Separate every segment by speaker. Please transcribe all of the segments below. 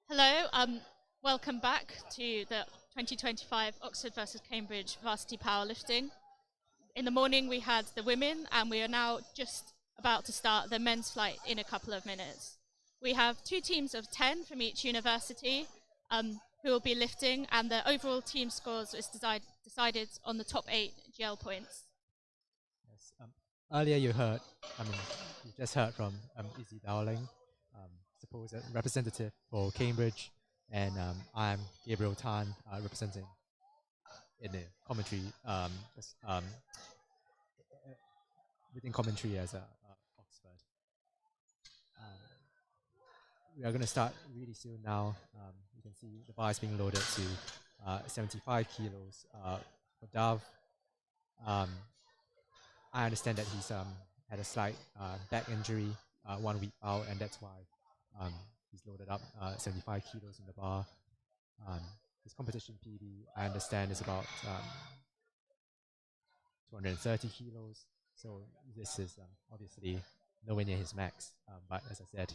Speaker 1: Hello, welcome back to the 2025 Oxford versus Cambridge Varsity Powerlifting. In the morning we had the women and we are now just about to start the men's flight in a couple of minutes. We have two teams of 10 from each university who will be lifting, and the overall team scores is decided on the top 8 GL points.
Speaker 2: Yes, earlier you just heard from Izzy Dowling, supposed representative for Cambridge, and I'm Gabriel Tan, representing in the commentary, within commentary as Oxford. We are going to start really soon now. You can see the bar is being loaded to 75 kilos for Dove. I understand that he's had a slight back injury 1 week out, and that's why he's loaded up 75 kilos in the bar. His competition PB, I understand, is about 230 kilos. So this is obviously nowhere near his max. But as I said,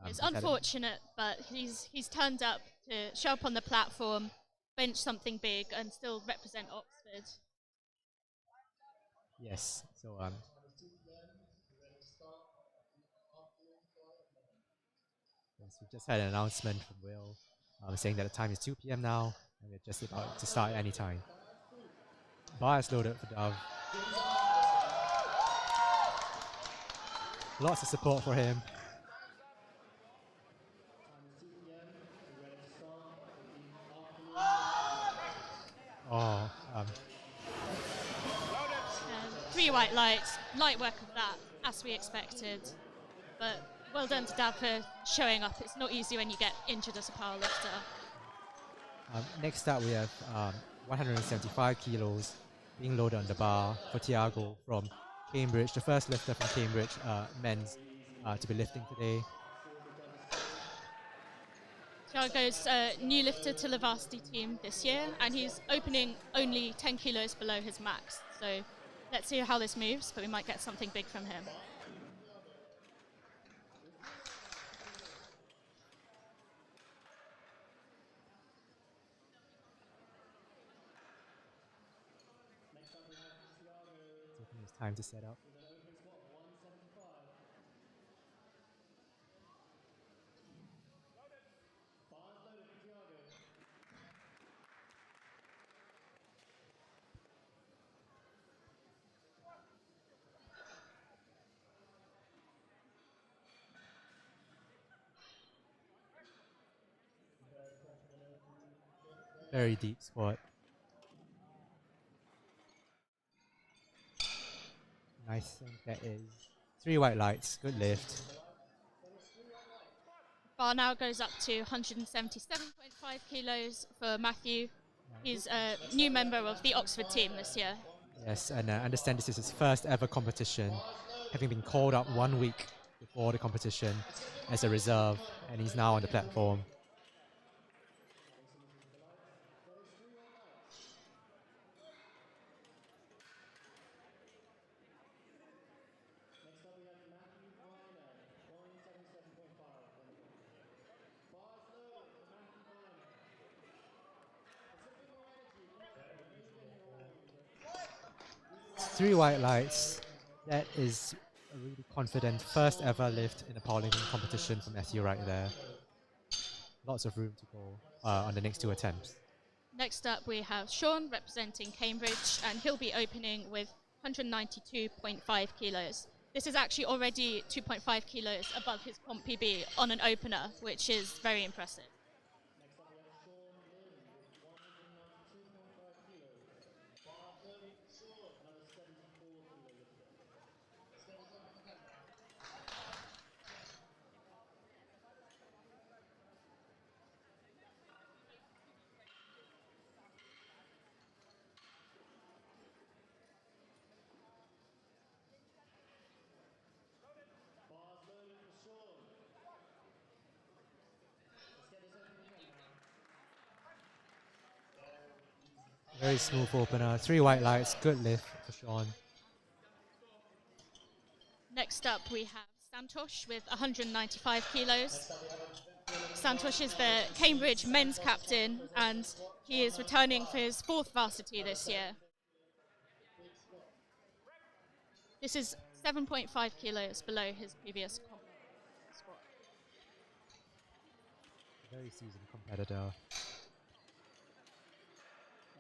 Speaker 1: it's unfortunate, but he's turned up to show up on the platform, bench something big, and still represent Oxford.
Speaker 2: Yes. So yes, we just had an announcement from Will saying that the time is 2 p.m. now, and we're just about to start any time. Bar is loaded for Dove. Lots of support for him. Oh,
Speaker 1: 3 white lights, light work of that, as we expected. But well done to Dad for showing up. It's not easy when you get injured as a powerlifter.
Speaker 2: Next up, we have 175 kilos being loaded on the bar for Tiago from Cambridge, the first lifter from Cambridge men's to be lifting today.
Speaker 1: Tiago's a new lifter to the varsity team this year, and he's opening only 10 kilos below his max. So let's see how this moves, but we might get something big from him.
Speaker 2: Taking his time to set up. Very deep squat. I think that is 3 white lights. Good lift.
Speaker 1: Bar now goes up to 177.5 kilos for Matthew. He's a new member of the Oxford team this year.
Speaker 2: Yes, and I understand this is his first ever competition, having been called up 1 week before the competition as a reserve, and he's now on the platform. Three white lights. That is a really confident first ever lift in a powerlifting competition from Matthew right there. Lots of room to go on the next 2 attempts.
Speaker 1: Next up we have Sean representing Cambridge, and he'll be opening with 192.5 kilos. This is actually already 2.5 kilos above his comp PB on an opener, which is very impressive.
Speaker 2: Very smooth opener. 3 white lights. Good lift for Sean.
Speaker 1: Next up we have Santosh with 195 kilos. Santosh is the Cambridge men's captain, and he is returning for his 4th varsity this year. This is 7.5 kilos below his previous squat.
Speaker 2: Very seasoned competitor.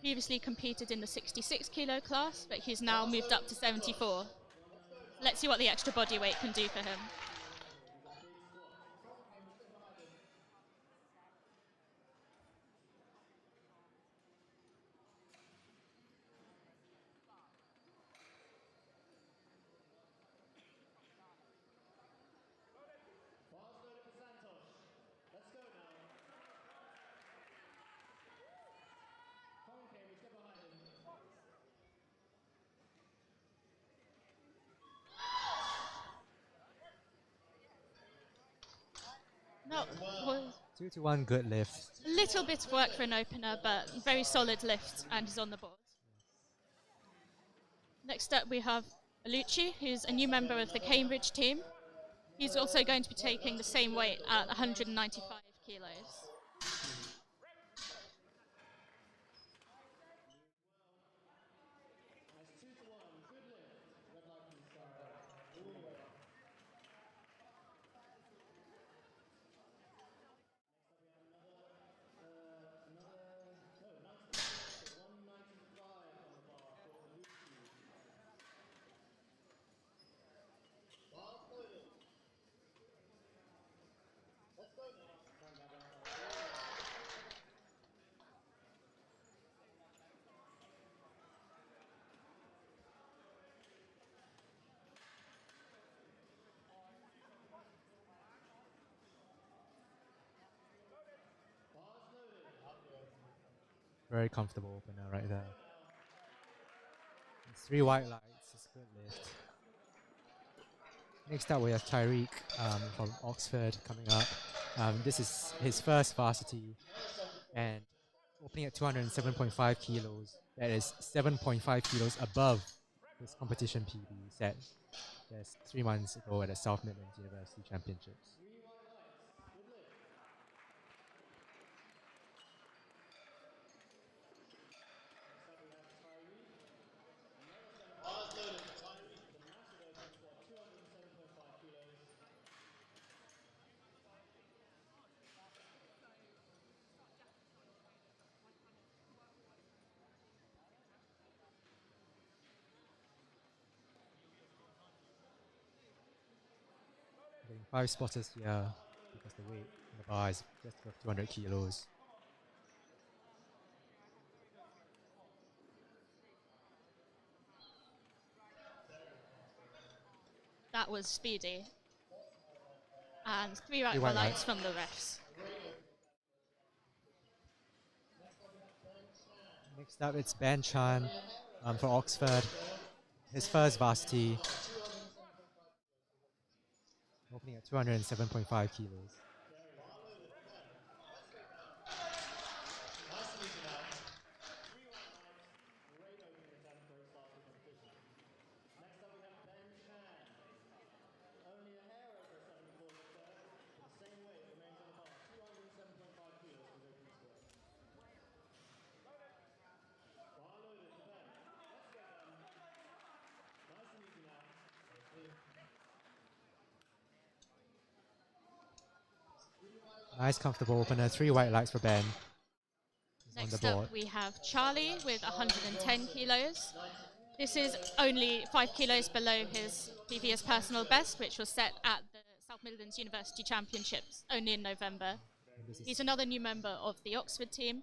Speaker 1: Previously competed in the 66 kilo class, but he's now moved up to 74. Let's see what the extra body weight can do for him. No,
Speaker 2: 2-1 good lift.
Speaker 1: a little bit of work for an opener, but very solid lift, and he's on the board. Next up, we have Alucci, who's a new member of the Cambridge team. He's also going to be taking the same weight at 195 kilos.
Speaker 2: Very comfortable opener right there. It's 3 white lights, it's good lift. Next up we have Tyreek from Oxford coming up. This is his first varsity and opening at 207.5 kilos. That is 7.5 kilos above his competition PB set just 3 months ago at the South Midlands University Championships. Getting 5 spotters here because the weight in the bar is just above 200 kilos.
Speaker 1: That was speedy. And 3
Speaker 2: white
Speaker 1: white lights
Speaker 2: lights.
Speaker 1: from the refs.
Speaker 2: Next up it's Ben Chan for Oxford. His first varsity. Opening at 207.5 kilos. Nice comfortable opener, 3 white lights for Ben. He's on the
Speaker 1: Next
Speaker 2: board.
Speaker 1: up, we have Charlie with 110 kilos. This is only 5 kilos below his previous personal best, which was set at the South Midlands University Championships only in November. He's another new member of the Oxford team.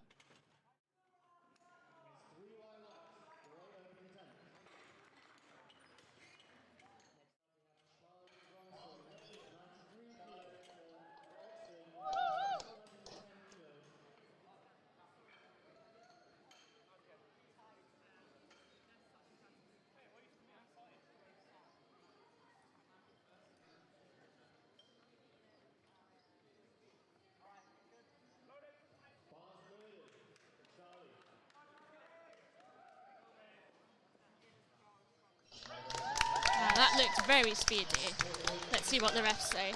Speaker 1: That looked very speedy. Let's see what the refs say.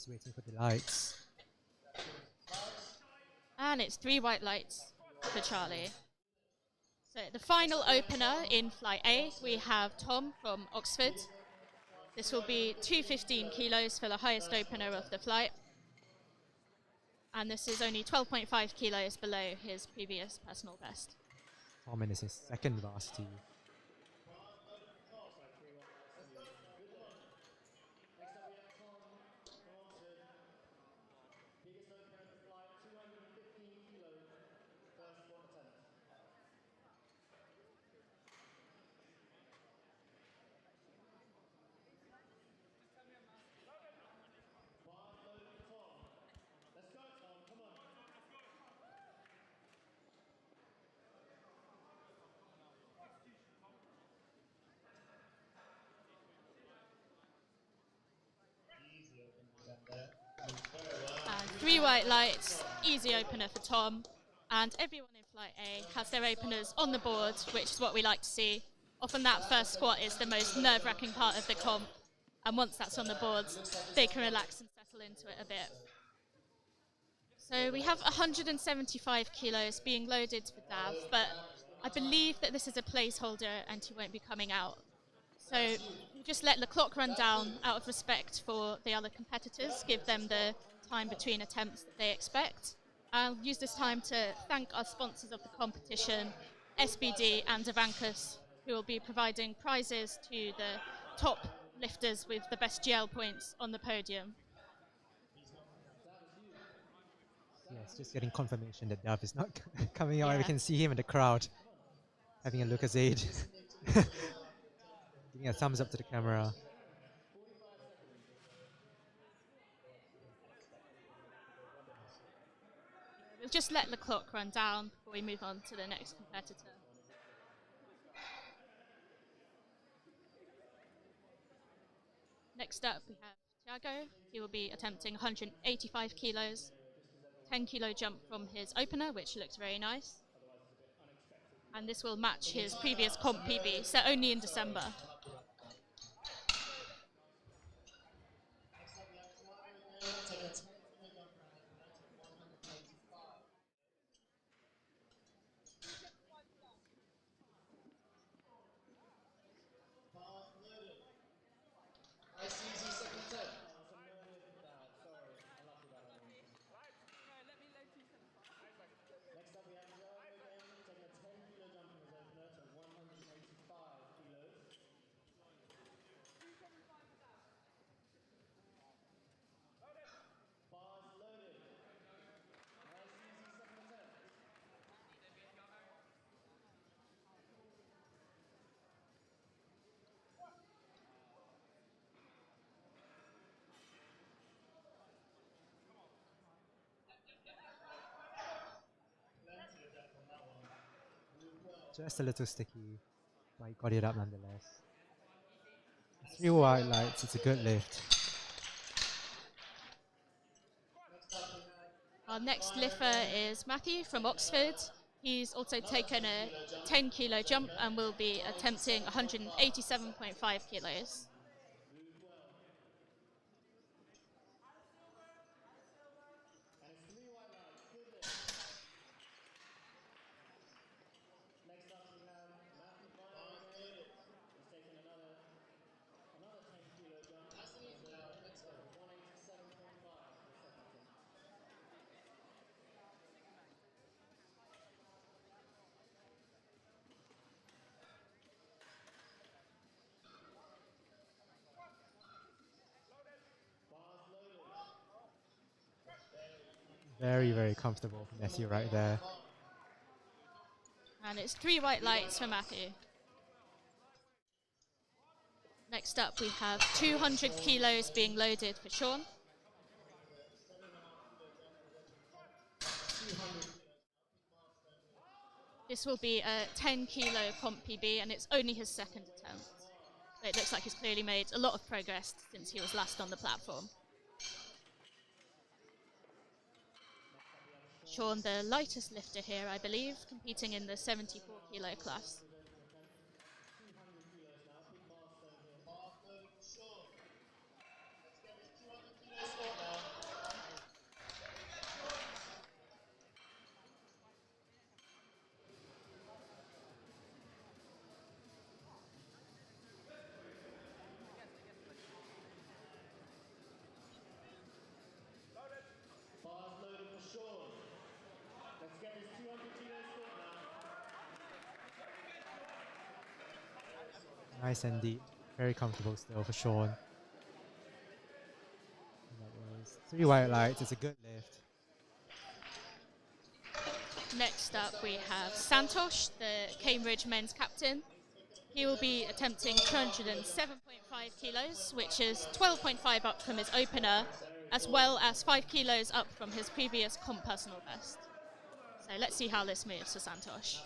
Speaker 2: waiting for the lights.
Speaker 1: And it's 3 white lights for Charlie. So the final opener in Flight A, we have Tom from Oxford. This will be 215 kilos for the highest opener of the flight. And this is only 12.5 kilos below his previous personal best.
Speaker 2: Tom is his second varsity.
Speaker 1: And 3 white lights, easy opener for Tom. And everyone in Flight A has their openers on the board, which is what we like to see. Often that first squat is the most nerve-wracking part of the comp. And once that's on the board, they can relax and settle into it a bit. So we have 175 kilos being loaded for Dav, but I believe that this is a placeholder and he won't be coming out. So we'll just let the clock run down out of respect for the other competitors, give them the time between attempts that they expect. I'll use this time to thank our sponsors of the competition, SBD and Avancus, who will be providing prizes to the top lifters with the best GL points on the podium.
Speaker 2: Yes, just getting confirmation that Dav is not coming out.
Speaker 1: Yeah.
Speaker 2: We can see him in the crowd having a look at Zaid. Giving a thumbs up to the camera.
Speaker 1: We'll just let the clock run down before we move on to the next competitor. Next up we have Thiago. He will be attempting 185 kilos, 10 kilo jump from his opener, which looks very nice. And this will match his previous comp PB, set only in December.
Speaker 2: Just a little sticky, but he got it up nonetheless. 3 white lights, it's a good lift.
Speaker 1: Our next lifter is Matthew from Oxford. He's also taken a 10 kilo jump and will be attempting 187.5 kilos.
Speaker 2: Very, very comfortable for Matthew right there.
Speaker 1: And it's 3 white lights for Matthew. Next up we have 200 kilos being loaded for Sean. This will be a 10 kilo comp PB and it's only his second attempt. So it looks like he's clearly made a lot of progress since he was last on the platform. Sean, the lightest lifter here, I believe, competing in the 74 kilo class.
Speaker 2: Nice and deep. Very comfortable still for Sean. And that was 3 white lights. It's a good lift.
Speaker 1: Next up, we have Santosh, the Cambridge men's captain. He will be attempting 207.5 kilos, which is 12.5 up from his opener, as well as 5 kilos up from his previous comp personal best. So let's see how this moves for Santosh.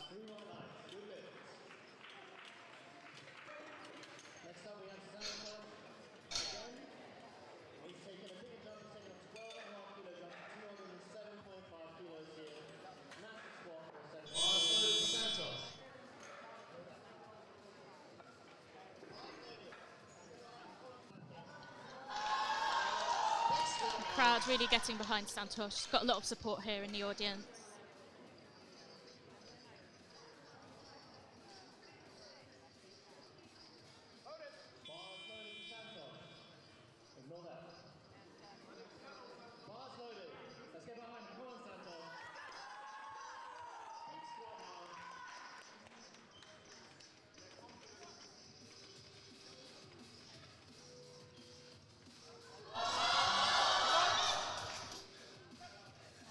Speaker 1: Crowd really getting behind Santosh. He's got a lot of support here in the audience.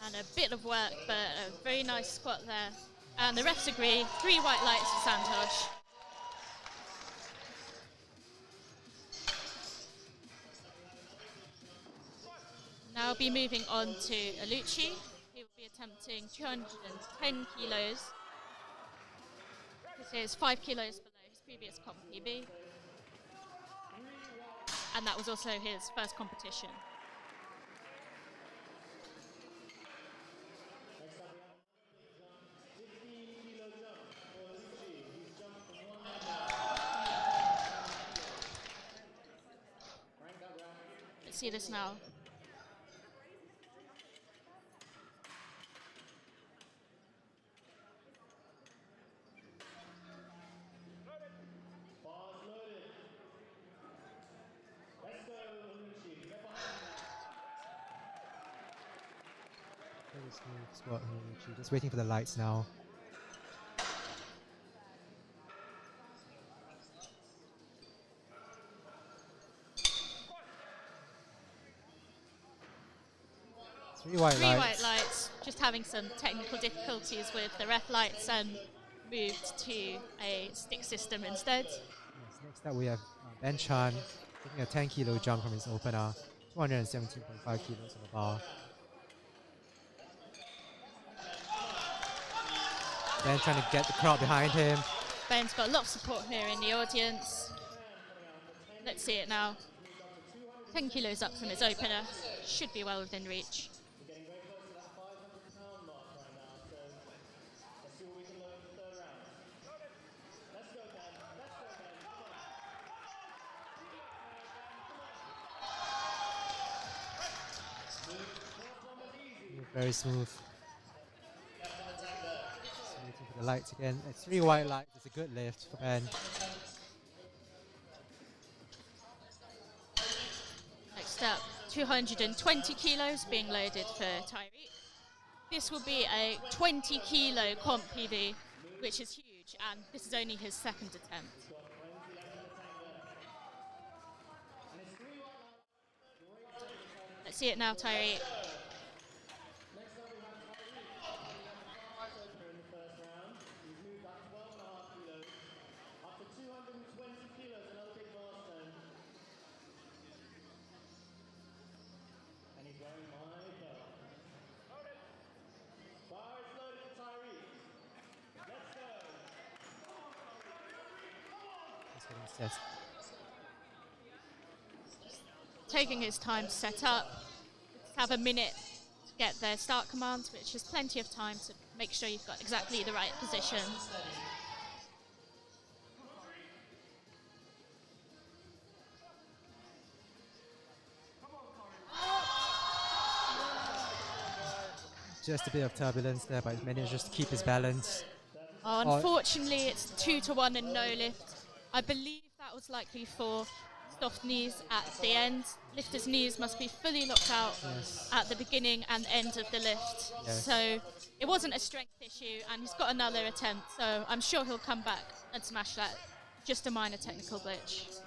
Speaker 1: And a bit of work, but a very nice squat there. And the refs agree, 3 white lights for Santosh. Now we'll be moving on to Alucci. He will be attempting 210 kilos. This is 5 kilos below his previous comp PB. And that was also his first competition. Let's see this now.
Speaker 2: Very smooth squat here, just waiting for the lights now. Three white lights.
Speaker 1: Just having some technical difficulties with the ref lights and moved to a stick system instead.
Speaker 2: Yes, next up we have Ben Chan taking a 10 kilo jump from his opener, 217.5 kilos on the bar. Ben trying to get the crowd behind him.
Speaker 1: Ben's got a lot of support here in the audience. Let's see it now. 10 kilos up from his opener. Should be well within reach.
Speaker 2: Very smooth. Waiting for the lights again. It's 3 white lights. It's a good lift for Ben.
Speaker 1: Next up, 220 kilos being loaded for Tyreek. This will be a 20 kilo comp PB, which is huge, and this is only his second attempt. Let's see it now, Tyreek. Taking his time to set up. Have a minute to get their start commands, which is plenty of time to make sure you've got exactly the right position.
Speaker 2: Just a bit of turbulence there, but he managed just to keep his balance.
Speaker 1: Oh, unfortunately, it's 2-1 and no lift. I believe that was likely for soft knees at the end. Lifter's knees must be fully locked out at the beginning and end of the lift.
Speaker 2: Yes.
Speaker 1: So it wasn't a strength issue, and he's got another attempt, so I'm sure he'll come back and smash that. just a minor technical glitch.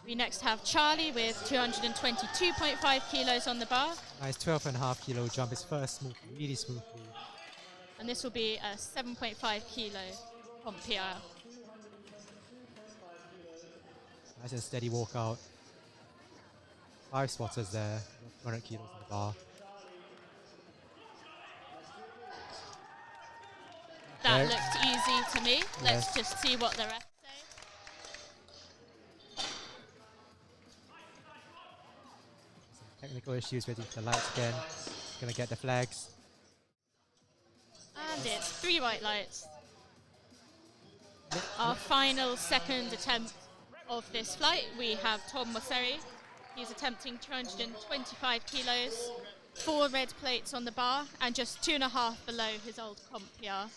Speaker 1: We next have Charlie with 222.5 kilos on the bar.
Speaker 2: Nice 12.5 kilo jump. His first smooth, really smoothly.
Speaker 1: And this will be a 7.5 kilo comp PR.
Speaker 2: Nice and steady walkout. 5 spotters there, 200 kilos on the bar.
Speaker 1: That looked easy to me. Let's just see what the rest say.
Speaker 2: Some technical issues with the lights again. Gonna get the flags.
Speaker 1: And it's 3 white lights. Our final second attempt of this flight, we have Tom Mosseri. He's attempting 225 kilos, 4 red plates on the bar, and just 2.5 below his old comp PR.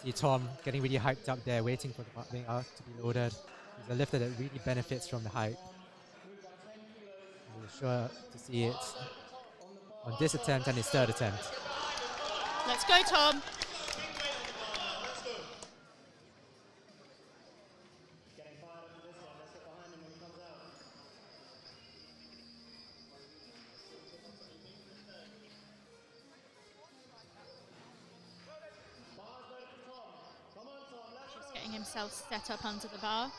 Speaker 2: See Tom getting really hyped up there, waiting for the wing out to be loaded. He's a lifter that really benefits from the hype. We're sure to see it on this attempt and his third attempt.
Speaker 1: Let's go, Tom. Just getting himself set up under the bar.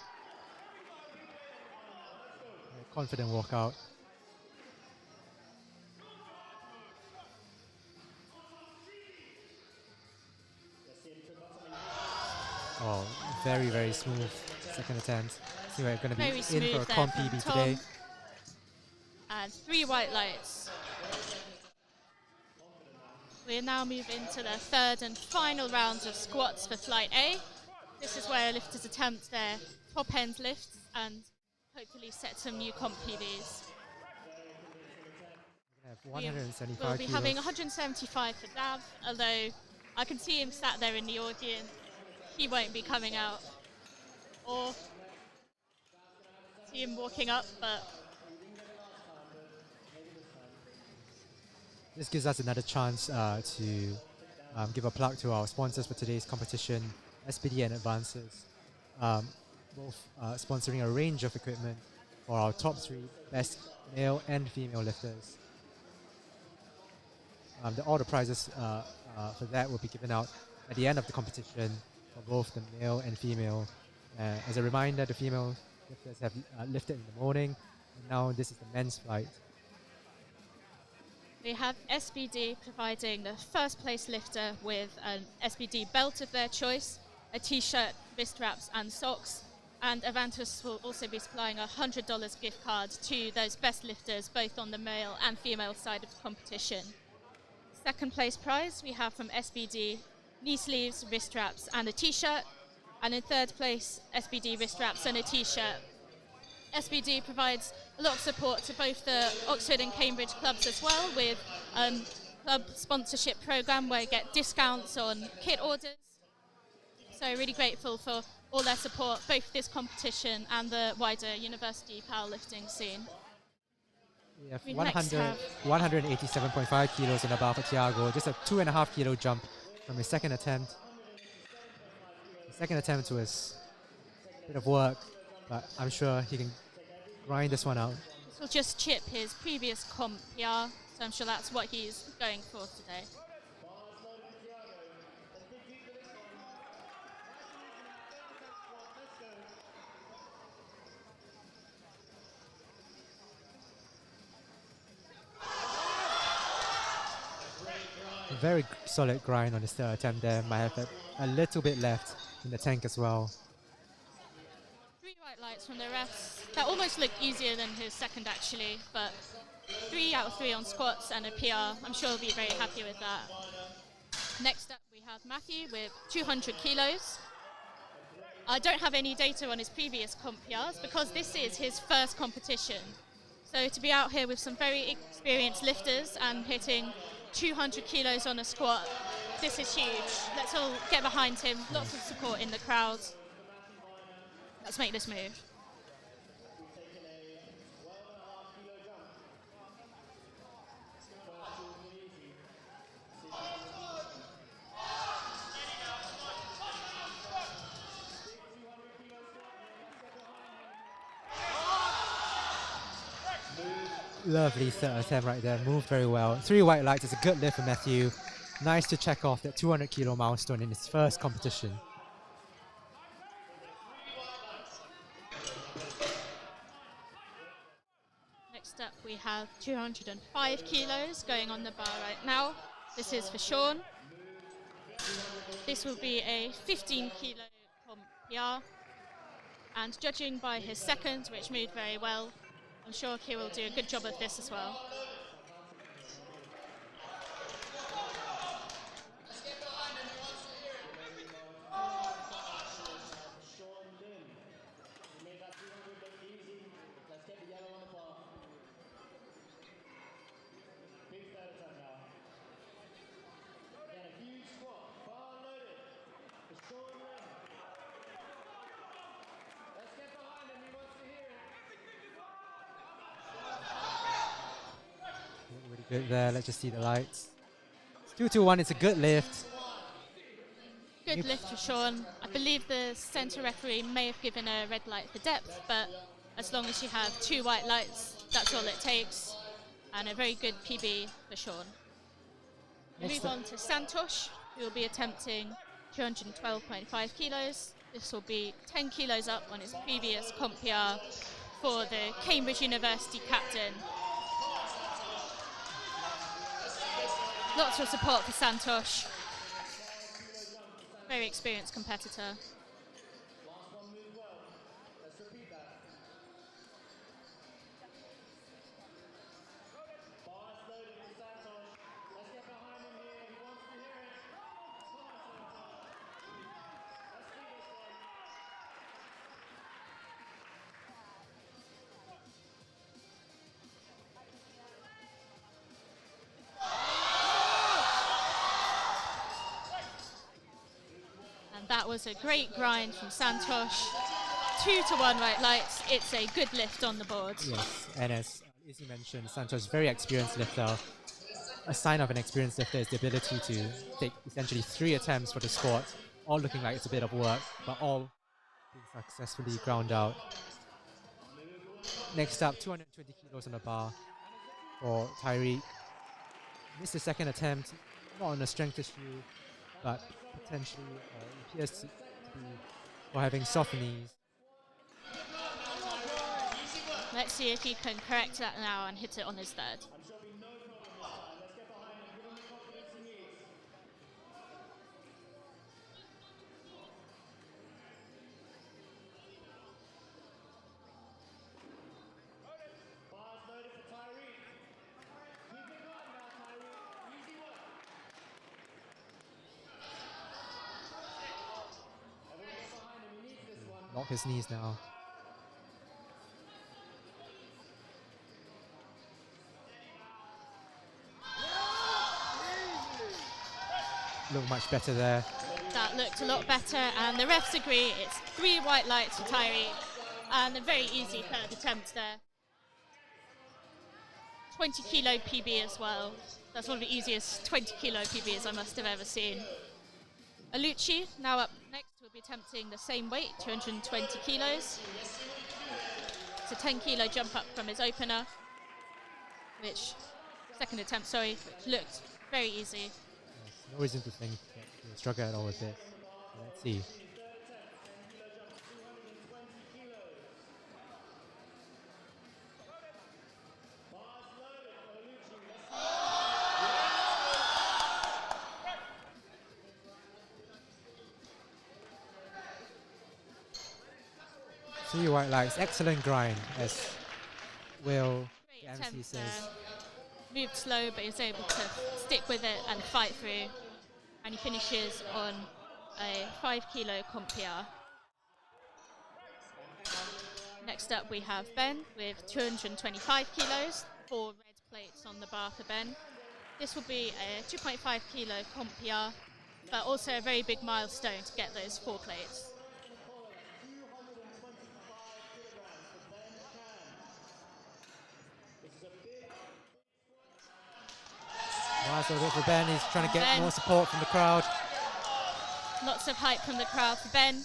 Speaker 2: Confident walkout. Oh, very, very smooth second attempt. So we're going to be in for a comp PB today.
Speaker 1: And 3 white lights. We now move into the third and final round of squats for Flight A. This is where lifters attempt their top end lifts and hopefully set some new comp PBs. We'll be having 175 for Dav, although I can see him sat there in the audience. He won't be coming out. Or see him walking up, but
Speaker 2: this gives us another chance to give a plug to our sponsors for today's competition, SPD and Advances, both sponsoring a range of equipment for our top 3 best male and female lifters. All the prizes for that will be given out at the end of the competition for both the male and female. As a reminder, the female lifters have lifted in the morning, and now this is the men's flight.
Speaker 1: We have SBD providing the first place lifter with an SBD belt of their choice, a t-shirt, wrist wraps and socks, and Avantus will also be supplying a $100 gift card to those best lifters both on the male and female side of the competition. Second place prize we have from SBD knee sleeves, wrist wraps and a t-shirt, and in third place SBD wrist wraps and a t-shirt. SBD provides a lot of support to both the Oxford and Cambridge clubs as well, with club sponsorship program where you get discounts on kit orders. So really grateful for all their support, both this competition and the wider university powerlifting scene.
Speaker 2: We have 187.5 kilos in the bar for Thiago, just a 2.5 kilo jump from his second attempt. The second attempt was a bit of work, but I'm sure he can grind this one out.
Speaker 1: This will just chip his previous comp PR, so I'm sure that's what he's going for today.
Speaker 2: A very solid grind on his third attempt there. Might have a little bit left in the tank as well.
Speaker 1: 3 white lights from the refs. That almost looked easier than his second actually, but 3 out of 3 on squats and a PR. I'm sure he'll be very happy with that. Next up we have Matthew with 200 kilos. I don't have any data on his previous comp PRs because this is his first competition. So to be out here with some very experienced lifters and hitting 200 kilos on a squat, this is huge. Let's all get behind him. Lots of support in the crowd. Let's make this move.
Speaker 2: Lovely third attempt right there. Moved very well. 3 white lights. It's a good lift for Matthew. Nice to check off that 200 kilo milestone in his first competition.
Speaker 1: Next up, we have 205 kilos going on the bar right now. This is for Sean. This will be a 15 kilo comp PR. And judging by his second, which moved very well, I'm sure he will do a good job of this as well.
Speaker 2: Really good there. Let's just see the lights. It's 2-1. It's a good lift.
Speaker 1: Good lift for Sean. I believe the centre referee may have given a red light for depth, but as long as you have 2 white lights, that's all it takes. And a very good PB for Sean. We move on to Santosh, who will be attempting 212.5 kilos. This will be 10 kilos up on his previous comp PR for the Cambridge University captain. Lots of support for Santosh. Very experienced competitor. That was a great grind from Santosh. 2-1 right lights. It's a good lift on the board.
Speaker 2: Yes, and as Izzy mentioned, Santosh is a very experienced lifter. A sign of an experienced lifter is the ability to take essentially 3 attempts for the squat, all looking like it's a bit of work, but all being successfully ground out. Next up, 220 kilos on the bar for Tyree. Missed the second attempt, not on a strength issue, but potentially appears to be for having soft knees.
Speaker 1: Let's see if he can correct that now and hit it on his third.
Speaker 2: Lock his knees now. Look much better there.
Speaker 1: That looked a lot better, and the refs agree. It's 3 white lights for Tyree, and a very easy third attempt there. 20 kilo PB as well. That's one of the easiest 20 kilo PBs I must have ever seen. Alucci, now up next, will be attempting the same weight, 220 kilos. It's a 10 kilo jump up from his opener, second attempt, which looked very easy.
Speaker 2: Yes, no reason to think that he'll struggle at all with this. Let's see. Three white lights, excellent grind, as Will, the MC says.
Speaker 1: Moved slow, but he's able to stick with it and fight through. And he finishes on a 5 kilo comp PR. Next up we have Ben with 225 kilos, 4 red plates on the bar for Ben. This will be a 2.5 kilo comp PR, but also a very big milestone to get those 4 plates.
Speaker 2: Nice order for Ben. He's trying to get more support from the crowd.
Speaker 1: Lots of hype from the crowd for Ben.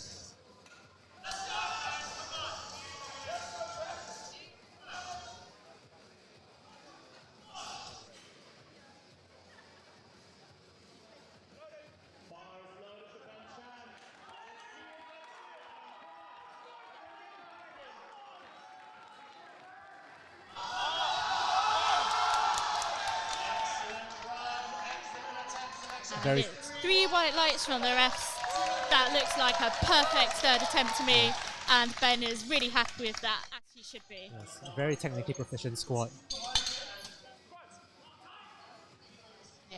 Speaker 2: Very
Speaker 1: It's 3 white lights from the refs. That looks like a perfect third attempt to me, and Ben is really happy with that, as he should be.
Speaker 2: yes, very technically proficient squat.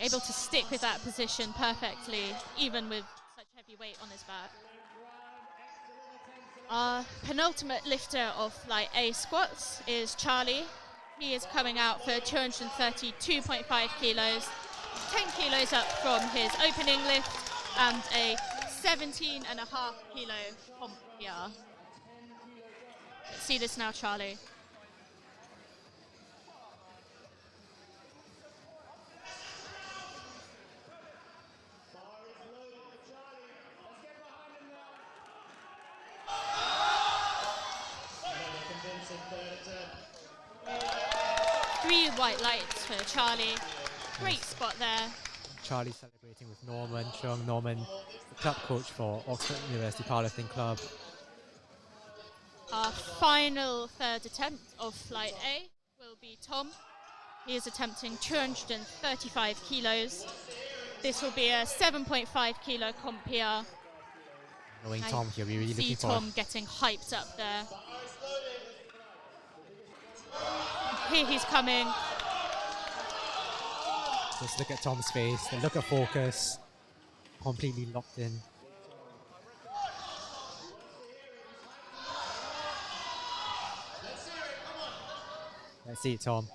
Speaker 1: Able to stick with that position perfectly, even with such heavy weight on his back. Our penultimate lifter of Flight A squats is Charlie. He is coming out for 232.5 kilos, 10 kilos up from his opening lift, and a 17.5 kilo comp PR. Let's see this now, Charlie. Three white lights for Charlie. Great spot there.
Speaker 2: Charlie celebrating with Norman, showing Norman the club coach for Oxford University Powerlifting Club.
Speaker 1: Our final third attempt of Flight A will be Tom. He is attempting 235 kilos. This will be a 7.5 kilo comp PR.
Speaker 2: Knowing Tom here, we're really
Speaker 1: See
Speaker 2: looking for
Speaker 1: Tom getting hyped up there. Here he's coming.
Speaker 2: just look at Tom's face, the look of focus, completely locked in. Let's see it, Tom.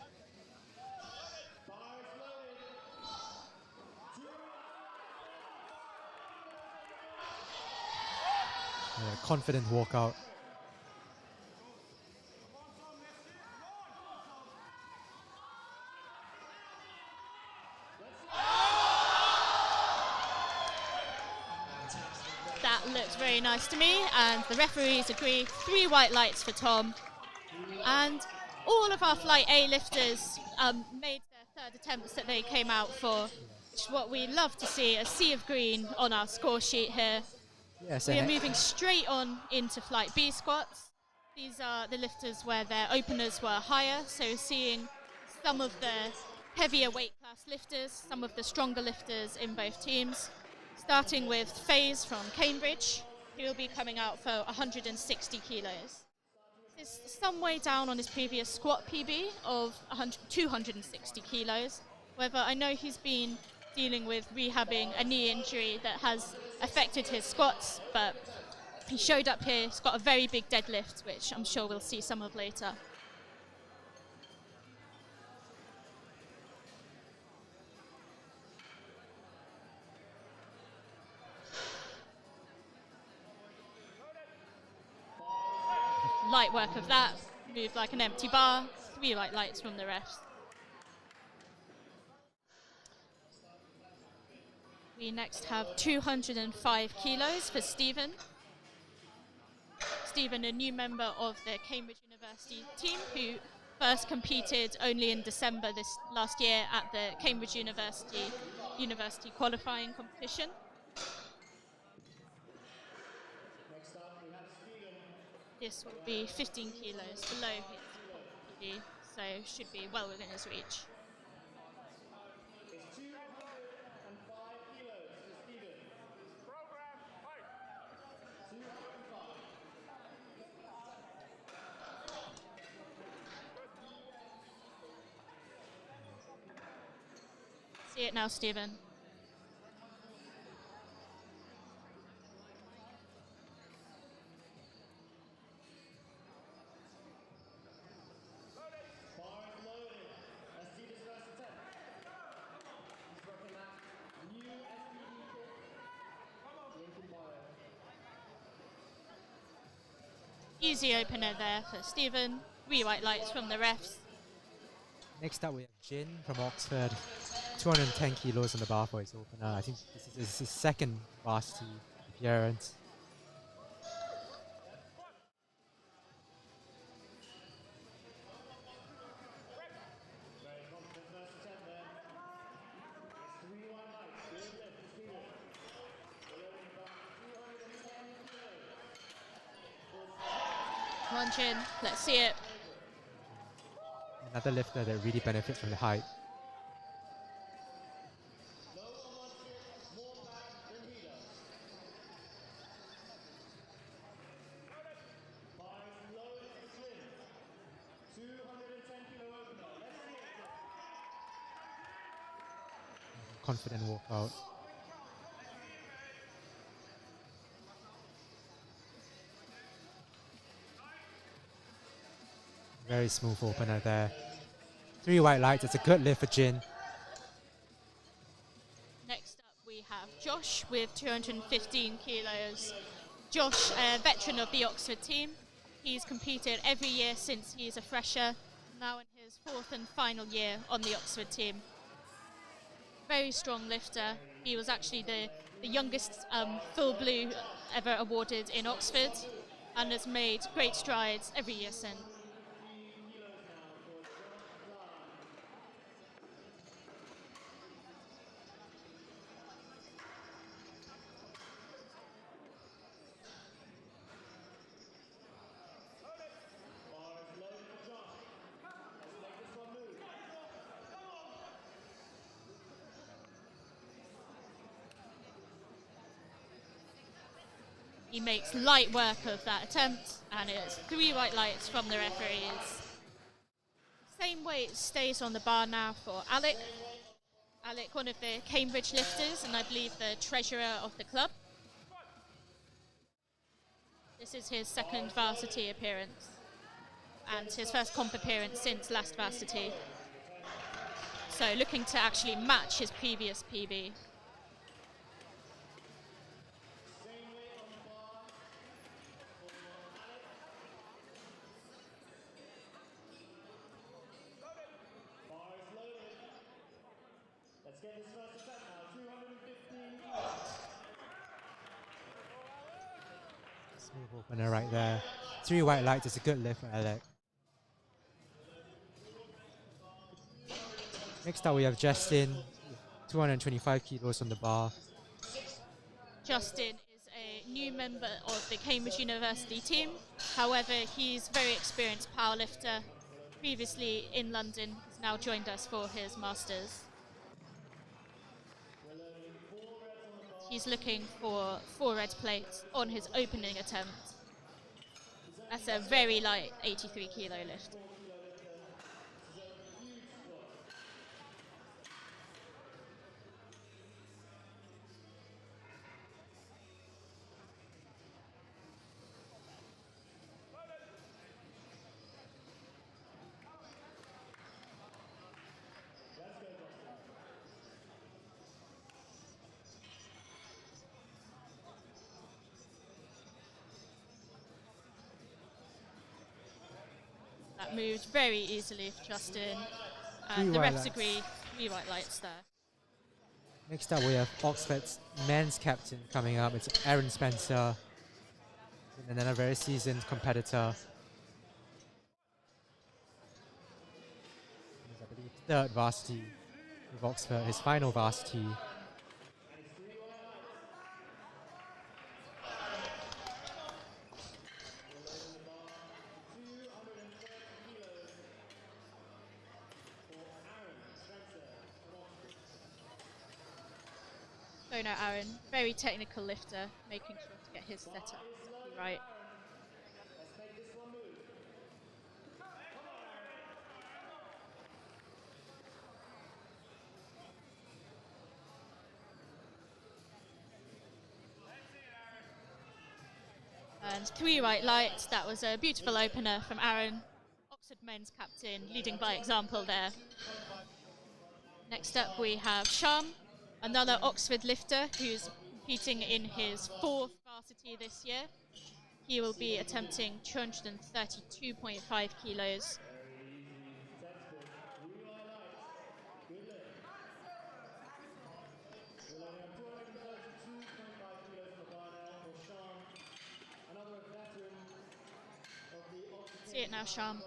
Speaker 2: Confident walkout.
Speaker 1: That looks very nice to me, and the referees agree. 3 white lights for Tom. And all of our Flight A lifters made their third attempts that they came out for, which is what we love to see, a sea of green on our score sheet here.
Speaker 2: Yes,
Speaker 1: We are moving straight on into Flight B squats. These are the lifters where their openers were higher, so seeing some of the heavier weight class lifters, some of the stronger lifters in both teams. Starting with FaZe from Cambridge, he will be coming out for 160 kilos. This is some way down on his previous squat PB of 260 kilos. However, I know he's been dealing with rehabbing a knee injury that has affected his squats, but he showed up here. He's got a very big deadlift, which I'm sure we'll see some of later. Light work of that, moved like an empty bar, 3 white lights from the refs. We next have 205 kilos for Stephen. Stephen, a new member of the Cambridge University team who first competed only in December this last year at the Cambridge University qualifying competition. This will be 15 kilos below his PB, so should be well within his reach. See it now, Stephen. Easy opener there for Stephen. 3 white lights from the refs.
Speaker 2: Next up we have Jin from Oxford, 210 kilos on the bar for his opener. I think this is his second varsity appearance.
Speaker 1: Come on, Jin. Let's see it.
Speaker 2: Another lifter that really benefits from the height. confident walkout. Very smooth opener there. 3 white lights, it's a good lift for Jin.
Speaker 1: Next up we have Josh with 215 kilos. Josh, a veteran of the Oxford team. He's competed every year since he's a fresher, now in his 4th and final year on the Oxford team. Very strong lifter. He was actually the youngest full blue ever awarded in Oxford and has made great strides every year since. He makes light work of that attempt, and it's 3 white lights from the referees. Same weight stays on the bar now for Alec. Alec, one of the Cambridge lifters, and I believe the treasurer of the club. This is his 2nd varsity appearance, and his first comp appearance since last varsity. So looking to actually match his previous PB.
Speaker 2: Smooth opener right there. 3 white lights, it's a good lift for Alec. Next up we have Justin, 225 kilos on the bar.
Speaker 1: Justin is a new member of the Cambridge University team. However, he's a very experienced powerlifter. Previously in London, he's now joined us for his masters. He's looking for 4 red plates on his opening attempt. That's a very light 83 kilo lift. That moved very easily for Justin, and the refs agree, 3 white lights there.
Speaker 2: Next up we have Oxford's men's captain coming up. It's Aaron Spencer, and then a very seasoned competitor. He's, I believe, 3rd varsity with Oxford, his final varsity.
Speaker 1: So now Aaron, very technical lifter, making sure to get his setup right. And 3 white lights, that was a beautiful opener from Aaron, Oxford men's captain, leading by example there. Next up we have Sham, another Oxford lifter who's competing in his 4th varsity this year. He will be attempting 232.5 kilos. See it now, Sham.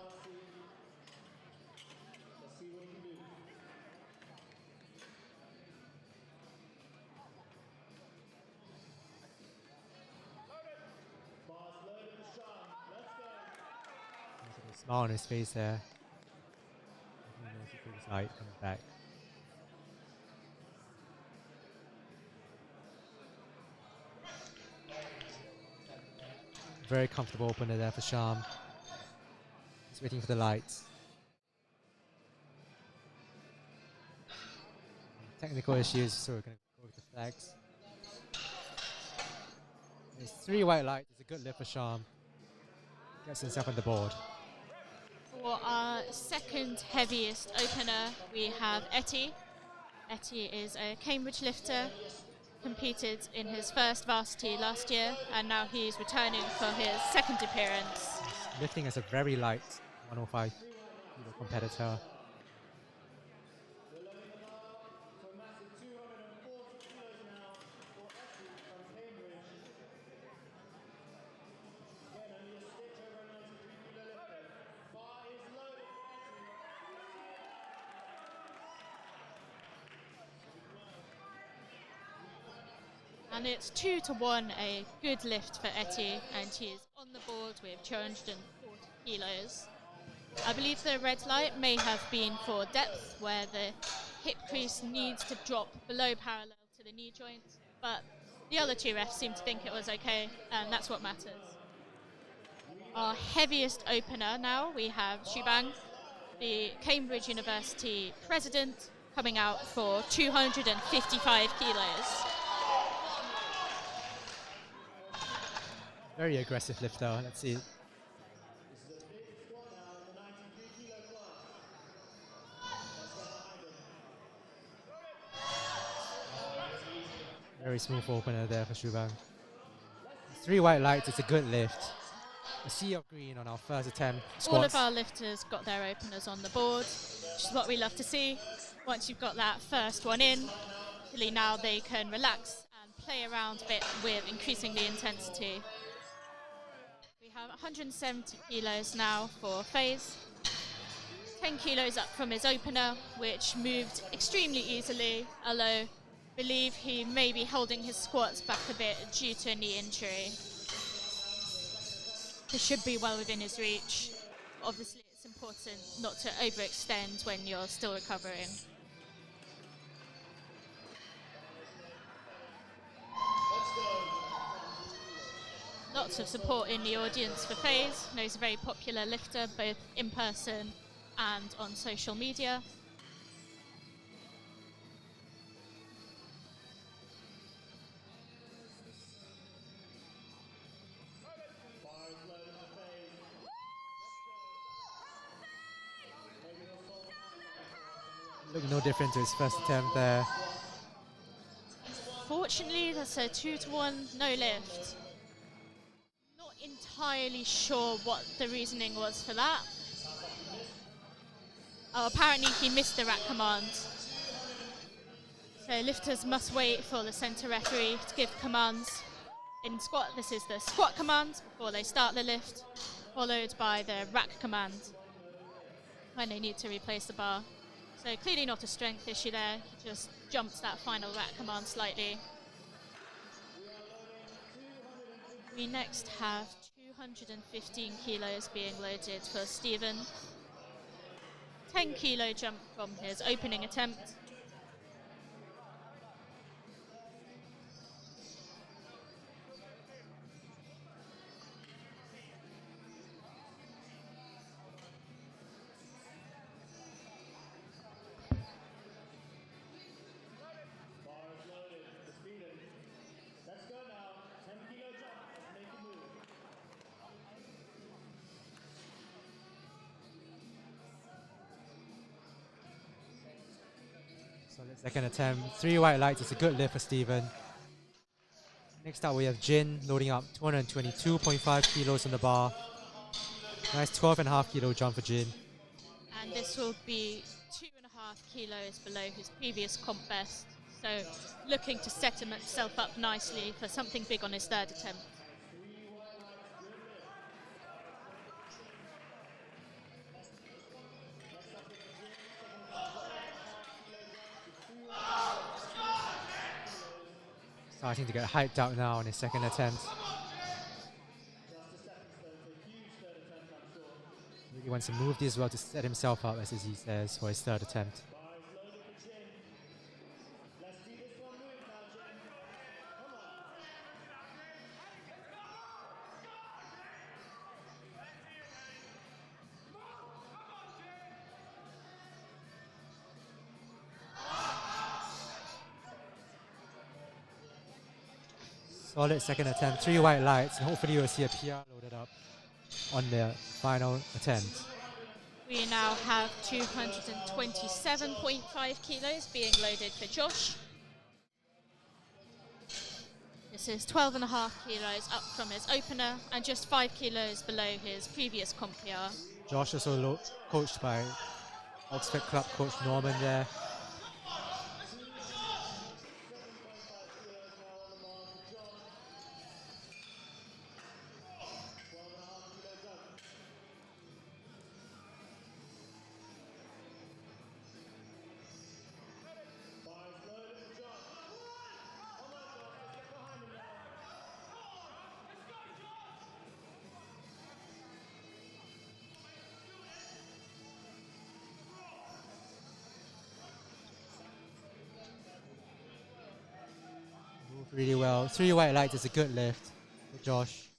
Speaker 2: Smile on his face there. He knows he feels light coming back. Very comfortable opener there for Sham. He's waiting for the lights. technical issues, so we're going to go with the flags. There's 3 white lights. It's a good lift for Sham. Gets himself on the board.
Speaker 1: For our second heaviest opener, we have Etty. Etty is a Cambridge lifter, competed in his first Varsity last year, and now he's returning for his second appearance.
Speaker 2: Lifting as a very light 105 kilo competitor.
Speaker 1: And it's 2-1, a good lift for Etty, and he is on the board with 240 kilos. I believe the red light may have been for depth, where the hip crease needs to drop below parallel to the knee joint, but the other 2 refs seem to think it was okay, and that's what matters. Our heaviest opener now, we have Shubhang, the Cambridge University president, coming out for 255 kilos.
Speaker 2: Very aggressive lifter. Let's see. Very smooth opener there for Shubhang. 3 white lights. It's a good lift. A sea of green on our first attempt. Squats.
Speaker 1: All of our lifters got their openers on the board, which is what we love to see. Once you've got that first one in, really now they can relax and play around a bit with increasing the intensity. We have 170 kilos now for FaZe. 10 kilos up from his opener, which moved extremely easily, although I believe he may be holding his squats back a bit due to a knee injury. He should be well within his reach. Obviously, it's important not to overextend when you're still recovering. Lots of support in the audience for FaZe. You know, he's a very popular lifter, both in person and on social media.
Speaker 2: Look no different to his first attempt there.
Speaker 1: Fortunately, that's a 2-1 no lift. Not entirely sure what the reasoning was for that. Oh, apparently he missed the rack command. So lifters must wait for the centre referee to give commands. In squat, this is the squat command before they start the lift, followed by the rack command when they need to replace the bar. So clearly not a strength issue there, he just jumped that final rack command slightly. We next have 215 kilos being loaded for Stephen. 10 kilo jump from his opening attempt.
Speaker 2: Second attempt, 3 white lights. It's a good lift for Stephen. Next up, we have Jin loading up 222.5 kilos on the bar. Nice 12.5 kilo jump for Jin.
Speaker 1: And this will be 2.5 kilos below his previous comp best. So looking to set himself up nicely for something big on his third attempt.
Speaker 2: Starting to get hyped out now on his second attempt. Really wants to move this well to set himself up, as he says, for his third attempt. Solid second attempt, 3 white lights, and hopefully you'll see a PR loaded up on the final attempt.
Speaker 1: We now have 227.5 kilos being loaded for Josh. This is 12.5 kilos up from his opener and just 5 kilos below his previous comp PR.
Speaker 2: Josh also coached by Oxford Club coach Norman there. Moved really well. 3 white lights is a good lift for Josh.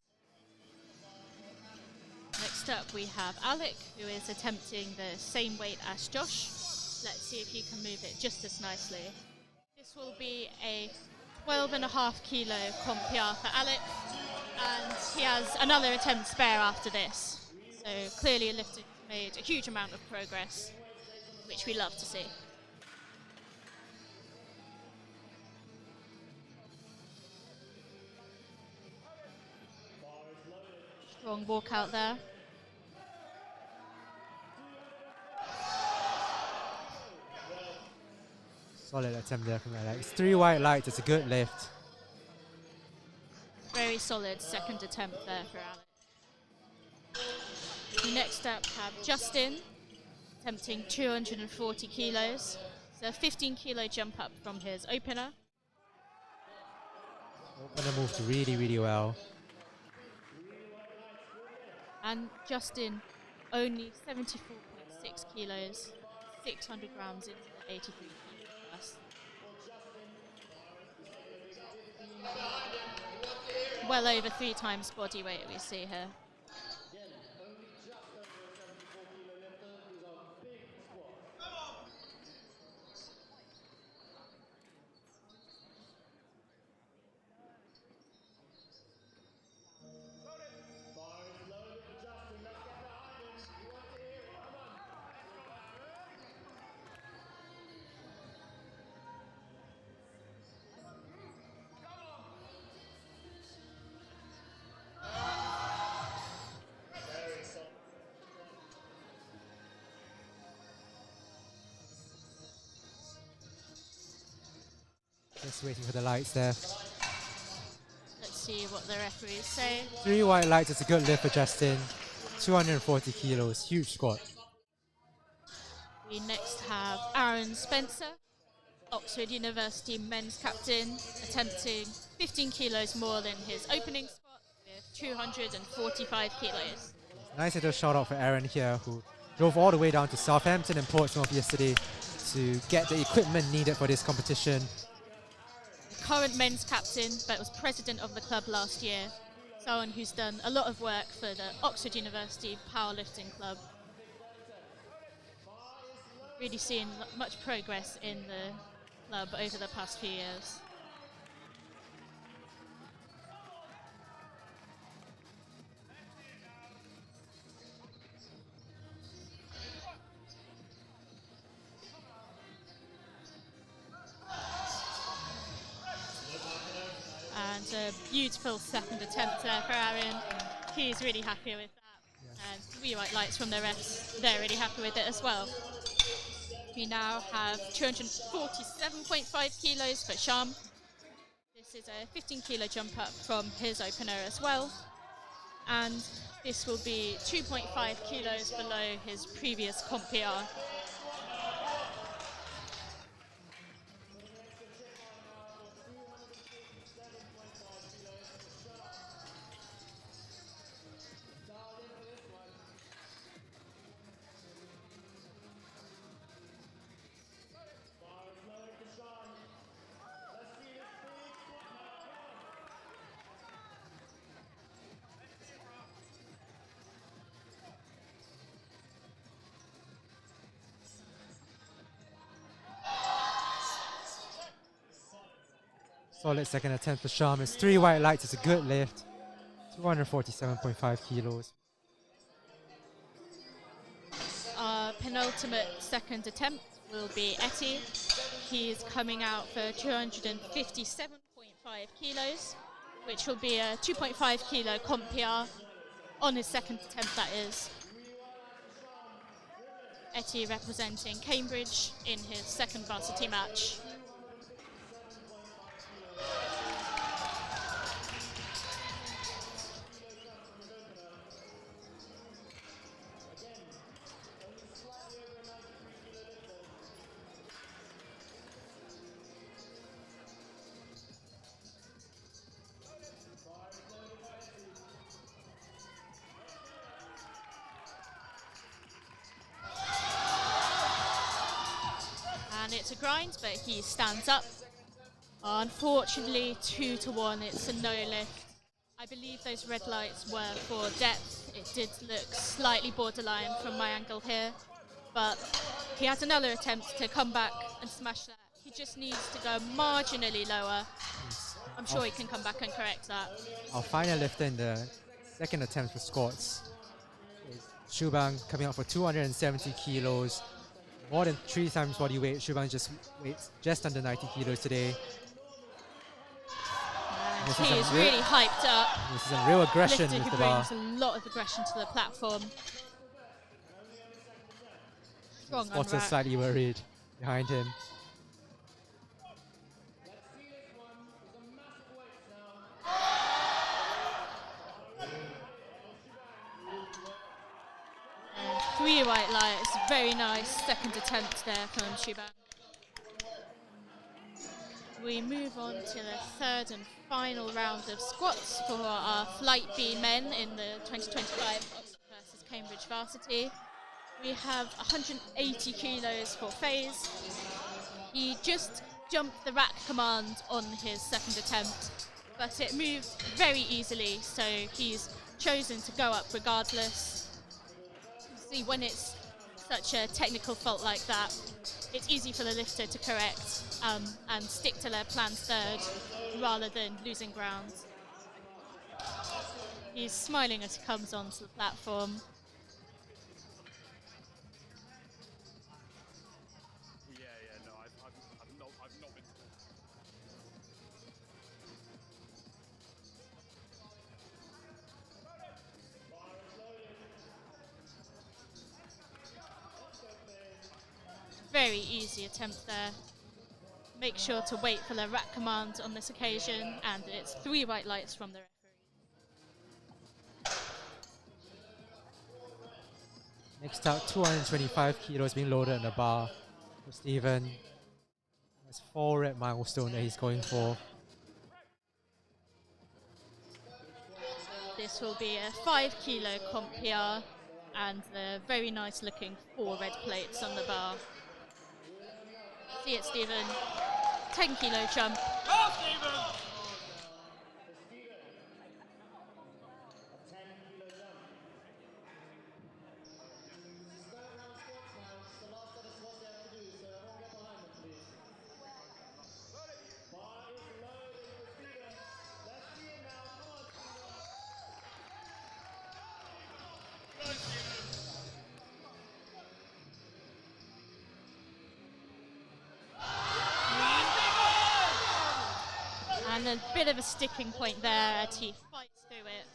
Speaker 1: Next up we have Alec, who is attempting the same weight as Josh. Let's see if he can move it just as nicely. This will be a 12.5 kilo comp PR for Alec, and he has another attempt spare after this. So clearly lifting made a huge amount of progress, which we love to see. Strong walkout there.
Speaker 2: Solid attempt there from Alex. 3 white lights, it's a good lift.
Speaker 1: Very solid second attempt there for Alex. We next up have Justin, attempting 240 kilos. So a 15 kilo jump up from his opener.
Speaker 2: Opener moved really, really well.
Speaker 1: And Justin only 74.6 kilos, 600 grams into the 83 kilo class. Well over 3 times body weight we see here.
Speaker 2: Just waiting for the lights there.
Speaker 1: Let's see what the referees say.
Speaker 2: 3 white lights, it's a good lift for Justin. 240 kilos, huge squat.
Speaker 1: We next have Aaron Spencer, Oxford University men's captain, attempting 15 kilos more than his opening squat with 245 kilos.
Speaker 2: Nice little shout out for Aaron here, who drove all the way down to Southampton and Portsmouth yesterday to get the equipment needed for this competition.
Speaker 1: Current men's captain, but was president of the club last year. Someone who's done a lot of work for the Oxford University Powerlifting Club. Really seen much progress in the club over the past few years. And a beautiful second attempt there for Aaron. He's really happy with that. Yes. And we white lights from the refs, they're really happy with it as well. We now have 247.5 kilos for Sham. This is a 15 kilo jump up from his opener as well. And this will be 2.5 kilos below his previous comp PR.
Speaker 2: Solid second attempt for Sham. It's 3 white lights. It's a good lift. 247.5 kilos.
Speaker 1: Our penultimate second attempt will be Etty. He's coming out for 257.5 kilos, which will be a 2.5 kilo comp PR on his second attempt, that is. Etty representing Cambridge in his second varsity match. And it's a grind, but he stands up. Unfortunately, 2-1, it's a no lift. I believe those red lights were for depth. It did look slightly borderline from my angle here, but he has another attempt to come back and smash that. He just needs to go marginally lower. I'm sure he can come back and correct that.
Speaker 2: Our final lifter in the second attempt for squats is Shubang, coming out for 270 kilos. More than 3 times body weight. Shubang just weighs just under 90 kilos today.
Speaker 1: He is really hyped up.
Speaker 2: This is a real aggression
Speaker 1: Lifter
Speaker 2: with
Speaker 1: who
Speaker 2: the bar.
Speaker 1: brings a lot of aggression to the platform. Strong
Speaker 2: Spotter
Speaker 1: unwrap.
Speaker 2: slightly worried behind him.
Speaker 1: And 3 white lights. Very nice second attempt there from Shubang. We move on to the third and final round of squats for our Flight B men in the 2025 Oxford versus Cambridge Varsity. We have 180 kilos for FaZe. He just jumped the rack command on his second attempt, but it moved very easily, so he's chosen to go up regardless. See, when it's such a technical fault like that, it's easy for the lifter to correct and stick to their planned third rather than losing ground. He's smiling as he comes onto the platform.
Speaker 3: No, I've not been.
Speaker 1: Very easy attempt there. Make sure to wait for the rack command on this occasion, and it's 3 white lights from the referee.
Speaker 2: Next up, 225 kilos being loaded on the bar for Stephen. That's 4 red milestone that he's going for.
Speaker 1: This will be a 5 kilo comp PR and the very nice looking 4 red plates on the bar. See it, Stephen. 10 kilo jump.
Speaker 3: Go, Stephen!
Speaker 1: And a bit of a sticking point there as he fights through it.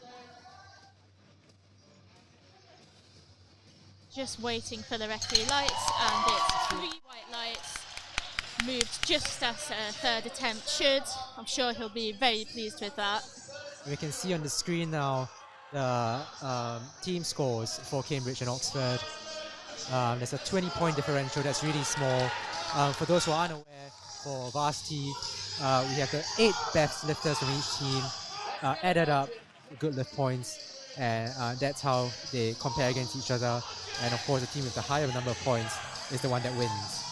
Speaker 1: Just waiting for the referee lights, and it's 3 white lights. Moved just as a third attempt should. I'm sure he'll be very pleased with that.
Speaker 2: We can see on the screen now the team scores for Cambridge and Oxford. There's a 20-point differential. That's really small. For those who aren't aware, for Varsity, we have the 8 best lifters from each team added up good lift points, and that's how they compare against each other. And of course, the team with the higher number of points is the one that wins.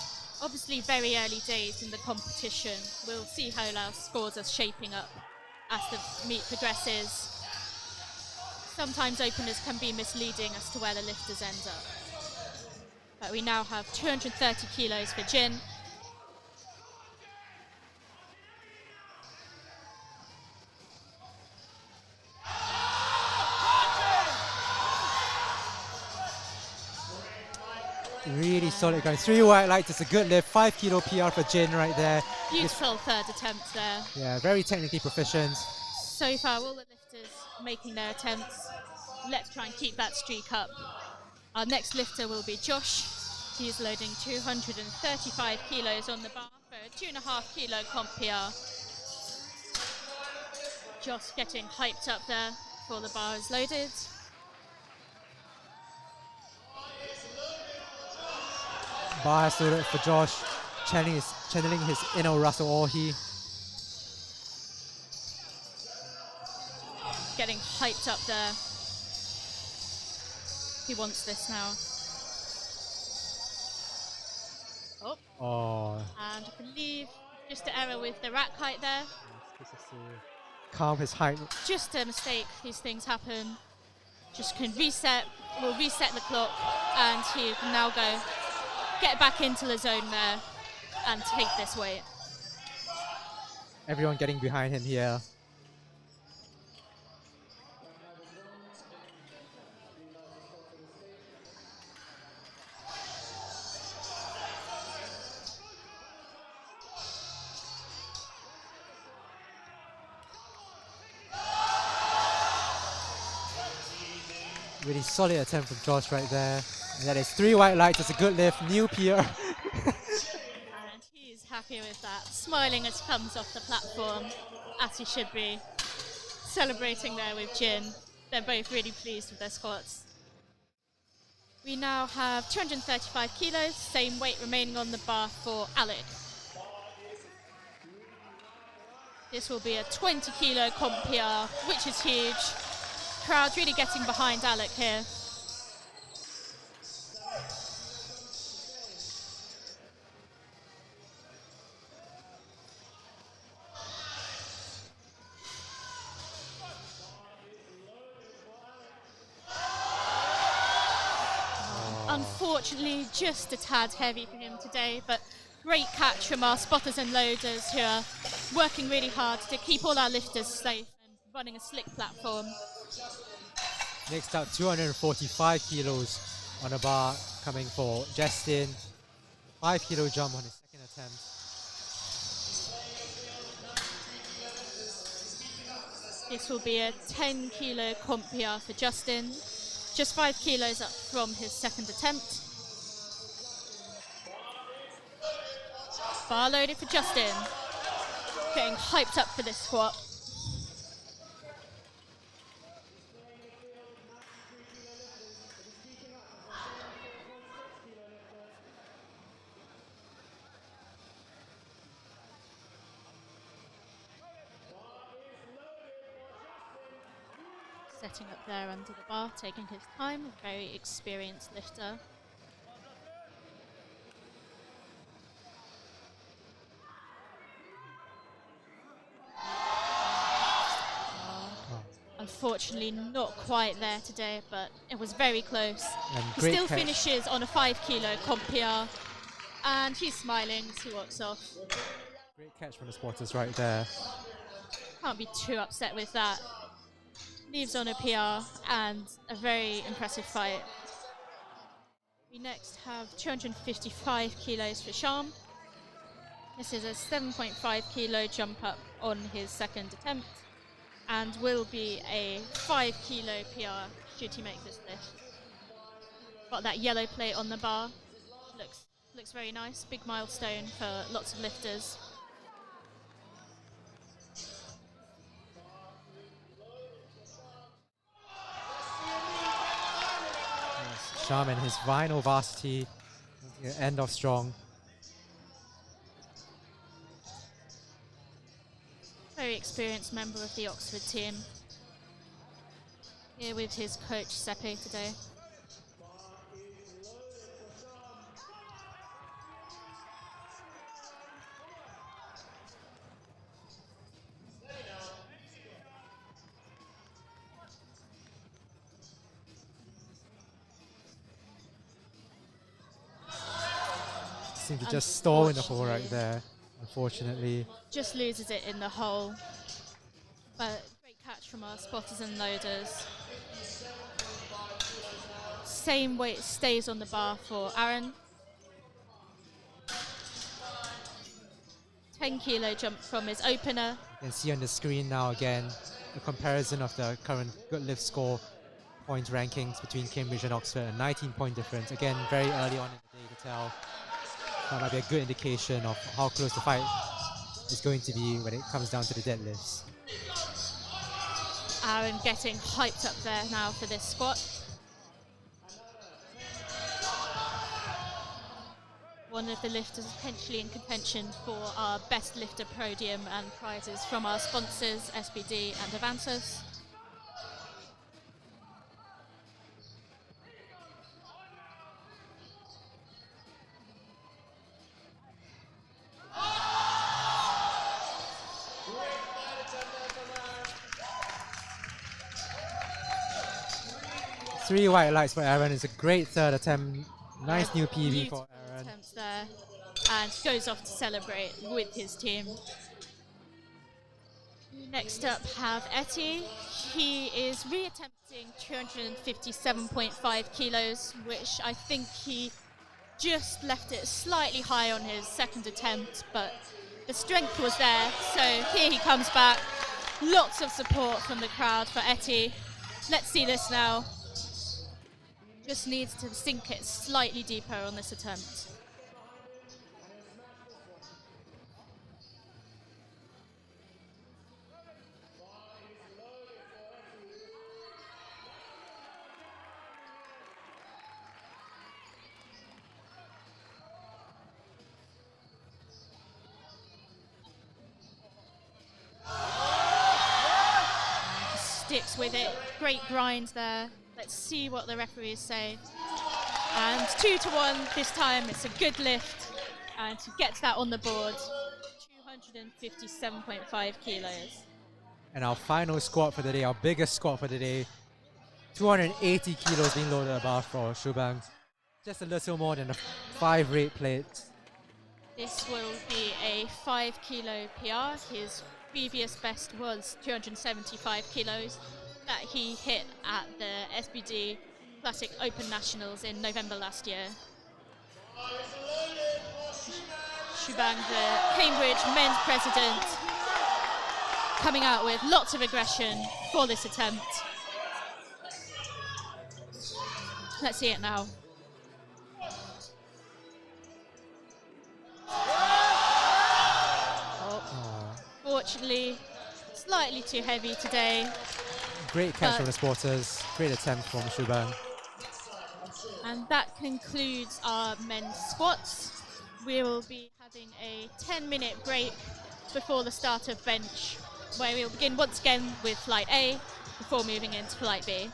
Speaker 1: Obviously, very early days in the competition. We'll see how our scores are shaping up as the meet progresses. Sometimes openers can be misleading as to where the lifters end up. But we now have 230 kilos for Jin.
Speaker 2: solid going. 3 white lights, it's a good lift. 5 kilo PR for Jin right there.
Speaker 1: Beautiful third attempt there.
Speaker 2: Yeah, very technically proficient.
Speaker 1: So far, all the lifters making their attempts. Let's try and keep that streak up. Our next lifter will be Josh. He's loading 235 kilos on the bar for a 2.5 kilo comp PR. Josh getting hyped up there before the bar is loaded.
Speaker 2: Bar has loaded for Josh, channeling his inner Russell Orhe.
Speaker 1: Getting hyped up there. He wants this now.
Speaker 2: Oh.
Speaker 1: And I believe just an error with the rack height there.
Speaker 2: Calm his height.
Speaker 1: Just a mistake, these things happen. Just can reset, we'll reset the clock, and he can now go get back into the zone there and take this weight.
Speaker 2: Everyone getting behind him here. Really solid attempt from Josh right there. And that is 3 white lights, it's a good lift, new PR.
Speaker 1: And he's happy with that, smiling as he comes off the platform, as he should be. Celebrating there with Jin. They're both really pleased with their squats. We now have 235 kilos, same weight remaining on the bar for Alec. This will be a 20 kilo comp PR, which is huge. Crowd's really getting behind Alec here. Unfortunately, just a tad heavy for him today, but great catch from our spotters and loaders who are working really hard to keep all our lifters safe and running a slick platform.
Speaker 2: Next up, 245 kilos on a bar coming for Justin. 5 kilo jump on his second attempt.
Speaker 1: This will be a 10 kilo comp PR for Justin. Just 5 kilos up from his second attempt. Bar loaded for Justin. Getting hyped up for this squat. Setting up there under the bar, taking his time, a very experienced lifter. Unfortunately not quite there today, but it was very close. He still finishes on a 5 kilo comp PR, and he's smiling as he walks off.
Speaker 2: Great catch from the spotters right there.
Speaker 1: Can't be too upset with that. Leaves on a PR and a very impressive fight. We next have 255 kilos for Sham. This is a 7.5 kilo jump up on his second attempt and will be a 5 kilo PR should he make this lift. Got that yellow plate on the bar. Looks very nice. Big milestone for lots of lifters.
Speaker 2: Sham and his vinyl Varsity, end off strong.
Speaker 1: Very experienced member of the Oxford team. Here with his coach Sepe today.
Speaker 2: Seemed to just stall in the hole right there, unfortunately.
Speaker 1: Just loses it in the hole. But great catch from our spotters and loaders. Same weight stays on the bar for Aaron. 10 kilo jump from his opener.
Speaker 2: You can see on the screen now again a comparison of the current good lift score point rankings between Cambridge and Oxford, a 19-point difference. Again, very early on in the day to tell. That might be a good indication of how close the fight is going to be when it comes down to the deadlifts.
Speaker 1: Aaron getting hyped up there now for this squat. One of the lifters potentially in contention for our best lifter podium and prizes from our sponsors, SBD and Avantus.
Speaker 2: Three white lights for Aaron. It's a great third attempt. Nice new PB for Aaron.
Speaker 1: Attempts there, and goes off to celebrate with his team. Next up have Etty. He is reattempting 257.5 kilos, which I think he just left it slightly high on his second attempt, but the strength was there. So here he comes back. Lots of support from the crowd for Etty. Let's see this now. Just needs to sink it slightly deeper on this attempt. Sticks with it. Great grind there. Let's see what the referees say. And 2-1 this time. It's a good lift. And he gets that on the board. 257.5 kilos.
Speaker 2: And our final squat for the day, our biggest squat for the day, 280 kilos being loaded above for Shubhang. Just a little more than a 5 rate plate.
Speaker 1: This will be a 5 kilo PR. His previous best was 275 kilos that he hit at the SBD Classic Open Nationals in November last year. Shubhang, the Cambridge men's president, coming out with lots of aggression for this attempt. Let's see it now. Fortunately, slightly too heavy today.
Speaker 2: Great catch from the sporters. Great attempt from Shubhang.
Speaker 1: And that concludes our men's squats. We will be having a 10-minute break before the start of bench, where we'll begin once again with flight A before moving into flight B.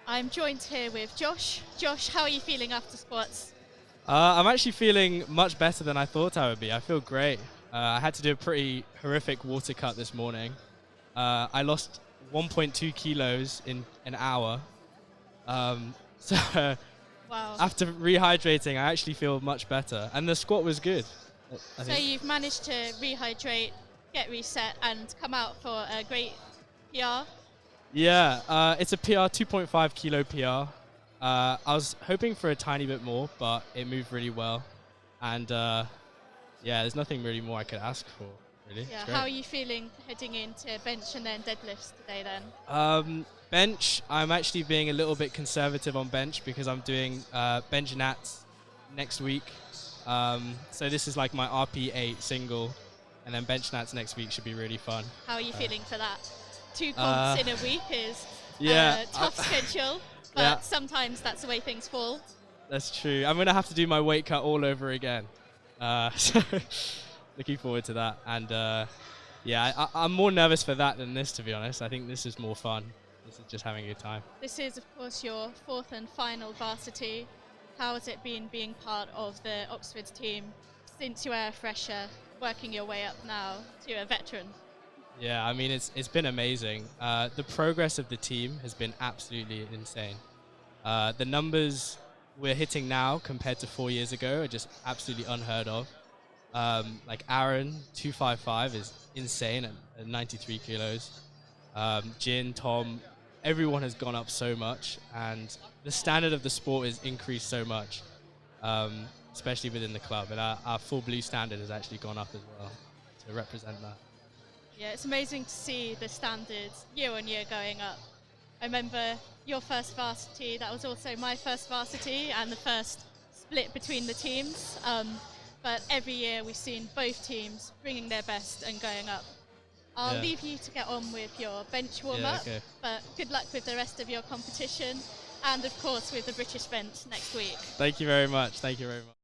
Speaker 1: I'm joined here with Josh. Josh, how are you feeling after squats?
Speaker 4: I'm actually feeling much better than I thought I would be. I feel great. I had to do a pretty horrific water cut this morning. I lost 1.2 kilos in an hour. So
Speaker 1: Wow.
Speaker 4: after rehydrating, I actually feel much better. And the squat was good. I
Speaker 1: So
Speaker 4: think.
Speaker 1: you've managed to rehydrate, get reset, and come out for a great PR.
Speaker 4: Yeah, it's a PR, 2.5 kilo PR. I was hoping for a tiny bit more, but it moved really well. And yeah, there's nothing really more I could ask for, really.
Speaker 1: Yeah.
Speaker 4: It's great.
Speaker 1: How are you feeling heading into bench and then deadlifts today then?
Speaker 4: Bench, I'm actually being a little bit conservative on bench because I'm doing bench nats next week. So this is like my RP8 single, and then bench nats next week should be really fun.
Speaker 1: How are you feeling for that? 2 comps in a week is
Speaker 4: Yeah,
Speaker 1: a tough schedule, but
Speaker 4: yeah.
Speaker 1: sometimes that's the way things fall.
Speaker 4: That's true. I'm gonna have to do my weight cut all over again. So looking forward to that. And yeah, I'm more nervous for that than this, to be honest. I think this is more fun. This is just having a good time.
Speaker 1: This is, of course, your 4th and final varsity. How has it been being part of the Oxford team since you were a fresher, working your way up now to a veteran?
Speaker 4: Yeah, I mean, it's been amazing. The progress of the team has been absolutely insane. The numbers we're hitting now compared to 4 years ago are just absolutely unheard of. Like Aaron, 255 is insane at 93 kilos. Jin, Tom, everyone has gone up so much, and the standard of the sport is increased so much, especially within the club. And our full blue standard has actually gone up as well to represent that.
Speaker 1: Yeah, it's amazing to see the standards year on year going up. I remember your first varsity, that was also my first varsity and the first split between the teams. But every year we've seen both teams bringing their best and going up. I'll
Speaker 4: Yeah.
Speaker 1: leave you to get on with your bench warm
Speaker 4: Yeah,
Speaker 1: up,
Speaker 4: okay.
Speaker 1: but good luck with the rest of your competition and, of course, with the British bench next week.
Speaker 4: Thank you very much. Thank you very much.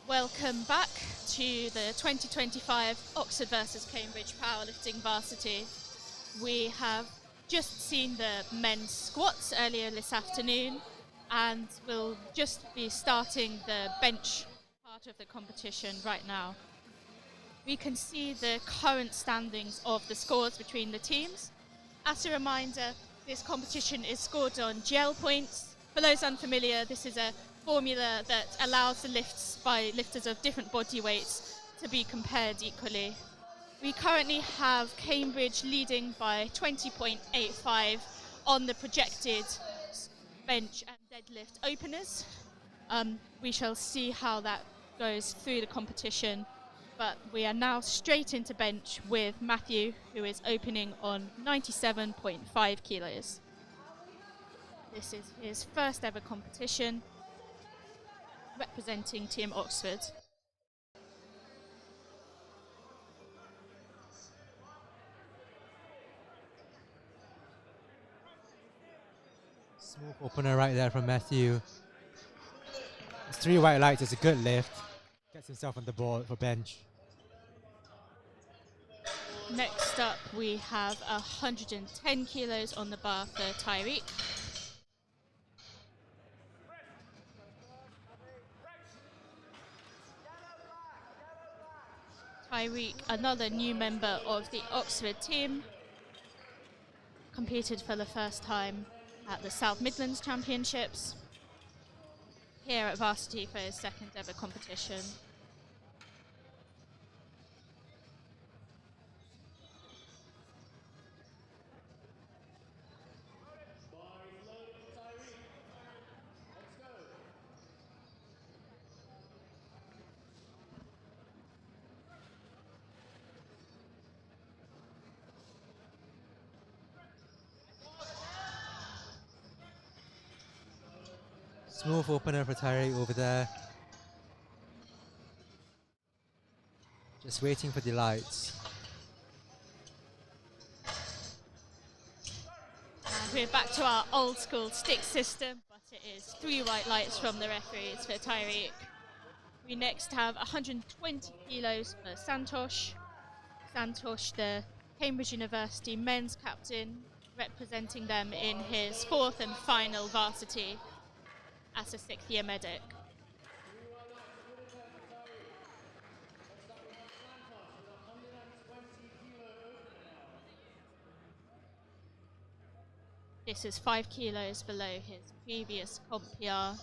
Speaker 1: Welcome back to the 2025 Oxford versus Cambridge Powerlifting Varsity. We have just seen the men's squats earlier this afternoon, and we'll just be starting the bench part of the competition right now. We can see the current standings of the scores between the teams. As a reminder, this competition is scored on gel points. For those unfamiliar, this is a formula that allows the lifts by lifters of different body weights to be compared equally. We currently have Cambridge leading by 20.85 on the projected bench and deadlift openers. We shall see how that goes through the competition, but we are now straight into bench with Matthew, who is opening on 97.5 kilos. This is his first ever competition, representing Team Oxford.
Speaker 2: Smooth opener right there from Matthew. It's 3 white lights, it's a good lift. Gets himself on the board for bench.
Speaker 1: Next up, we have 110 kilos on the bar for Tyreek. Tyreek, another new member of the Oxford team, competed for the first time at the South Midlands Championships, here at Varsity for his second ever competition.
Speaker 2: Smooth opener for Tyreek over there. Just waiting for the lights.
Speaker 1: And we're back to our old school stick system, but it is 3 white lights from the referees for Tyreek. We next have 120 kilos for Santosh. Santosh, the Cambridge University men's captain, representing them in his 4th and final varsity as a 6th year medic. This is 5 kilos below his previous comp PR.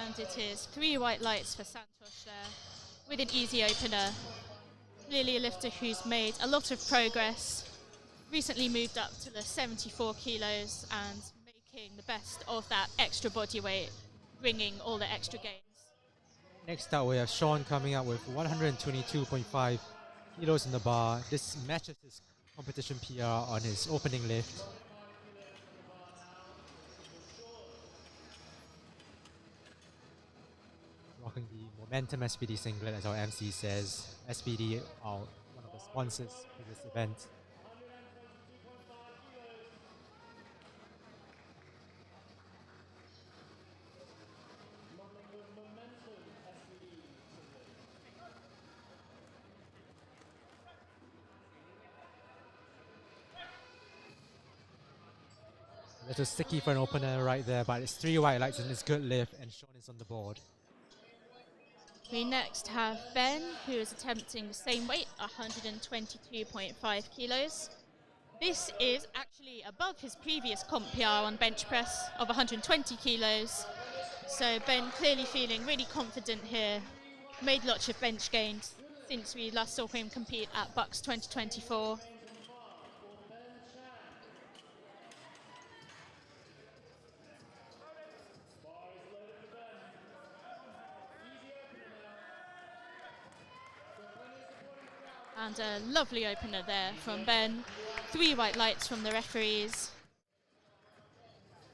Speaker 1: And it is 3 white lights for Santosh there, with an easy opener. Clearly a lifter who's made a lot of progress, recently moved up to the 74 kilos and making the best of that extra body weight, bringing all the extra gains.
Speaker 2: Next up we have Sean coming out with 122.5 kilos in the bar. This matches his competition PR on his opening lift. Rocking the Momentum SPD singlet, as our MC says. SPD are one of the sponsors for this event. A little sticky for an opener right there, but it's 3 white lights and it's good lift, and Sean is on the board.
Speaker 1: We next have Ben, who is attempting the same weight, 122.5 kilos. This is actually above his previous comp PR on bench press of 120 kilos. So Ben clearly feeling really confident here. Made lots of bench gains since we last saw him compete at Bucks 2024. And a lovely opener there from Ben. 3 white lights from the referees.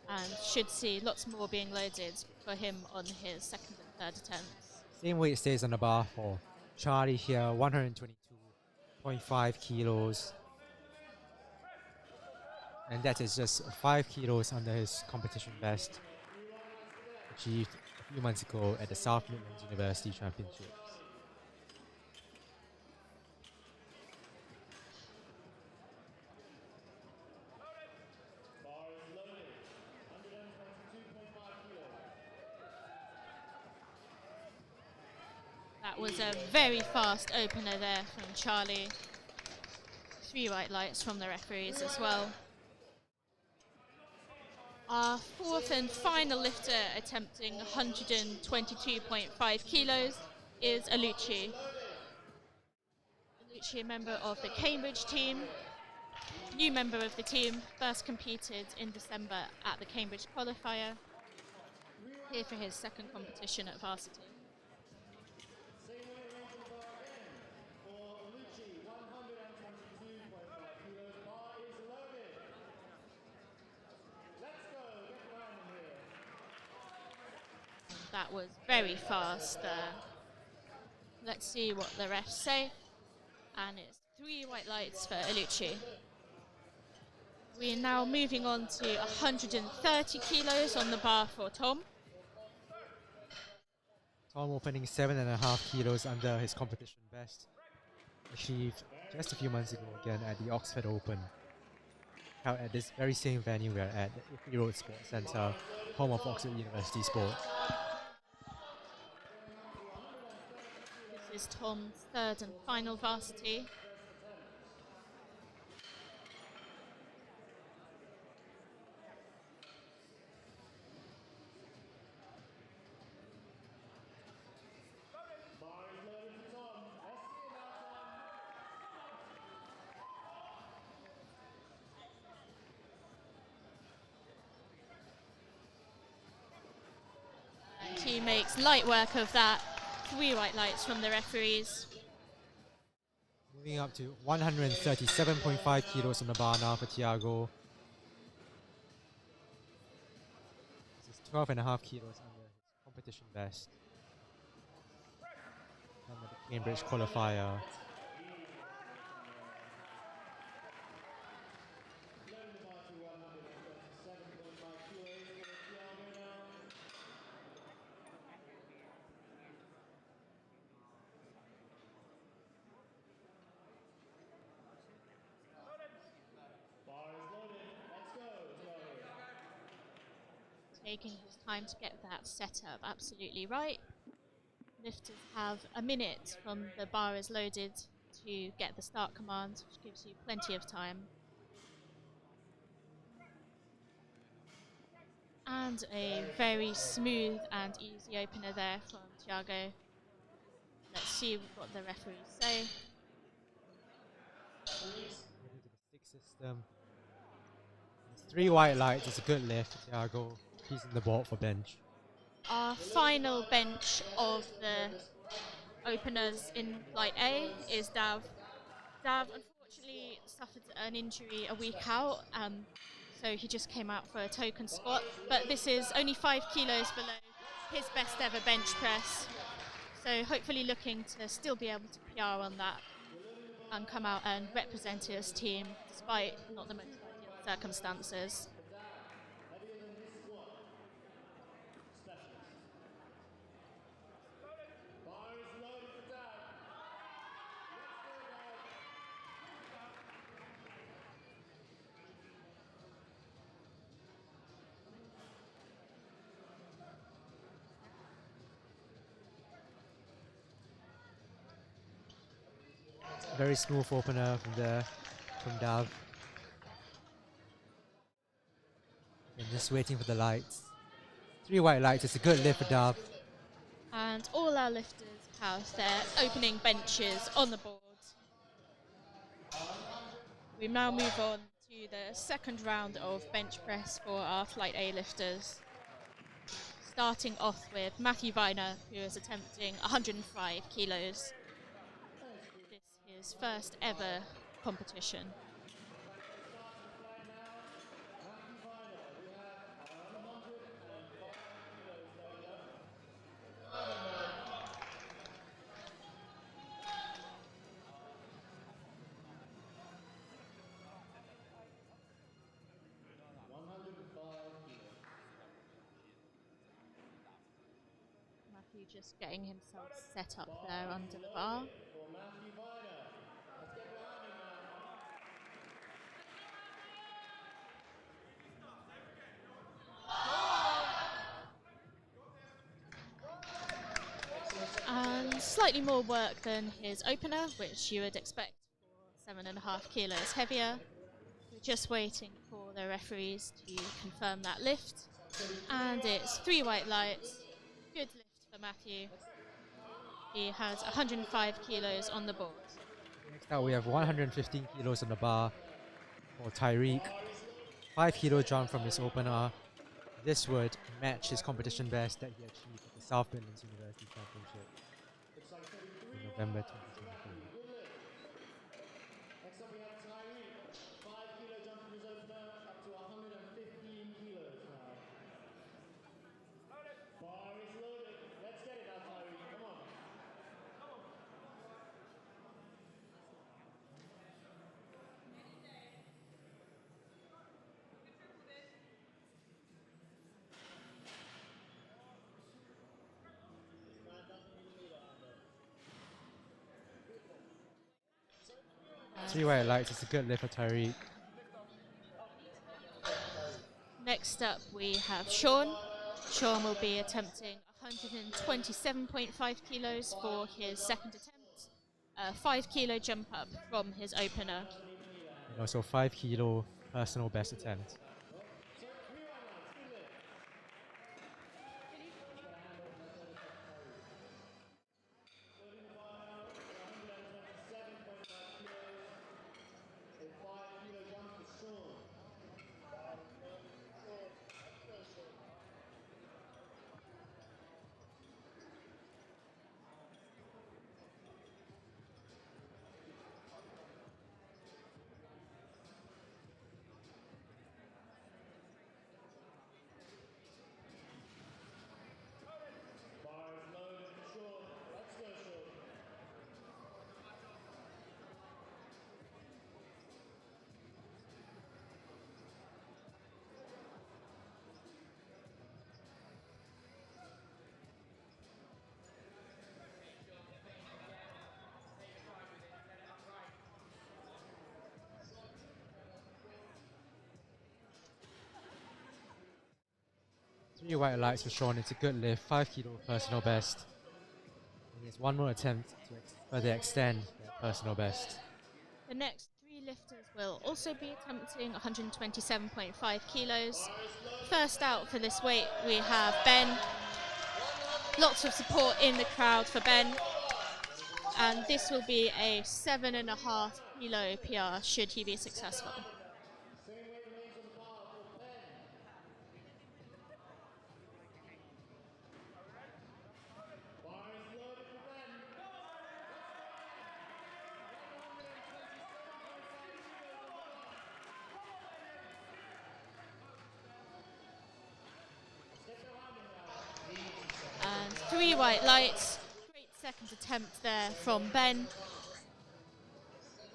Speaker 1: And should see lots more being loaded for him on his second and third attempts.
Speaker 2: Same weight stays on the bar for Charlie here, 122.5 kilos. And that is just 5 kilos under his competition best, achieved a few months ago at the South Midlands University Championships.
Speaker 1: That was a very fast opener there from Charlie. 3 white lights from the referees as well. Our fourth and final lifter attempting 122.5 kilos is Alucci. Alucci, a member of the Cambridge team, new member of the team, first competed in December at the Cambridge qualifier, here for his second competition at Varsity. That was very fast. Let's see what the refs say. And it's 3 white lights for Alucci. We are now moving on to 130 kilos on the bar for Tom.
Speaker 2: Tom opening 7.5 kilos under his competition best, achieved just a few months ago again at the Oxford Open, held at this very same venue we are at, the Iffley Road Sports Centre, home of Oxford University Sport.
Speaker 1: This is Tom's third and final Varsity. And he makes light work of that. 3 white lights from the referees.
Speaker 2: Moving up to 137.5 kilos on the bar now for Thiago. This is 12.5 kilos under his competition best, under the Cambridge qualifier.
Speaker 1: Taking his time to get that setup absolutely right. Lifters have a minute from the bar is loaded to get the start command, which gives you plenty of time. And a very smooth and easy opener there from Thiago. Let's see what the referees say.
Speaker 2: Into the stick system. It's 3 white lights, it's a good lift. Thiago, he's in the board for bench.
Speaker 1: Our final bench of the openers in Light A is Dav. Dav unfortunately suffered an injury a week out, so he just came out for a token squat. But this is only 5 kilos below his best ever bench press. So hopefully looking to still be able to PR on that and come out and represent his team despite not the most ideal circumstances.
Speaker 2: Very smooth opener from there, from Dav. And just waiting for the lights. 3 white lights, it's a good lift for Dav.
Speaker 1: And all our lifters have their opening benches on the board. We now move on to the second round of bench press for our Flight A lifters. Starting off with Matthew Viner, who is attempting 105 kilos. This is his first ever competition. Matthew just getting himself set up there under the bar. And slightly more work than his opener, which you would expect for 7.5 kilos heavier. We're just waiting for the referees to confirm that lift. And it's 3 white lights. Good lift for Matthew. He has 105 kilos on the board.
Speaker 2: Next up, we have 115 kilos on the bar for Tyreek. 5 kilo jump from his opener. This would match his competition best that he achieved at the South Midlands University Championship in November 2024.
Speaker 5: Next up we have Tyreek, 5 kilo jump from his opener up to 115 kilos now. Bar is loaded. Let's get it now, Tyreek. Come on.
Speaker 2: 3 white lights, it's a good lift for Tyreek.
Speaker 1: Next up we have Sean. Sean will be attempting 127.5 kilos for his second attempt. A 5 kilo jump up from his opener.
Speaker 2: And also 5 kilo personal best attempt. Three white lights for Sean, it's a good lift, 5 kilo personal best. And he has one more attempt to further extend that personal best.
Speaker 1: The next 3 lifters will also be attempting 127.5 kilos. First out for this weight we have Ben. Lots of support in the crowd for Ben. And this will be a 7.5 kilo PR should he be successful. And 3 white lights. Great second attempt there from Ben.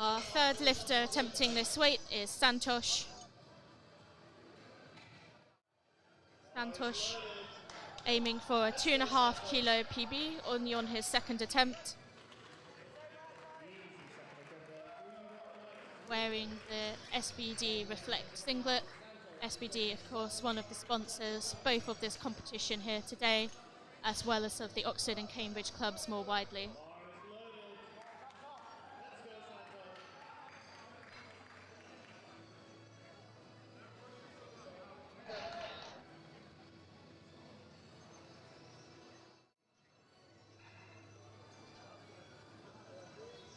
Speaker 1: Our third lifter attempting this weight is Santosh. Santosh aiming for a 2.5 kilo PB only on his second attempt. Wearing the SBD Reflect singlet. SBD, of course, one of the sponsors, both of this competition here today, as well as of the Oxford and Cambridge clubs more widely.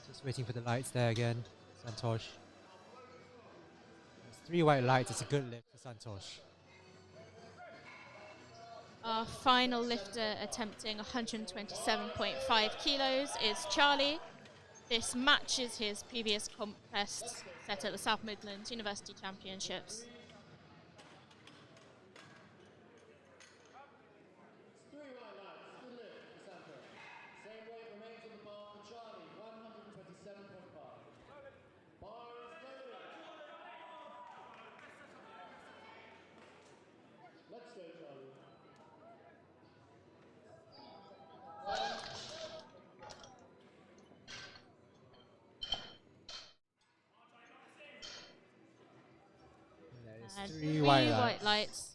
Speaker 2: Just waiting for the lights there again, Santosh. There's 3 white lights, it's a good lift for Santosh.
Speaker 1: Our final lifter attempting 127.5 kilos is Charlie. This matches his previous comp best set at the South Midlands University Championships. And
Speaker 2: Three white
Speaker 1: white lights.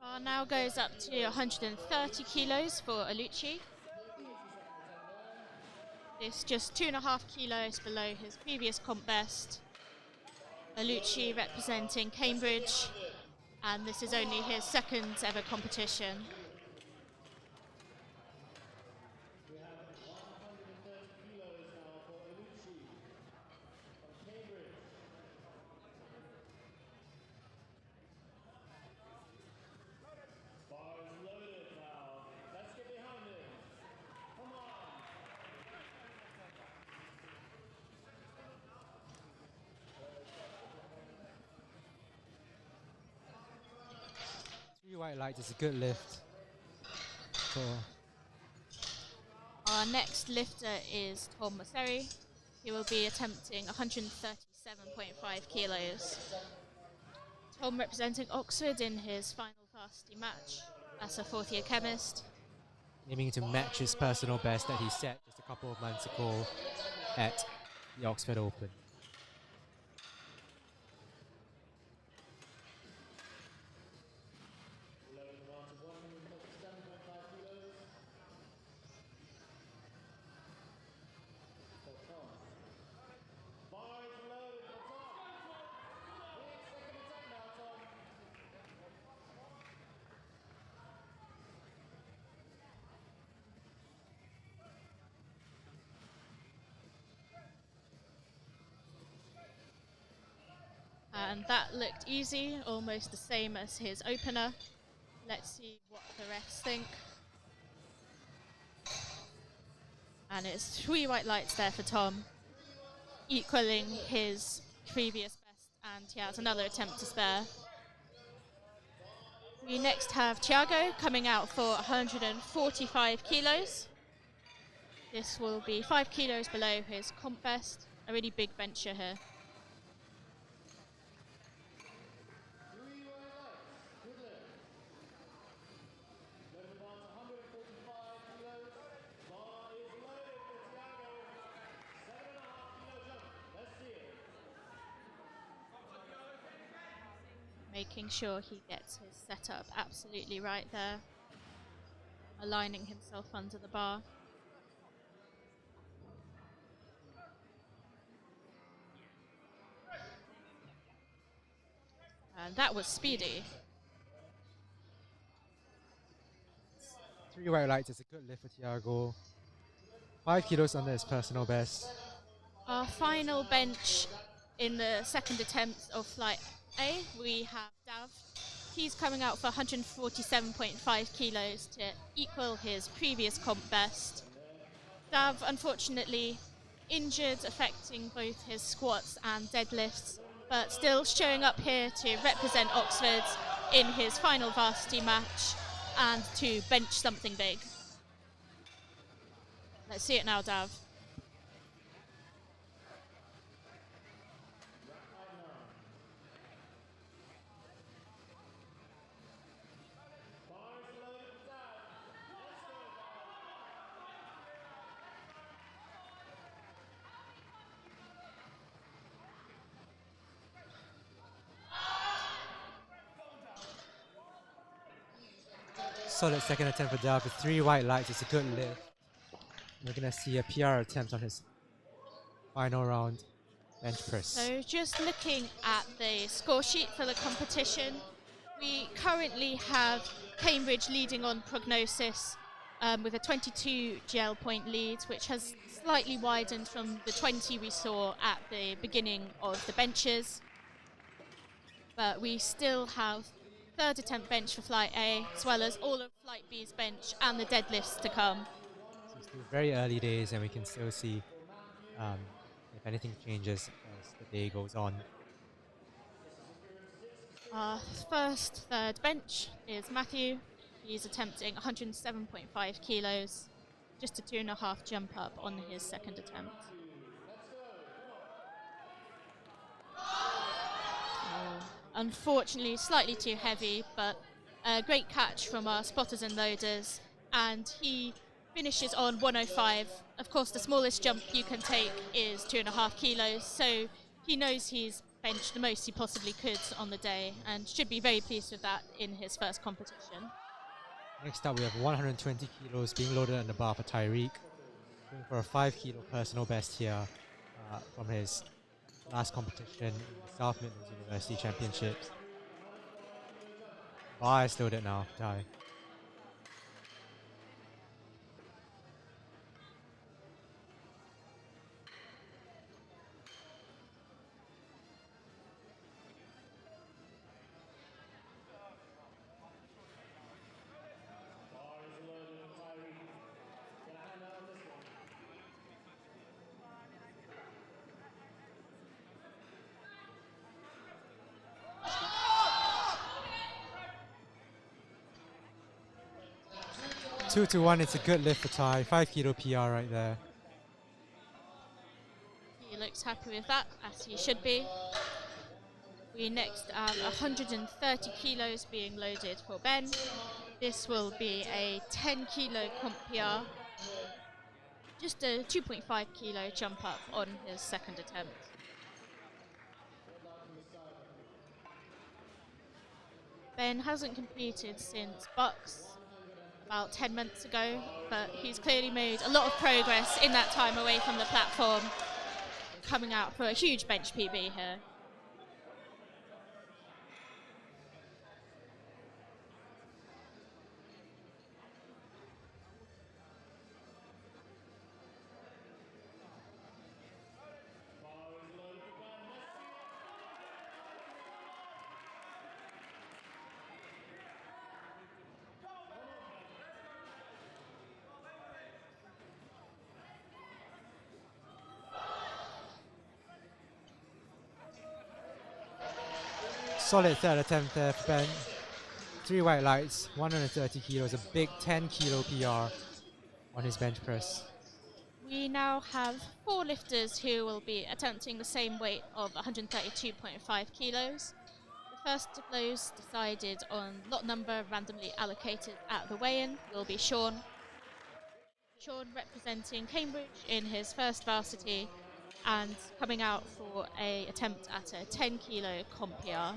Speaker 1: Bar now goes up to 130 kilos for Alucci. This just 2.5 kilos below his previous comp best. Alucci representing Cambridge, and this is only his second ever competition.
Speaker 5: We have 130 kilos now for Alucci from Cambridge. Bar is loaded now. Let's get behind him. Come on.
Speaker 2: Three white lights is a good lift. For
Speaker 1: Our next lifter is Tom Mosseri. He will be attempting 137.5 kilos. Tom representing Oxford in his final varsity match as a fourth year chemist.
Speaker 2: aiming to match his personal best that he set just a couple of months ago at the Oxford Open.
Speaker 5: Loading him on to 137.5 kilos. For Tom. Bar is loaded for Tom. Big second attempt now, Tom.
Speaker 1: And that looked easy, almost the same as his opener. Let's see what the refs think. And it's 3 white lights there for Tom, equaling his previous best, and he has another attempt to spare. We next have Thiago coming out for 145 kilos. This will be 5 kilos below his comp best, a really big bencher here.
Speaker 5: 3 white lights. Good lift. Loading him on to 145 kilos. Bar is loaded for Thiago. 7.5 kilo jump. Let's see it.
Speaker 1: Making sure he gets his setup absolutely right there, aligning himself under the bar. And that was speedy.
Speaker 2: 3 white lights is a good lift for Thiago. 5 kilos under his personal best.
Speaker 1: Our final bench in the second attempt of flight A, we have Dav. He's coming out for 147.5 kilos to equal his previous comp best. Dav, unfortunately, injured, affecting both his squats and deadlifts, but still showing up here to represent Oxford in his final varsity match and to bench something big. Let's see it now, Dav.
Speaker 5: Bar is loaded for Dav. Let's go, Dav.
Speaker 2: Solid second attempt for Dav with 3 white lights. It's a good lift. We're going to see a PR attempt on his final round bench press.
Speaker 1: So just looking at the score sheet for the competition, we currently have Cambridge leading on prognosis with a 22 GL point lead, which has slightly widened from the 20 we saw at the beginning of the benches. But we still have third attempt bench for Flight A, as well as all of Flight B's bench and the deadlifts to come.
Speaker 2: So it's still very early days, and we can still see if anything changes as the day goes on.
Speaker 1: Our third bench is Matthew. He's attempting 107.5 kilos, just a 2.5 jump up on his second attempt. Unfortunately, slightly too heavy, but a great catch from our spotters and loaders, and he finishes on 105. Of course, the smallest jump you can take is 2.5 kilos, so he knows he's benched the most he possibly could on the day and should be very pleased with that in his first competition.
Speaker 2: Next up, we have 120 kilos being loaded on the bar for Tyreek, going for a 5 kilo personal best here from his last competition in the South Midlands University Championships. Bar is loaded now, Ty.
Speaker 5: Bar is loaded for Tyreek. Gonna hand out this one.
Speaker 2: 2 to 1, it's a good lift for Ty. 5 kilo PR right there.
Speaker 1: He looks happy with that, as he should be. We next have 130 kilos being loaded for Ben. This will be a 10 kilo comp PR. Just a 2.5 kilo jump up on his second attempt. Ben hasn't competed since Bucks about 10 months ago, but he's clearly made a lot of progress in that time away from the platform, coming out for a huge bench PB here.
Speaker 5: Bar is loaded for Ben. Let's see it.
Speaker 2: Solid third attempt there for Ben. 3 white lights, 130 kilos, a big 10 kilo PR on his bench press.
Speaker 1: We now have 4 lifters who will be attempting the same weight of 132.5 kilos. The first of those decided on lot number randomly allocated at the weigh-in will be Sean. Sean representing Cambridge in his first varsity and coming out for an attempt at a 10 kilo comp PR.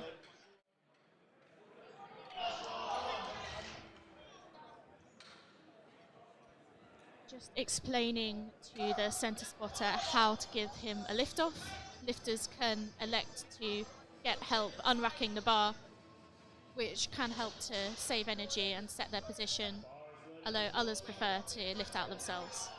Speaker 1: Just explaining to the centre spotter how to give him a lift off. Lifters can elect to get help unracking the bar, which can help to save energy and set their position, although others prefer to lift out themselves.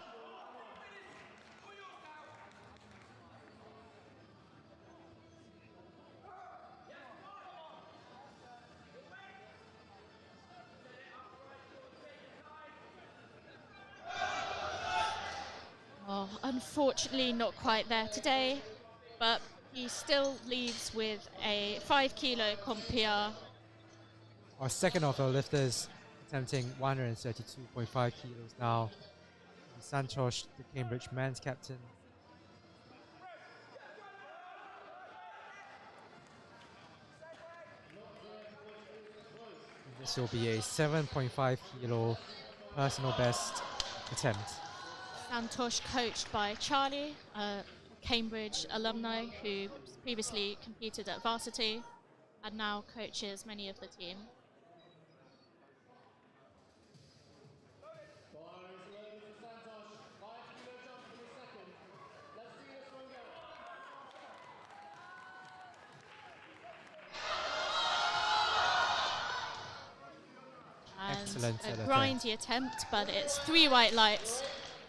Speaker 1: Oh, unfortunately not quite there today, but he still leaves with a 5 kilo comp PR.
Speaker 2: Our second of our lifters attempting 132.5 kilos now. Santosh, the Cambridge men's captain. And this will be a 7.5 kilo personal best attempt.
Speaker 1: Santosh coached by Charlie, a Cambridge alumni who previously competed at Varsity and now coaches many of the team.
Speaker 5: Bar is loaded for Santosh. 5 kilo jump for the second. Let's see this one go.
Speaker 1: And
Speaker 2: Excellent
Speaker 1: a
Speaker 2: set of
Speaker 1: grindy attempt, but it's 3 white lights,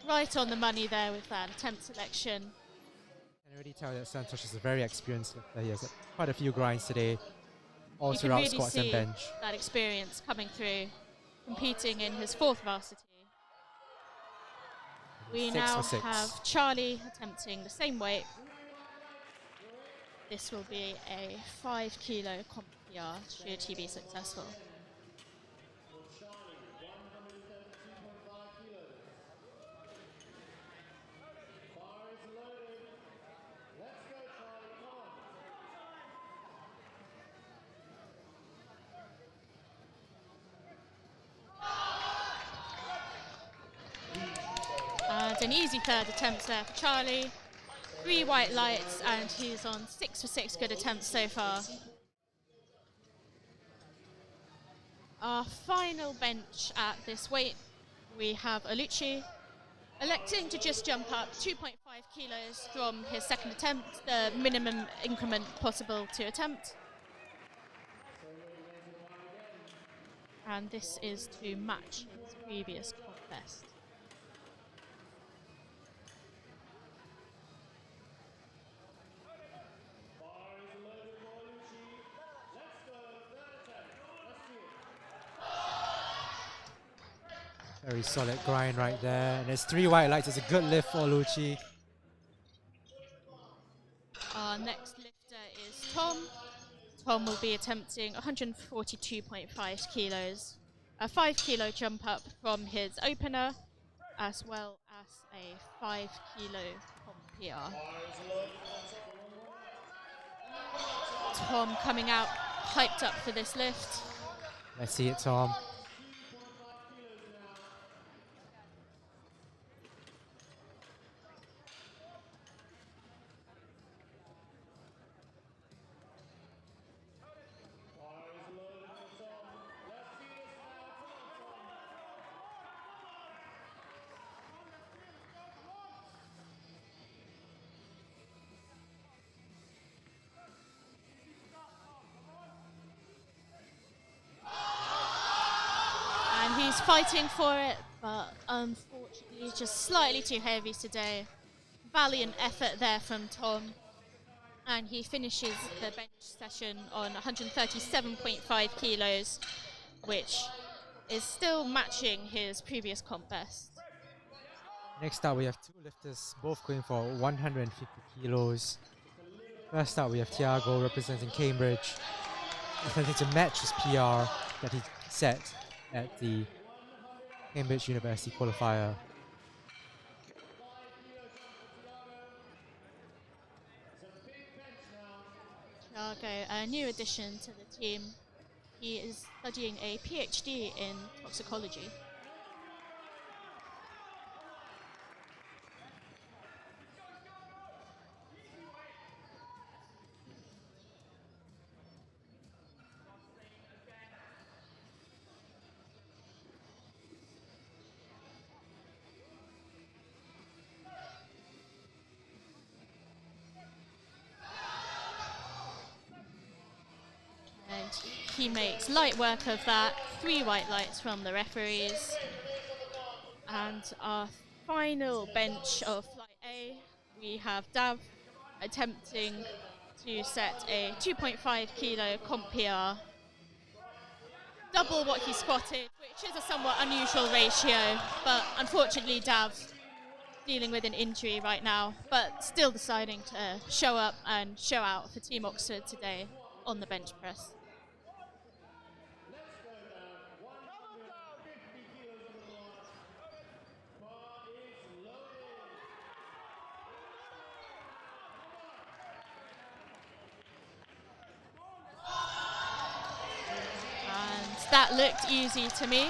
Speaker 1: right on the money there with that attempt selection.
Speaker 2: I can already tell that Santosh is a very experienced lifter. He has quite a few grinds today, all
Speaker 1: You can
Speaker 2: throughout
Speaker 1: really
Speaker 2: squats and
Speaker 1: see
Speaker 2: bench.
Speaker 1: that experience coming through, competing in his 4th varsity. We
Speaker 2: 6
Speaker 1: now
Speaker 2: for 6.
Speaker 1: have Charlie attempting the same weight. This will be a 5 kilo comp PR should he be successful.
Speaker 5: Charlie, 132.5 kilos. Bar is loaded. Let's go, Charlie. Come on.
Speaker 1: an easy third attempt there for Charlie. 3 white lights, and he's on 6 for 6 good attempts so far. Our final bench at this weight, we have Oluchi electing to just jump up 2.5 kilos from his second attempt, the minimum increment possible to attempt. And this is to match his previous comp best.
Speaker 5: Bar is loaded for Lucci. Let's go. Third attempt. Let's do it.
Speaker 2: Very solid grind right there. And there's 3 white lights. It's a good lift for Lucci.
Speaker 1: Our next lifter is Tom. Tom will be attempting 142.5 kilos, a 5 kilo jump up from his opener, as well as a 5 kilo comp PR. Tom coming out hyped up for this lift.
Speaker 2: Let's see it, Tom.
Speaker 1: And he's fighting for it, but unfortunately just slightly too heavy today. Valiant effort there from Tom. And he finishes the bench session on 137.5 kilos, which is still matching his previous comp best.
Speaker 2: Next up, we have 2 lifters, both going for 150 kilos. First up, we have Tiago representing Cambridge, attempting to match his PR that he set at the Cambridge University qualifier.
Speaker 1: Tiago, a new addition to the team. He is studying a PhD in toxicology. And he makes light work of that. 3 white lights from the referees. And our final bench of Flight A, we have Dav attempting to set a 2.5 kilo comp PR. Double what he squatted, which is a somewhat unusual ratio, but unfortunately Dav dealing with an injury right now, but still deciding to show up and show out for Team Oxford today on the bench press.
Speaker 5: Let's go down. 150 kilos on the block. Bar is loaded.
Speaker 1: And that looked easy to me.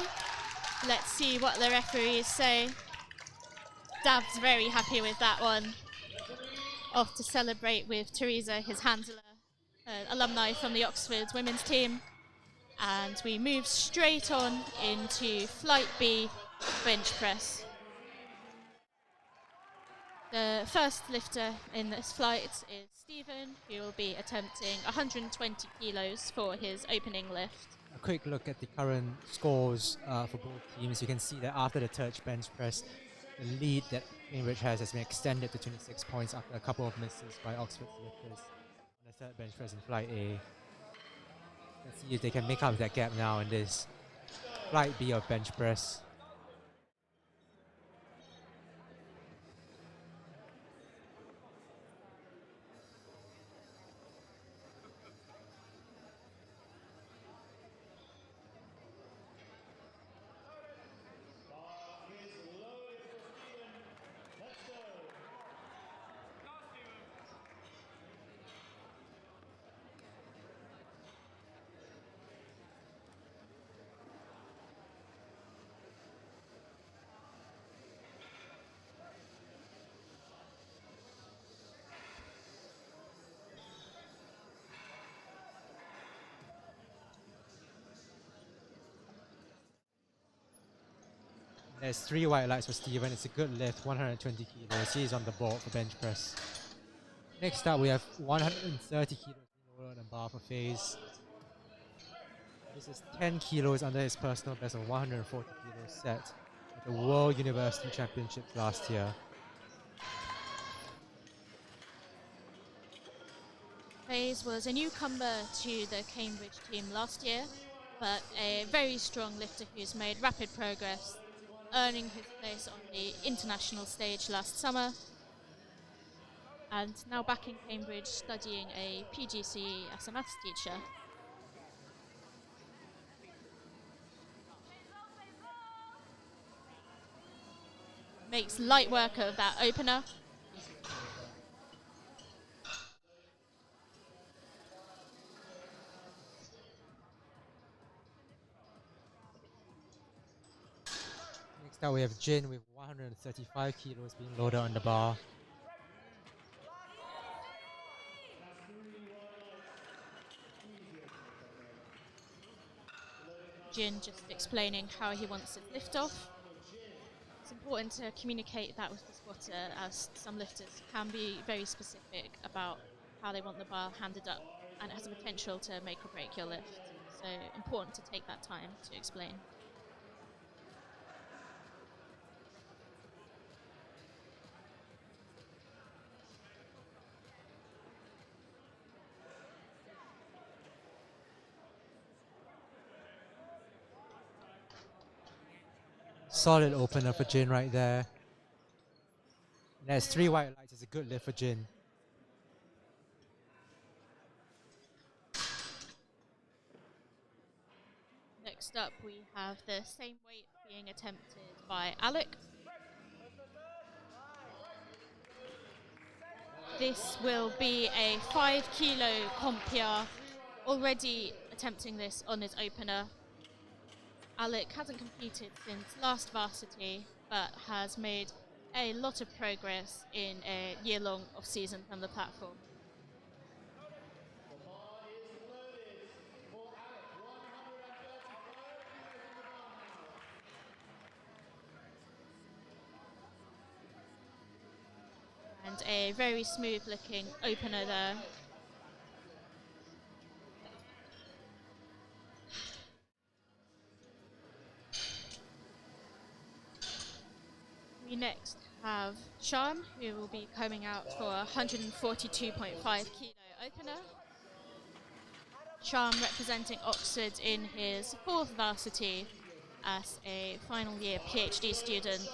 Speaker 1: Let's see what the referees say. Dav's very happy with that one. Off to celebrate with Teresa, his handler, alumni from the Oxford women's team. And we move straight on into Flight B bench press. The first lifter in this flight is Stephen, who will be attempting 120 kilos for his opening lift.
Speaker 2: A quick look at the current scores for both teams. You can see that after the third bench press, the lead that Cambridge has been extended to 26 points after a couple of misses by Oxford's lifters on the third bench press in Flight A. Let's see if they can make up that gap now in this Flight B of bench press.
Speaker 5: Bar is loaded for Stephen. Let's go.
Speaker 2: There's 3 white lights for Steven. It's a good lift, 120 kilos. He's on the board for bench press. Next up, we have 130 kilos lower on the bar for FaZe. This is 10 kilos under his personal best of 140 kilos set at the World University Championships last year.
Speaker 1: FaZe was a newcomer to the Cambridge team last year, but a very strong lifter who's made rapid progress, earning his place on the international stage last summer, and now back in Cambridge studying a PGCE as a maths teacher. Makes light work of that opener.
Speaker 2: Next up, we have Jin with 135 kilos being loaded on the bar.
Speaker 1: Jin just explaining how he wants his lift off. It's important to communicate that with the spotter, as some lifters can be very specific about how they want the bar handed up, and it has the potential to make or break your lift. So important to take that time to explain.
Speaker 2: Solid opener for Jin right there. There's 3 white lights. It's a good lift for Jin.
Speaker 1: Next up, we have the same weight being attempted by Alec. This will be a 5 kilo comp PR, already attempting this on his opener. Alec hasn't competed since last Varsity, but has made a lot of progress in a year-long off-season from the platform. And a very smooth-looking opener there. We next have Sharm, who will be coming out for a 142.5 kilo opener. Sharm representing Oxford in his 4th Varsity as a final year PhD student.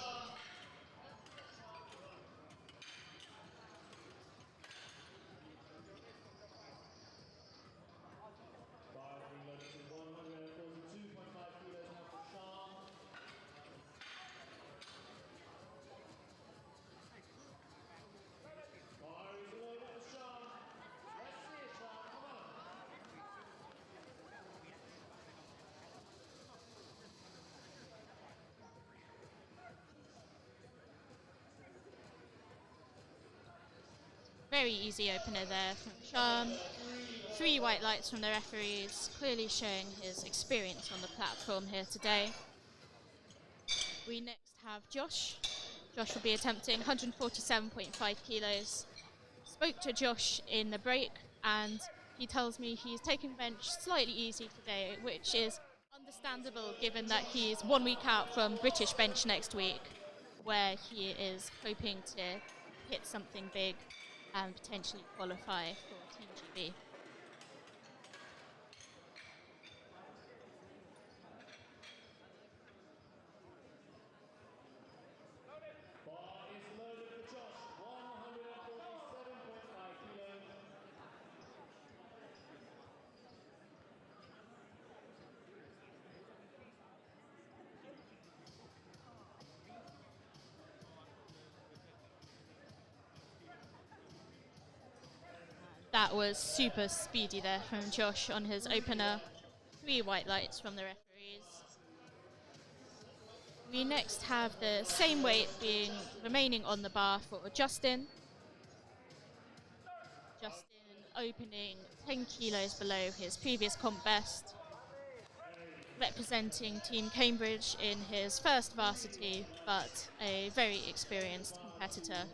Speaker 1: Very easy opener there from Sharm. 3 white lights from the referees, clearly showing his experience on the platform here today. We next have Josh. Josh will be attempting 147.5 kilos. Spoke to Josh in the break, and he tells me he's taken bench slightly easy today, which is understandable given that he's 1 week out from British bench next week, where he is hoping to hit something big and potentially qualify for Team GB. That was super speedy there from Josh on his opener. 3 white lights from the referees. We next have the same weight remaining on the bar for Justin. Justin opening 10 kilos below his previous comp best. representing Team Cambridge in his first varsity, but a very experienced competitor.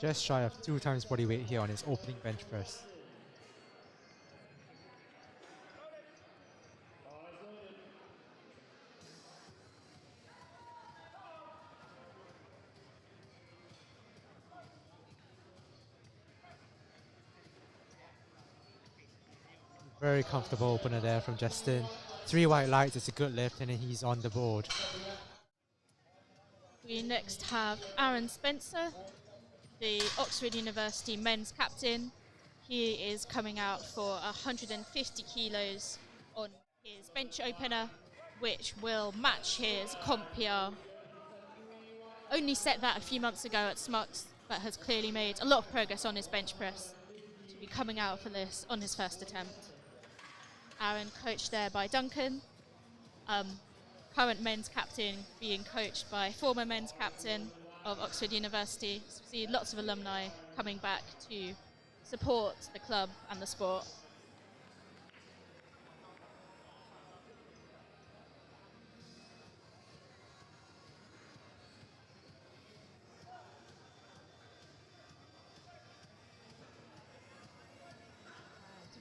Speaker 2: Just shy of 2 times body weight here on his opening bench press. Very comfortable opener there from Justin. 3 white lights, it's a good lift, and then he's on the board.
Speaker 1: We next have Aaron Spencer, the Oxford University men's captain. He is coming out for 150 kilos on his bench opener, which will match his comp PR. Only set that a few months ago at Smucks, but has clearly made a lot of progress on his bench press to be coming out for this on his first attempt. Aaron coached there by Duncan, current men's captain being coached by former men's captain of Oxford University. So we see lots of alumni coming back to support the club and the sport.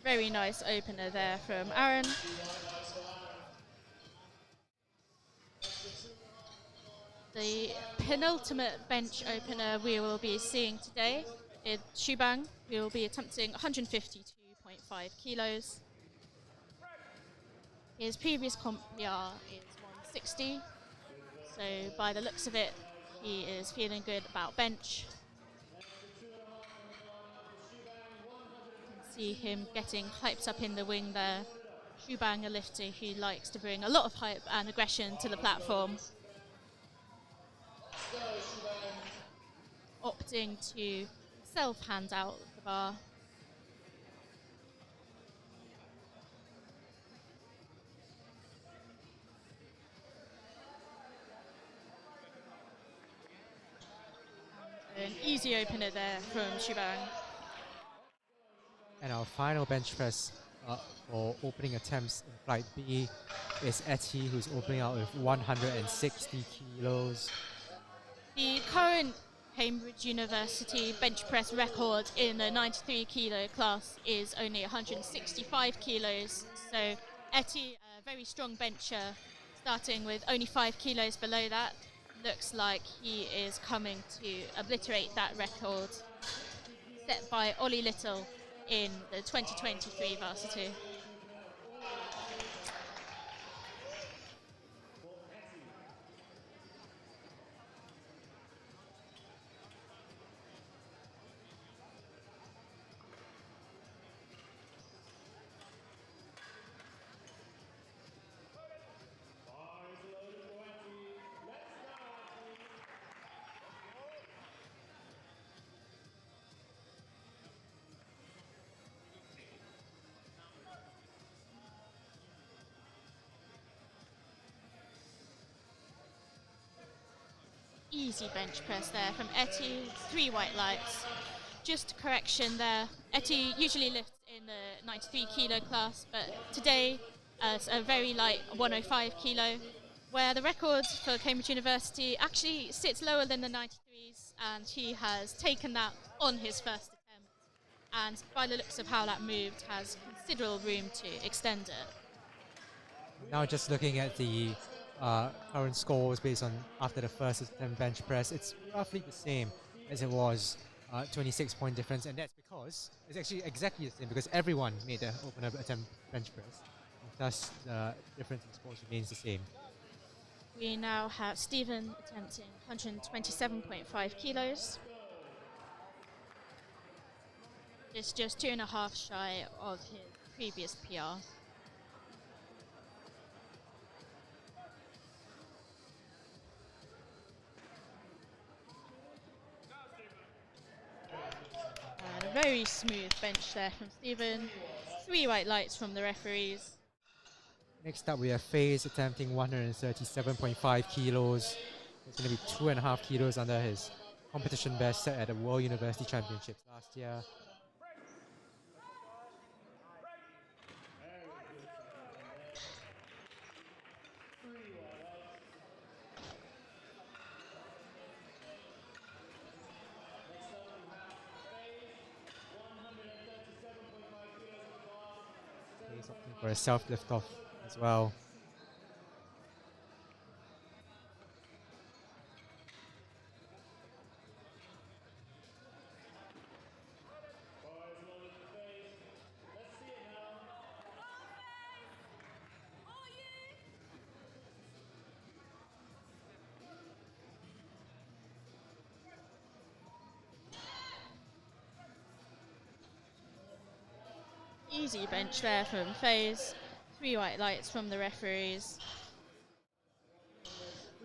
Speaker 1: Very nice opener there from Aaron. The penultimate bench opener we will be seeing today is Shubang, who will be attempting 152.5 kilos. His previous comp PR is 160, so by the looks of it, he is feeling good about bench. You can see him getting hyped up in the wing there. Shubang, a lifter who likes to bring a lot of hype and aggression to the platform. Opting to self-hand out the bar. An easy opener there from Shubang.
Speaker 2: And our final bench press for opening attempts in Flight B is Etty, who's opening out with 160 kilos.
Speaker 1: The current Cambridge University bench press record in the 93 kilo class is only 165 kilos. So Etty, a very strong bencher, starting with only 5 kilos below that, looks like he is coming to obliterate that record set by Ollie Little in the 2023 varsity. Easy bench press there from Etty, 3 white lights. Just a correction there, Etty usually lifts in the 93 kilo class, but today as a very light 105 kilo, where the record for Cambridge University actually sits lower than the 93s, and he has taken that on his first attempt, and by the looks of how that moved, has considerable room to extend it.
Speaker 2: Now just looking at the current scores based on after the first attempt bench press, it's roughly the same as it was, 26-point difference, and that's because it's actually exactly the same because everyone made the opener attempt bench press. Thus, the difference in scores remains the same.
Speaker 1: We now have Stephen attempting 127.5 kilos. It's just 2.5 shy of his previous PR. And a very smooth bench there from Stephen. 3 white lights from the referees.
Speaker 2: Next up, we have FaZe attempting 137.5 kilos. It's going to be 2.5 kilos under his competition best set at the World University Championships last year. He's opting for a self lift off as well.
Speaker 1: Easy bench there from FaZe. 3 white lights from the referees.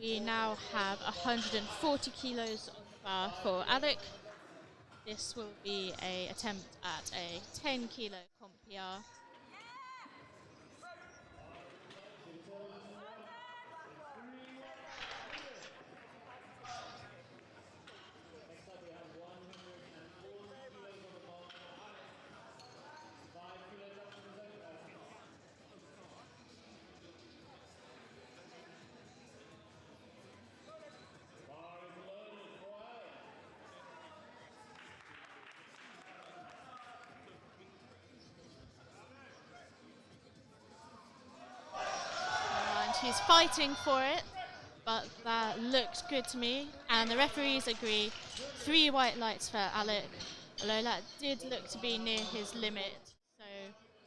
Speaker 1: We now have 140 kilos on the bar for Alec. This will be an attempt at a 10 kilo comp PR. And he's fighting for it, but that looks good to me. And the referees agree. 3 white lights for Alec, although that did look to be near his limit. So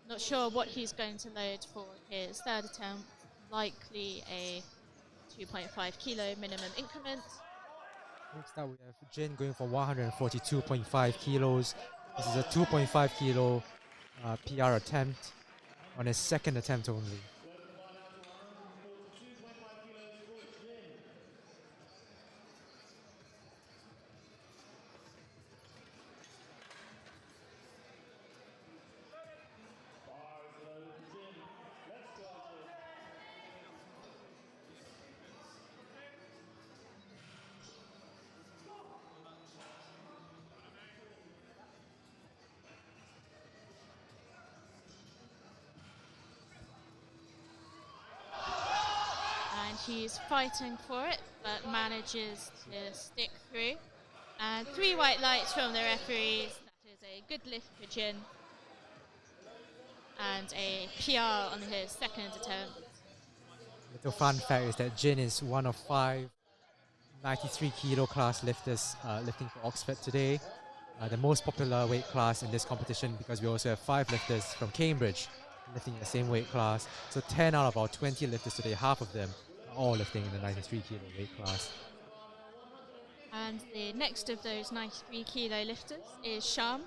Speaker 1: not sure what he's going to load for his third attempt. Likely a 2.5 kilo minimum increment.
Speaker 2: Next up, we have Jin going for 142.5 kilos. This is a 2.5 kilo PR attempt on his second attempt only.
Speaker 1: And he's fighting for it, but manages to stick through. And 3 white lights from the referees. That is a good lift for Jin. And a PR on his second attempt.
Speaker 2: Little fun fact is that Jin is one of 5 93 kilo class lifters lifting for Oxford today. The most popular weight class in this competition, because we also have 5 lifters from Cambridge lifting in the same weight class. So 10 out of our 20 lifters today, half of them are all lifting in the 93 kilo weight class.
Speaker 1: And the next of those 93 kilo lifters is Sham,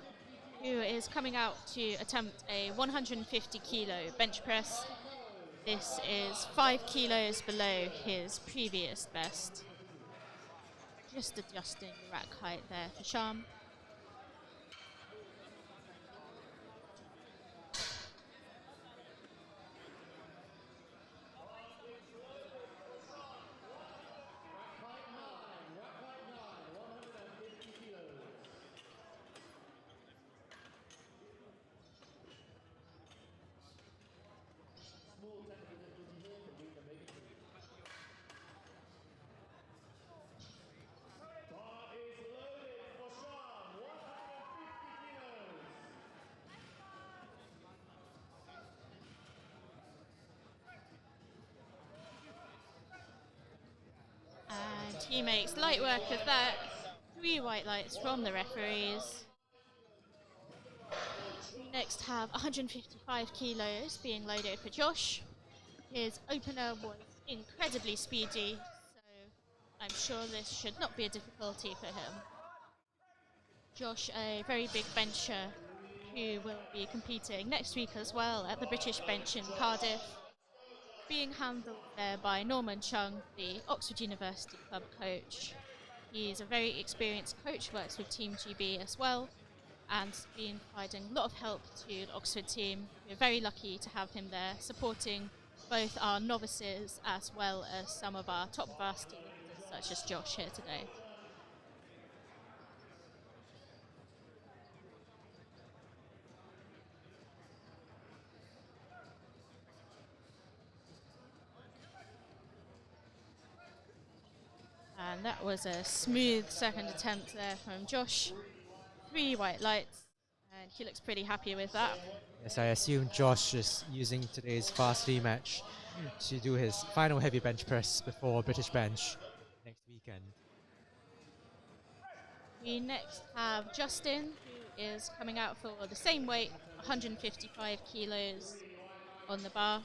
Speaker 1: who is coming out to attempt a 150 kilo bench press. This is 5 kilos below his previous best. Just adjusting the rack height there for Sham. And he makes light work of that. 3 white lights from the referees. We next have 155 kilos being loaded for Josh. His opener was incredibly speedy, so I'm sure this should not be a difficulty for him. Josh, a very big bencher who will be competing next week as well at the British Bench in Cardiff, being handled there by Norman Chung, the Oxford University club coach. He's a very experienced coach, works with Team GB as well, and been providing a lot of help to the Oxford team. We're very lucky to have him there, supporting both our novices as well as some of our top varsity lifters, such as Josh here today. And that was a smooth second attempt there from Josh. 3 white lights, And he looks pretty happy with that.
Speaker 2: Yes, I assume Josh is using today's Varsity match to do his final heavy bench press before British Bench next weekend.
Speaker 1: We next have Justin, who is coming out for the same weight, 155 kilos on the bar.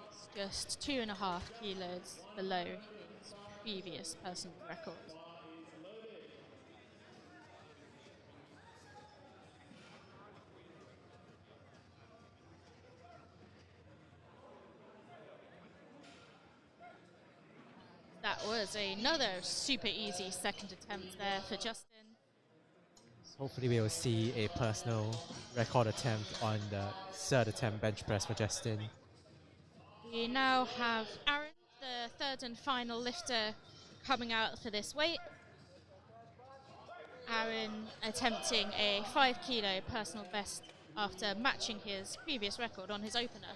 Speaker 1: It's just 2.5 kilos below his previous personal record. That was another super easy second attempt there for Justin.
Speaker 2: Hopefully we will see a personal record attempt on the third attempt bench press for Justin.
Speaker 1: We now have Aaron, the third and final lifter, coming out for this weight. Aaron attempting a 5 kilo personal best after matching his previous record on his opener.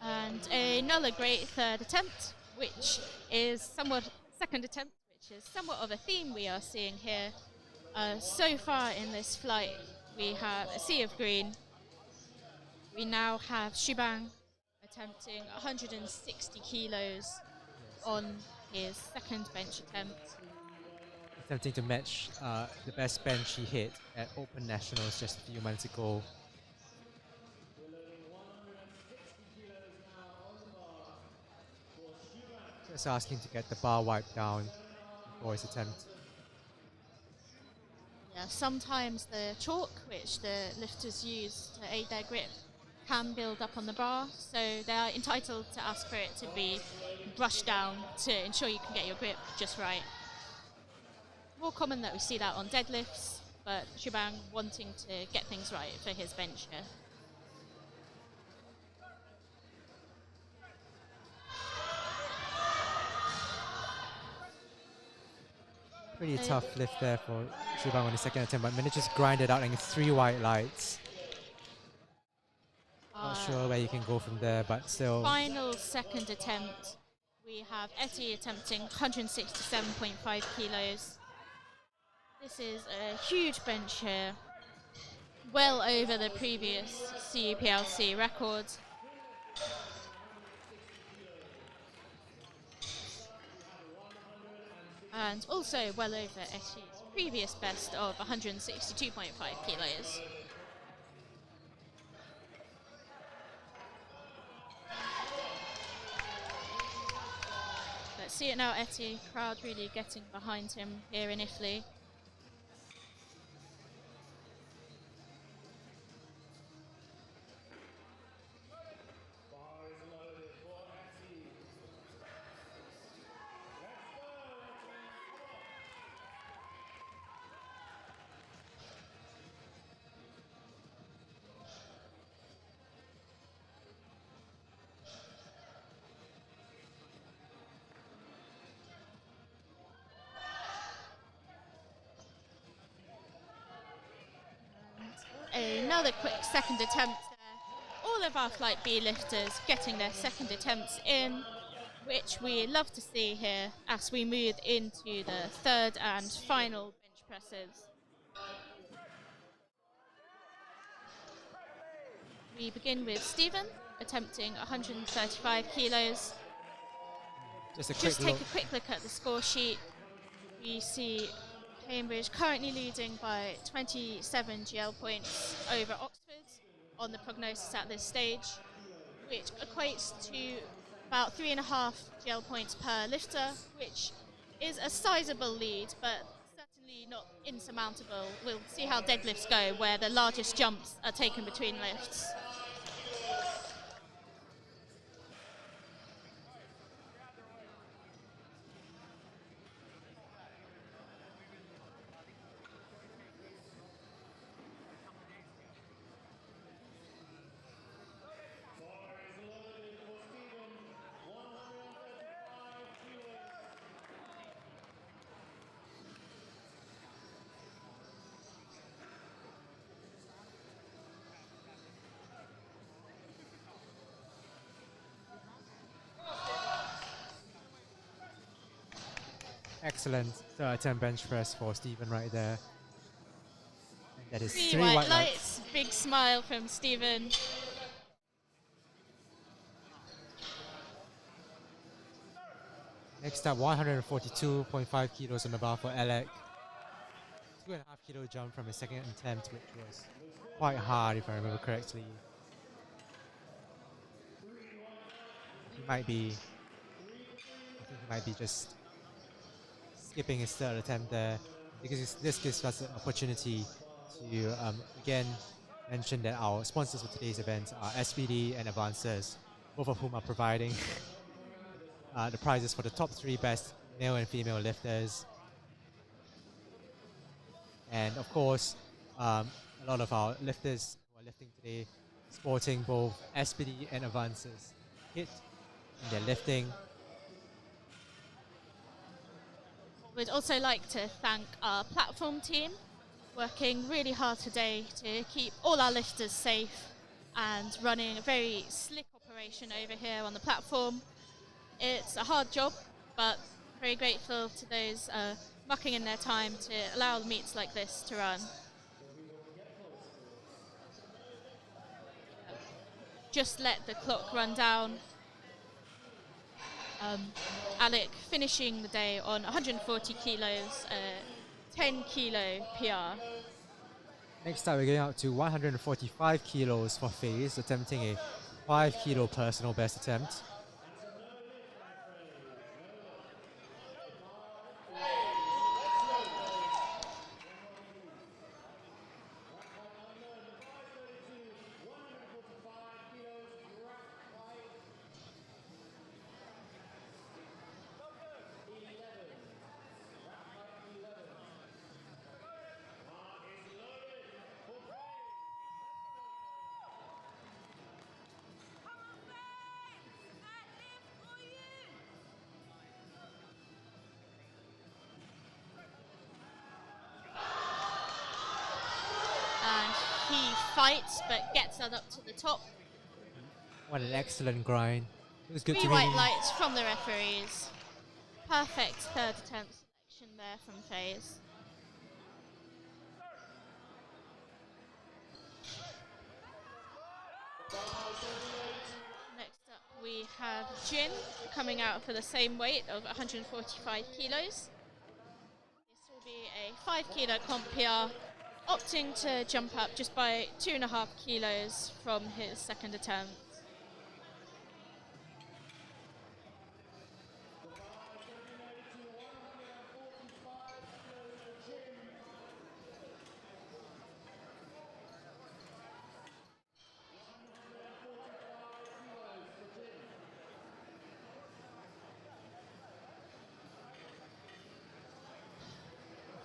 Speaker 1: And another great third attempt, which is somewhat second attempt, which is somewhat of a theme we are seeing here. So far in this flight, we have a sea of green. We now have Shubhang attempting 160 kilos on his second bench attempt.
Speaker 2: Attempting to match the best bench he hit at Open Nationals just a few months ago. Just asking to get the bar wiped down before his attempt.
Speaker 1: Yeah, sometimes the chalk, which the lifters use to aid their grip, can build up on the bar, so they are entitled to ask for it to be brushed down to ensure you can get your grip just right. More common that we see that on deadlifts, but Shubhang wanting to get things right for his bench here.
Speaker 2: Pretty tough lift there for Shubhang on his second attempt, but manages to grind it out in 3 white lights. Not sure where you can go from there, but still.
Speaker 1: Final second attempt, we have Etty attempting 167.5 kilos. This is a huge bench here, well over the previous CUPLC record. And also well over Etty's previous best of 162.5 kilos. Let's see it now, Etty. Crowd really getting behind him here in Italy. Another quick second attempt there. All of our Flight B lifters getting their second attempts in, which we love to see here as we move into the third and final bench presses. We begin with Stephen attempting 135 kilos.
Speaker 2: Just
Speaker 1: take a quick look at the score sheet. We see Cambridge currently leading by 27 GL points over Oxford on the prognosis at this stage, which equates to about 3.5 GL points per lifter, which is a sizable lead, but certainly not insurmountable. We'll see how deadlifts go, where the largest jumps are taken between lifts.
Speaker 2: Excellent third attempt bench press for Stephen right there. And that is
Speaker 1: 3
Speaker 2: three
Speaker 1: white
Speaker 2: white lights.
Speaker 1: lights. Big smile from Stephen.
Speaker 2: Next up, 142.5 kilos on the bar for Alec. 2.5 kilo jump from his second attempt, which was quite hard if I remember correctly. He might be, I think he might be just skipping his third attempt there, because this gives us an opportunity to again mention that our sponsors for today's event are SPD and Advancers, both of whom are providing the prizes for the top 3 best male and female lifters. And of course, a lot of our lifters who are lifting today, sporting both SPD and Advancers kit in their lifting.
Speaker 1: We'd also like to thank our platform team, working really hard today to keep all our lifters safe and running a very slick operation over here on the platform. It's a hard job, but very grateful to those mucking in their time to allow meets like this to run. Just let the clock run down. Alec finishing the day on 140 kilos, 10 kilo PR.
Speaker 2: Next up, we're going out to 145 kilos for FaZe, attempting a 5 kilo personal best attempt.
Speaker 1: And he fights but gets us up to the top.
Speaker 2: What an excellent grind. It was good
Speaker 1: 3
Speaker 2: to
Speaker 1: white
Speaker 2: meet.
Speaker 1: lights from the referees. Perfect third attempt selection there from FaZe. Next up we have Jin coming out for the same weight of 145 kilos. This will be a 5 kilo comp PR, opting to jump up just by 2.5 kilos from his second attempt.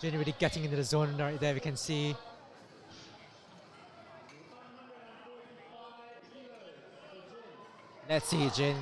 Speaker 2: Jin really getting into the zone right there, we can see. Let's see, Jin.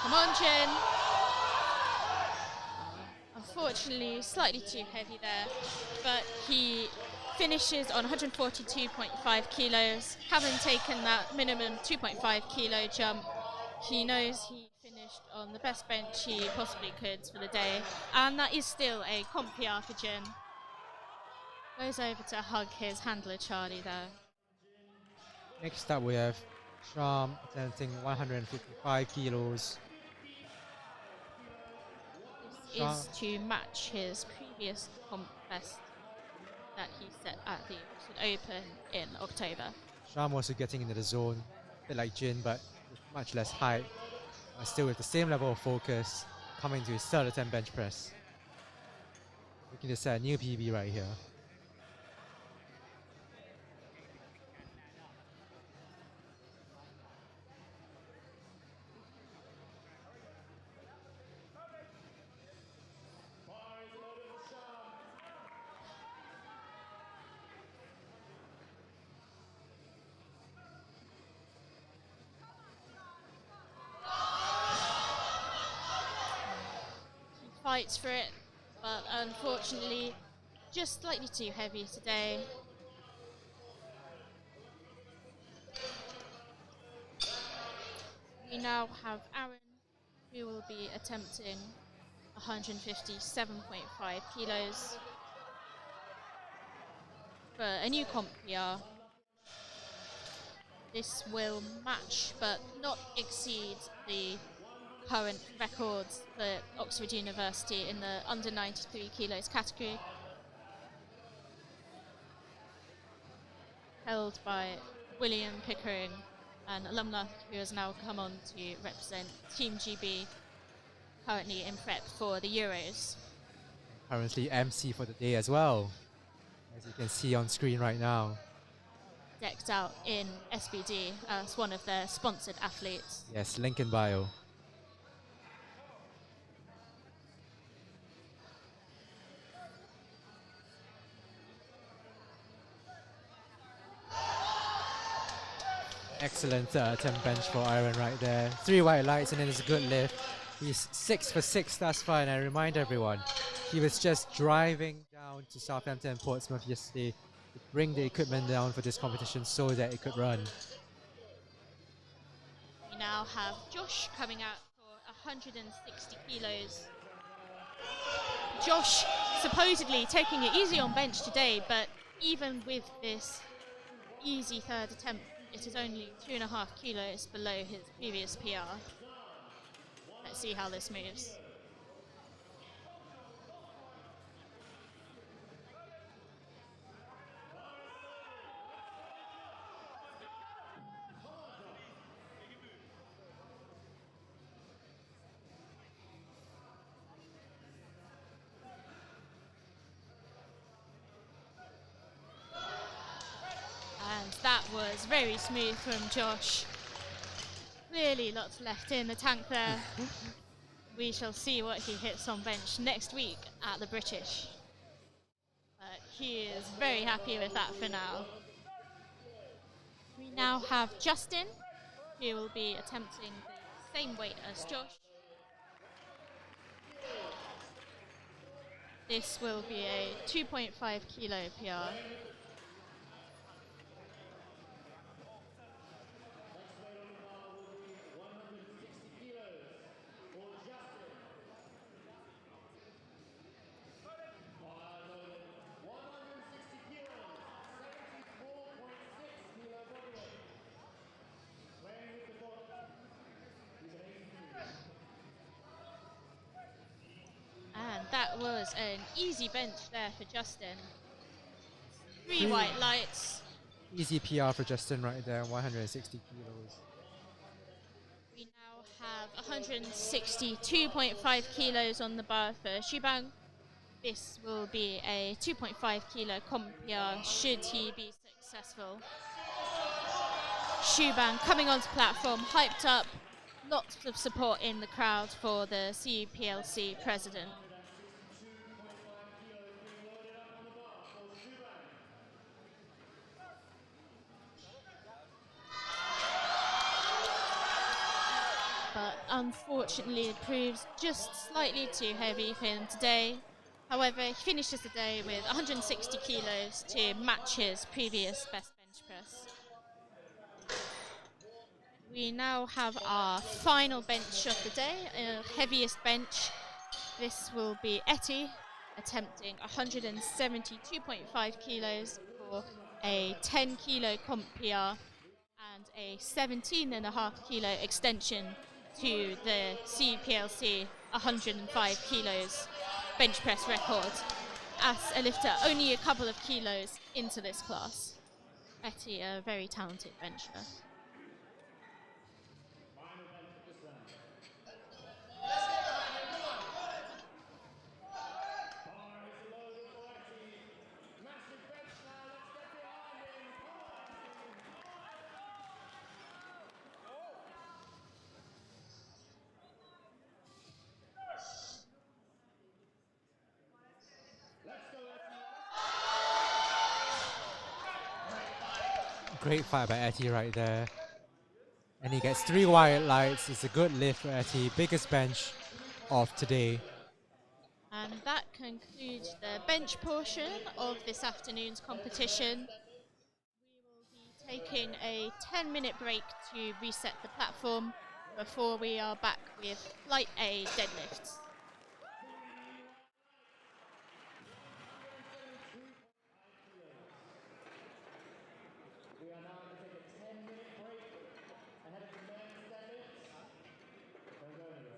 Speaker 1: Come on, Jin. Unfortunately, slightly too heavy there, but he finishes on 142.5 kilos. Having taken that minimum 2.5 kilo jump, he knows he finished on the best bench he possibly could for the day, and that is still a comp PR for Jin. Goes over to hug his handler Charlie there.
Speaker 2: Next up, we have Sham attempting 155 kilos.
Speaker 1: This is to match his previous comp best that he set at the Oxford Open in October.
Speaker 2: Sham also getting into the zone, a bit like Jin, but with much less height. Still with the same level of focus, coming to his third attempt bench press. Looking to set a new PB right here.
Speaker 1: lights for it, but unfortunately just slightly too heavy today. We now have Aaron, who will be attempting 157.5 kilos for a new comp PR. This will match but not exceed the current records for Oxford University in the under 93 kilos category, held by William Pickering, an alumna who has now come on to represent Team GB, currently in prep for the Euros.
Speaker 2: Currently MC for the day as well, as you can see on screen right now.
Speaker 1: Decked out in SBD as one of their sponsored athletes.
Speaker 2: Yes, link in bio. Excellent attempt bench for Aaron right there. 3 white lights and then it's a good lift. He's 6 for 6 thus far, and I remind everyone, he was just driving down to Southampton and Portsmouth yesterday to bring the equipment down for this competition so that it could run.
Speaker 1: We now have Josh coming out for 160 kilos. Josh supposedly taking it easy on bench today, but even with this easy third attempt, it is only 2.5 kilos below his previous PR. Let's see how this moves. And that was very smooth from Josh. Clearly lots left in the tank there. We shall see what he hits on bench next week at the British. But he is very happy with that for now. We now have Justin, who will be attempting the same weight as Josh. This will be a 2.5 kilo PR. And that was an easy bench there for Justin. 3 white lights.
Speaker 2: Easy PR for Justin right there, 160 kilos.
Speaker 1: We now have 162.5 kilos on the bar for Shubang. This will be a 2.5 kilo comp PR should he be successful. Shubang coming onto platform, hyped up, lots of support in the crowd for the CPLC president. But unfortunately it proves just slightly too heavy for him today. However, he finishes the day with 160 kilos to match his previous best bench press. We now have our final bench of the day, heaviest bench. This will be Etty attempting 172.5 kilos for a 10 kilo comp PR and a 17.5 kilo extension to the CPLC 105 kilos bench press record as a lifter only a couple of kilos into this class. Etty, a very talented bencher.
Speaker 2: Great fight by Etty right there. And he gets 3 white lights. It's a good lift for Etty. Biggest bench of today.
Speaker 1: And that concludes the bench portion of this afternoon's competition. We will be taking a 10-minute break to reset the platform before we are back with Flight A deadlifts.
Speaker 5: We are now going to take a 10-minute break ahead of the men's deadlifts. Don't go anywhere.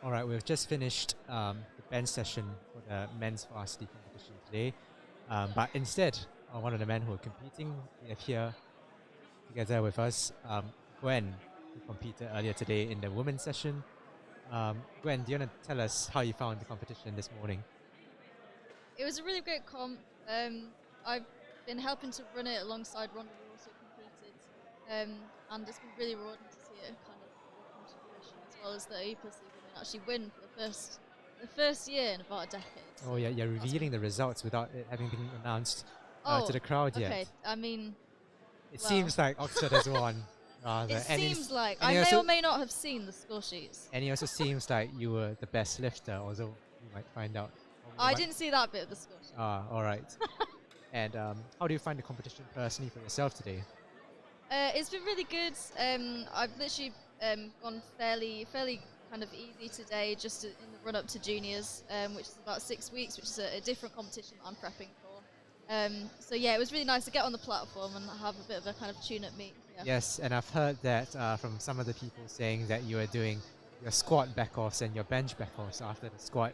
Speaker 2: All right, we've just finished the bench session for the men's varsity competition today. But instead, one of the men who are competing, we have here together with us Gwen, who competed earlier today in the women's session. Gwen, do you want to tell us how you found the competition this morning?
Speaker 6: It was a really great comp. I've been helping to run it alongside Rhonda, who also competed, and it's been really rewarding to see it kind of all come to fruition, as well as the A+ women actually win for the first year in about a decade.
Speaker 2: Oh yeah, you're revealing the results without it having been announced to the crowd yet.
Speaker 6: Okay, I mean,
Speaker 2: It
Speaker 6: well,
Speaker 2: seems like Oxford has won. Rather.
Speaker 6: it
Speaker 2: And
Speaker 6: seems like
Speaker 2: and
Speaker 6: I
Speaker 2: it
Speaker 6: may
Speaker 2: also-
Speaker 6: or may not have seen the score sheets.
Speaker 2: And it also seems like you were the best lifter, although you might find out.
Speaker 6: I didn't see that bit of the score sheet.
Speaker 2: Ah, all right. And how do you find the competition personally for yourself today?
Speaker 6: It's been really good. I've literally gone fairly kind of easy today, just in the run up to juniors, which is about 6 weeks, which is a different competition that I'm prepping for. So yeah, it was really nice to get on the platform and have a bit of a kind of tune-up meet. Yeah.
Speaker 2: Yes, and I've heard that from some of the people saying that you are doing your squat back-offs and your bench back-offs after the squat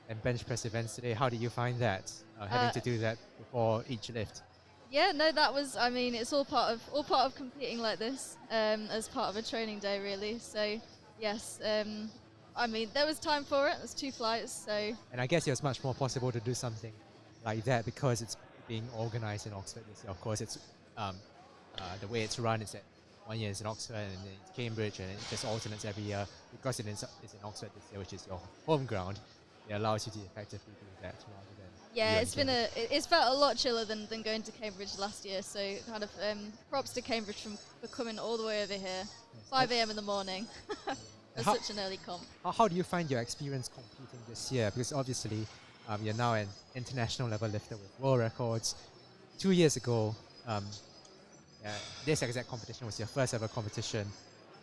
Speaker 2: and bench press events today. How do you find that, having to do that before each lift?
Speaker 6: Yeah, no, that was. I mean, it's all part of competing like this, as part of a training day, really. So, yes, I mean, there was time for it. There's 2 flights, so.
Speaker 2: And I guess it was much more possible to do something like that because it's being organized in Oxford this year. Of course, it's the way it's run is that 1 year is in Oxford and then it's Cambridge, and it just alternates every year. Because it's in Oxford this year, which is your home ground, it allows you to effectively do that rather than.
Speaker 6: Yeah, it's felt a lot chiller than going to Cambridge last year. So kind of props to Cambridge for coming all the way over here, 5 a.m. in the morning. For such an early comp.
Speaker 2: How do you find your experience competing this year? Because obviously you're now an international level lifter with world records. 2 years ago, this exact competition was your first ever competition.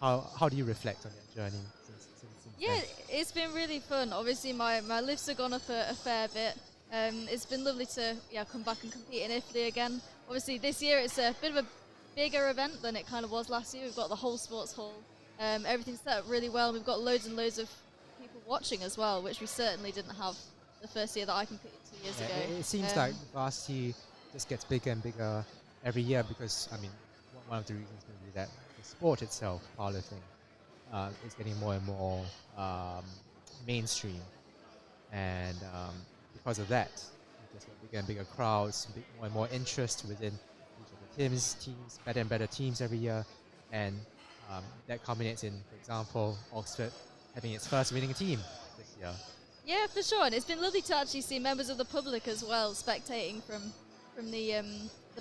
Speaker 2: How do you reflect on your journey since
Speaker 6: Yeah,
Speaker 2: then?
Speaker 6: it's been really fun. Obviously, my lifts have gone up a fair bit. It's been lovely to come back and compete in Italy again. Obviously, this year it's a bit of a bigger event than it kind of was last year. We've got the whole sports hall. Everything's set up really well. We've got loads and loads of people watching as well, which we certainly didn't have the first year that I competed 2 years ago.
Speaker 2: It seems like Varsity just gets bigger and bigger every year because, I mean, one of the reasons may be that the sport itself, powerlifting, is getting more and more mainstream. And because of that, you just get bigger and bigger crowds, more and more interest within each of the teams, better and better teams every year, and that culminates in, for example, Oxford having its first winning team this year.
Speaker 6: Yeah, for sure, and it's been lovely to actually see members of the public as well spectating from the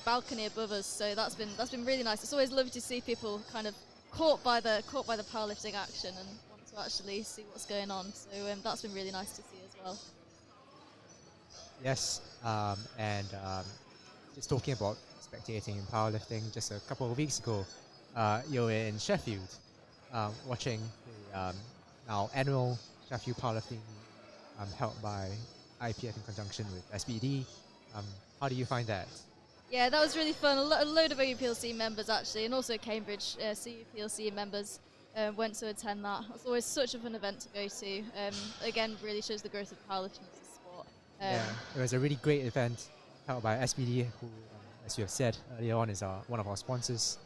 Speaker 6: balcony above us. So that's been really nice. It's always lovely to see people kind of caught by the powerlifting action and want to actually see what's going on. So that's been really nice to see as well.
Speaker 2: Yes, and just talking about spectating in powerlifting, just a couple of weeks ago, you were in Sheffield watching the now annual Sheffield Powerlifting Meet held by IPF in conjunction with SBD. How do you find that?
Speaker 6: Yeah, that was really fun. A load of OUPLC members actually, and also Cambridge CUPLC members went to attend that. It's always such a fun event to go to. Again, really shows the growth of powerlifting as a sport.
Speaker 2: Yeah, it was a really great event held by SBD, who, as you have said earlier on, is one of our sponsors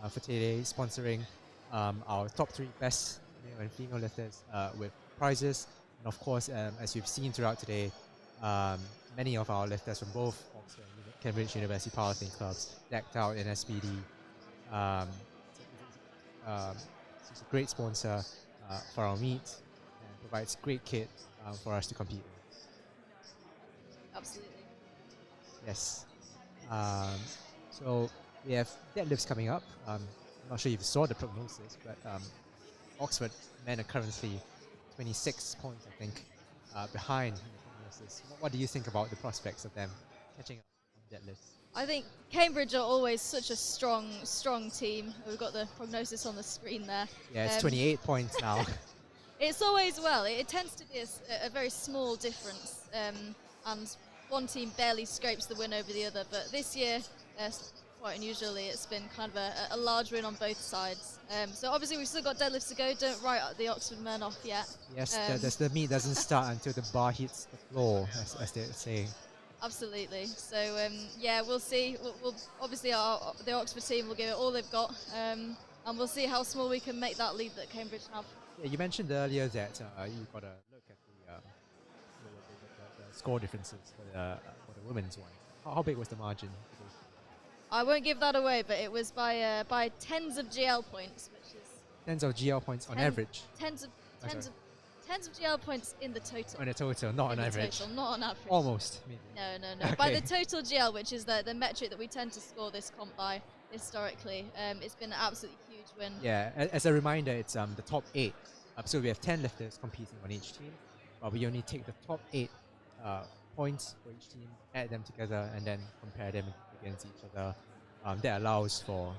Speaker 2: for today, sponsoring our top 3 best male and female lifters with prizes. And of course, as you've seen throughout today, many of our lifters from both Oxford and Cambridge University Powerlifting clubs decked out in SBD. It's a great sponsor for our meet and provides great kit for us to compete with.
Speaker 6: Absolutely.
Speaker 2: Yes. So we have deadlifts coming up. I'm not sure if you saw the prognosis, but Oxford men are currently 26 points, I think, behind the prognosis. What do you think about the prospects of them catching up on deadlifts?
Speaker 6: I think Cambridge are always such a strong team. We've got the prognosis on the screen there.
Speaker 2: Yeah, it's 28 points now.
Speaker 6: It's always, well, it tends to be a very small difference, and one team barely scrapes the win over the other. But this year, quite unusually, it's been kind of a large win on both sides. So obviously we've still got deadlifts to go. Don't write the Oxford men off yet.
Speaker 2: Yes, the meet doesn't start until the bar hits the floor, as they say.
Speaker 6: Absolutely. So yeah, we'll see. We'll obviously the Oxford team will give it all they've got, and we'll see how small we can make that lead that Cambridge have.
Speaker 2: Yeah, you mentioned earlier that you got a look at the score differences for the women's one. How big was the margin?
Speaker 6: I won't give that away, but it was by tens of GL points, which is
Speaker 2: Tens of GL points on average.
Speaker 6: Tens of GL points in the total.
Speaker 2: On a total, not on average.
Speaker 6: Total, not on average.
Speaker 2: Almost, maybe.
Speaker 6: No.
Speaker 2: Okay.
Speaker 6: By the total GL, which is the metric that we tend to score this comp by historically, it's been an absolutely huge win.
Speaker 2: Yeah, as a reminder, it's the top 8. So we have 10 lifters competing on each team, but we only take the top 8 points for each team, add them together, and then compare them against each other. That allows for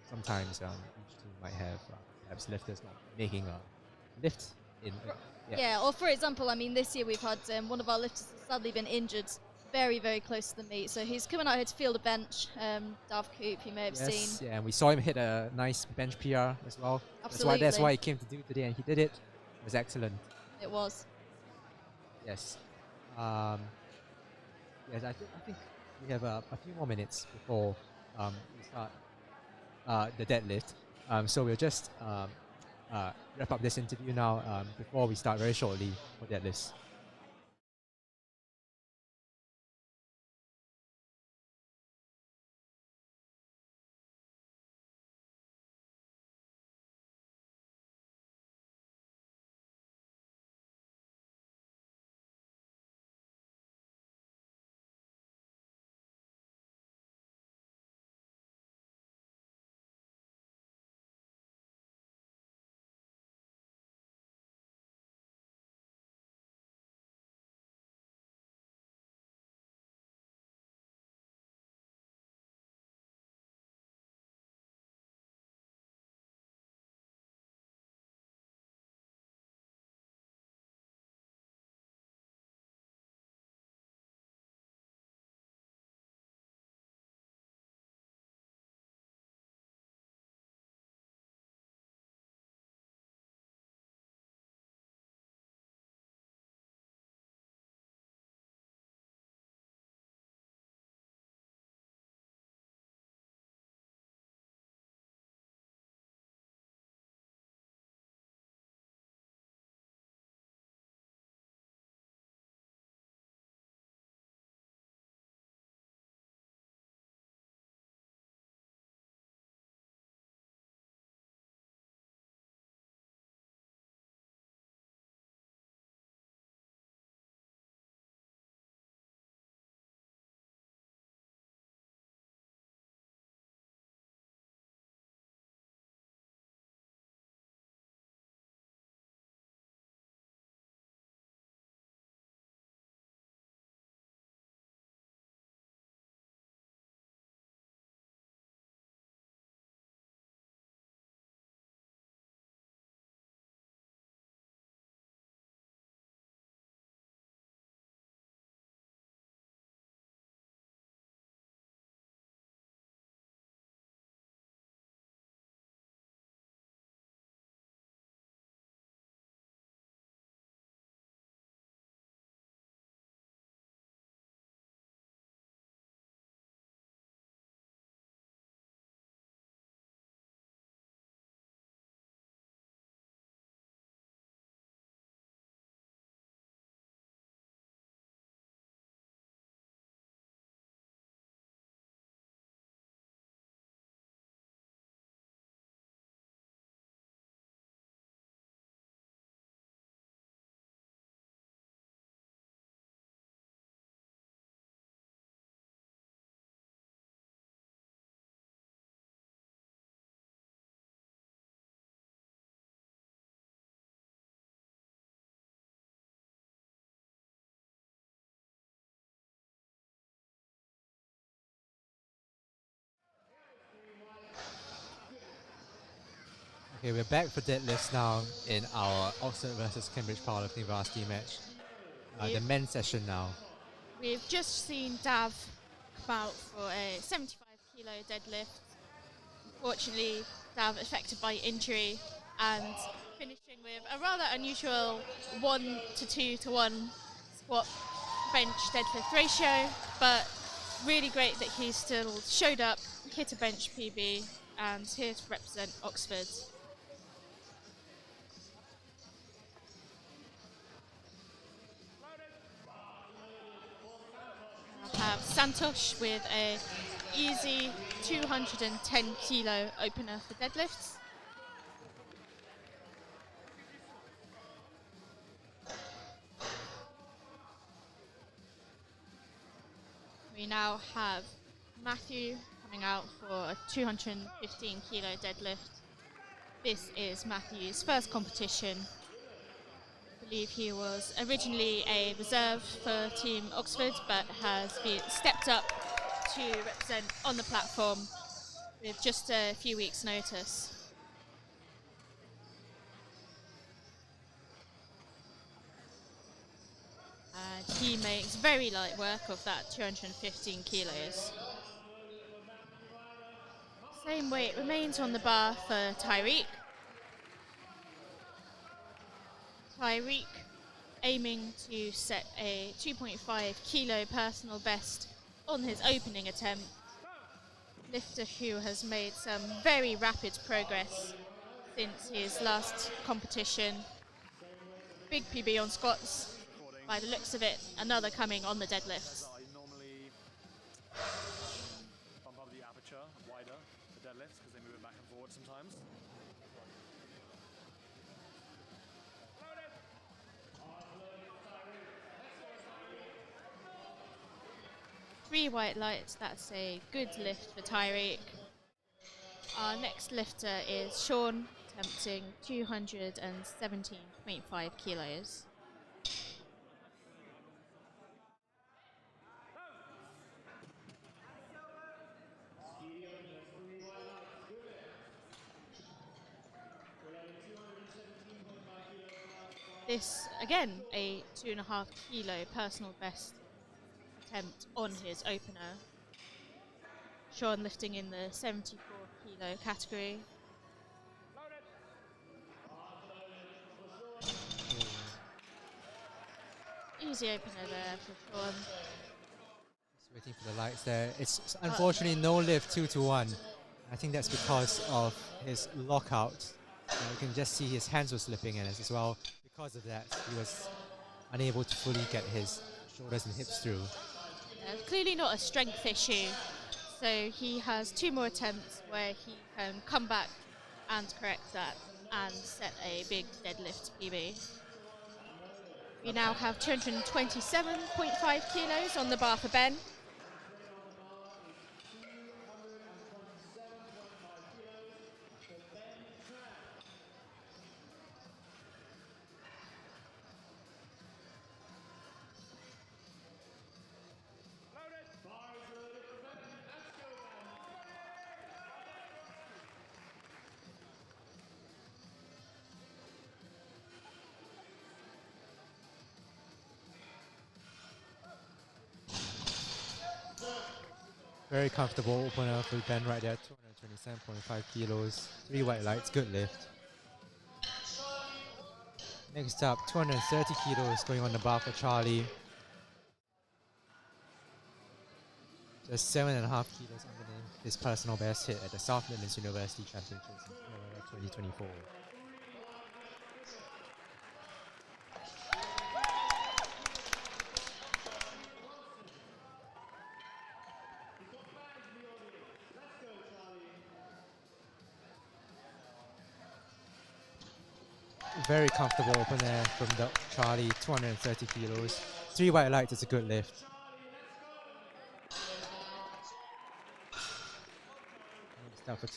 Speaker 2: sometimes each team might have perhaps lifters not making a lift in.
Speaker 6: Yeah, or for example, I mean, this year we've had one of our lifters has sadly been injured very, very close to the meet. So he's coming out here to field a bench, Dav Coop, you may have seen.
Speaker 2: Yeah, and we saw him hit a nice bench PR as well.
Speaker 6: Absolutely.
Speaker 2: That's why he came to do today, and he did it. It was excellent.
Speaker 6: It was.
Speaker 2: Yes. Yes, I think we have a few more minutes before we start the deadlift. So we'll just wrap up this interview now before we start very shortly for deadlifts. Okay, we're back for deadlifts now in our Oxford versus Cambridge powerlifting varsity match. The men's session now.
Speaker 1: We've just seen Dav come out for a 75 kilo deadlift. Unfortunately, Dav affected by injury and finishing with a rather unusual 1 to 2 to 1 squat bench deadlift ratio, but really great that he still showed up, hit a bench PB, and here to represent Oxford. I have Santosh with a easy 210 kilo opener for deadlifts. We now have Matthew coming out for a 215 kilo deadlift. This is Matthew's first competition. I believe he was originally a reserve for Team Oxford, but has been stepped up to represent on the platform with just a few weeks' notice. And he makes very light work of that 215 kilos. Same weight remains on the bar for Tyreek. Tyreek aiming to set a 2.5 kilo personal best on his opening attempt. Lifter who has made some very rapid progress since his last competition. Big PB on squats. By the looks of it, another coming on the deadlifts.
Speaker 3: I normally bump up the aperture wider for deadlifts because they move it back and forward sometimes.
Speaker 1: 3 white lights, that's a good lift for Tyreek. Our next lifter is Sean, attempting 217.5 kilos. This, again, a 2.5 kilo personal best attempt on his opener. Sean lifting in the 74 kilo category. Easy opener there for Sean.
Speaker 2: Just waiting for the lights there. It's unfortunately no lift 2 to 1. I think that's because of his lockout. You can just see his hands were slipping in as well. Because of that, he was unable to fully get his shoulders and hips through.
Speaker 1: Clearly not a strength issue. So he has 2 more attempts where he can come back and correct that and set a big deadlift PB. We now have 227.5 kilos on the bar for Ben.
Speaker 2: Very comfortable opener for Ben right there, 227.5 kilos, 3 white lights, good lift. Next up, 230 kilos going on the bar for Charlie. Just 7.5 kilos underneath his personal best hit at the South Midlands University Championships in 2024. Very comfortable opener from the Charlie, 230 kilos. 3 white lights is a good lift. Next up for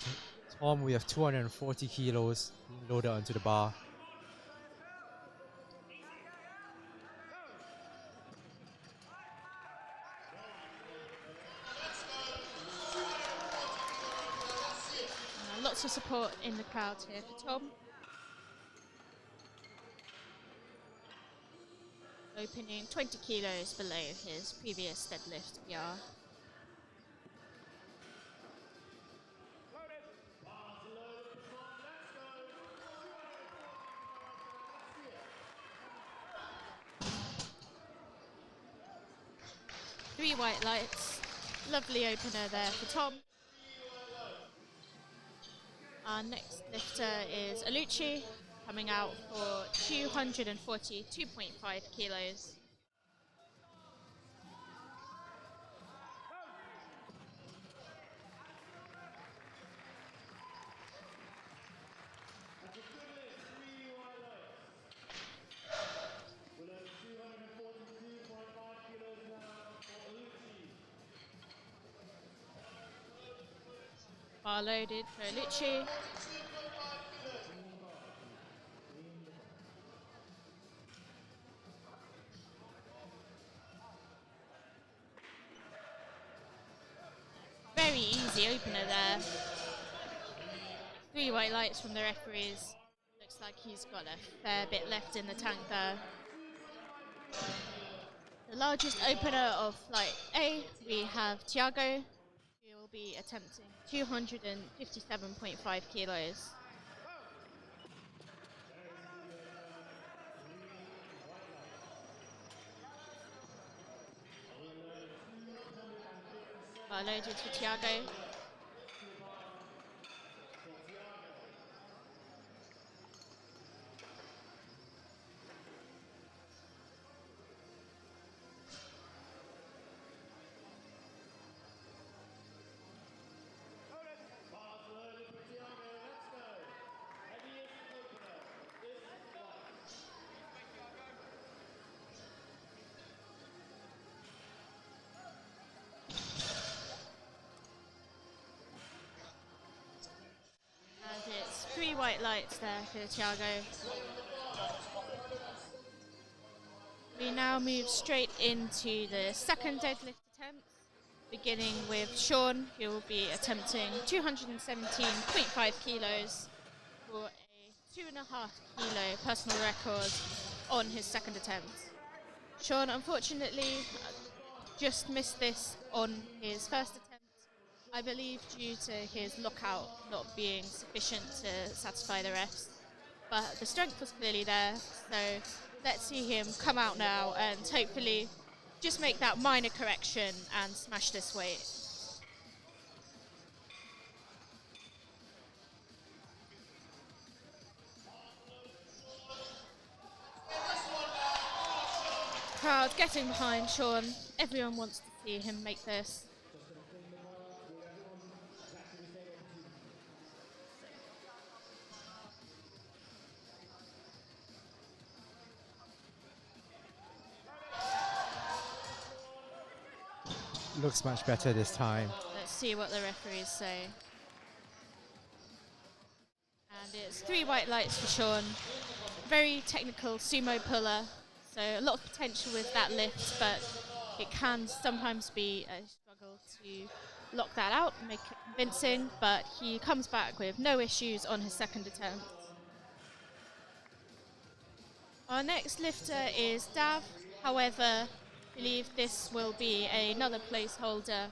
Speaker 2: Tom, we have 240 kilos being loaded onto the bar.
Speaker 1: lots of support in the crowd here for Tom. Opening 20 kilos below his previous deadlift PR. Three white lights. Lovely opener there for Tom. Our next lifter is Alucci, coming out for 242.5 kilos. Bar loaded for Alucci. Very easy opener there. Three white lights from the referees. Looks like he's got a fair bit left in the tank there. The largest opener of flight A, we have Thiago, who will be attempting 257.5 kilos. Bar loaded for Thiago. And it's three white lights there for Thiago. We now move straight into the second deadlift attempt, beginning with Sean, who will be attempting 217.5 kilos for a 2.5 kilo personal record on his second attempt. Sean, unfortunately, just missed this on his first attempt, I believe due to his lockout not being sufficient to satisfy the refs. But the strength was clearly there, so let's see him come out now and hopefully just make that minor correction and smash this weight. Crowd getting behind Sean. Everyone wants to see him make this.
Speaker 2: Looks much better this time.
Speaker 1: Let's see what the referees say. And it's three white lights for Sean. Very technical sumo puller, so a lot of potential with that lift, but it can sometimes be a struggle to lock that out and make it convincing, but he comes back with no issues on his second attempt. Our next lifter is Dav, however, I believe this will be another placeholder,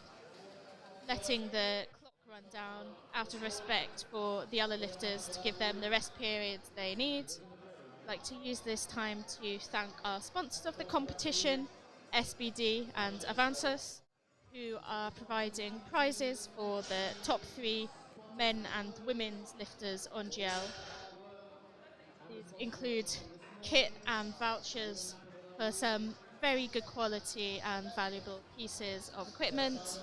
Speaker 1: letting the clock run down out of respect for the other lifters to give them the rest periods they need. I'd like to use this time to thank our sponsors of the competition, SBD and Avansus, who are providing prizes for the top 3 men and women's lifters on GL. These include kit and vouchers for some very good quality and valuable pieces of equipment.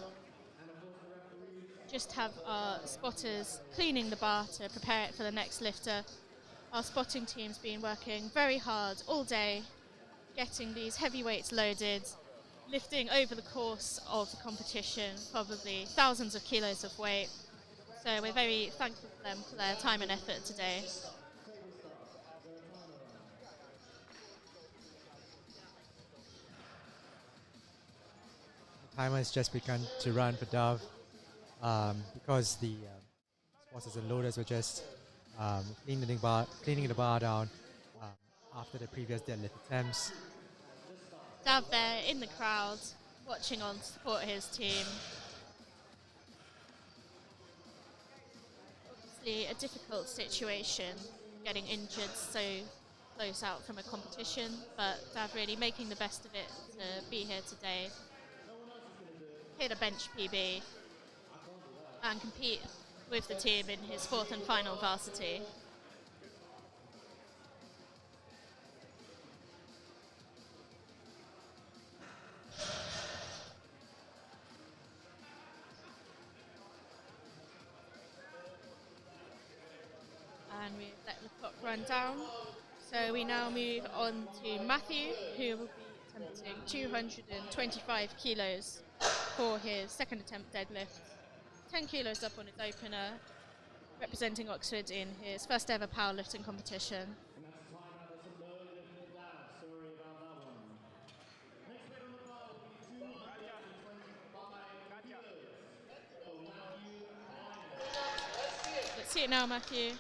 Speaker 1: Just have our spotters cleaning the bar to prepare it for the next lifter. Our spotting team's been working very hard all day, getting these heavy weights loaded, lifting over the course of the competition, probably thousands of kilos of weight. So we're very thankful for them for their time and effort today.
Speaker 2: The timer has just begun to run for Dove because the squatters and loaders were just cleaning the bar down after the previous deadlift attempts.
Speaker 1: Dav there in the crowd, watching on to support his team. Obviously a difficult situation, getting injured so close out from a competition, but Dav really making the best of it to be here today, hit a bench PB and compete with the team in his 4th and final varsity. And we let the clock run down. So we now move on to Matthew, who will be attempting 225 kilos for his 2nd attempt deadlift. 10 kilos up on his opener, representing Oxford in his first ever powerlifting competition.
Speaker 5: And that's a timeout. That's a low lifting it down. Sorry about that one. Next weight on the bar will be 225 kilos for Matthew Hyman.
Speaker 1: Let's see it now, Matthew.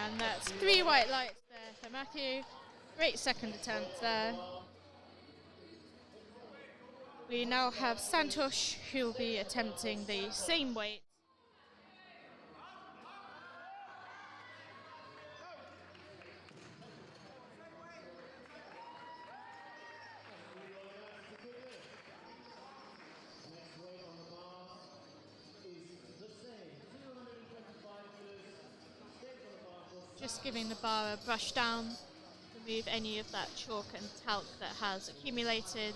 Speaker 1: And that's 3 white lights there for Matthew. Great 2nd attempt there. We now have Santosh, who will be attempting the same weight.
Speaker 5: Next weight on the bar is the same. 225 kilos. Stays on the bar for
Speaker 1: Just giving the bar a brush down, remove any of that chalk and talc that has accumulated,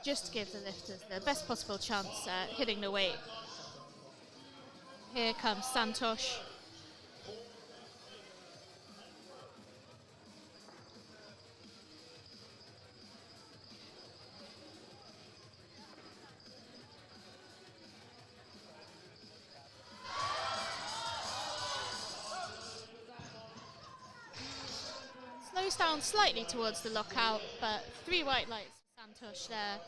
Speaker 1: just to give the lifters the best possible chance at hitting the weight. Here comes Santosh. Slows down slightly towards the lockout, but 3 white lights for Santosh there.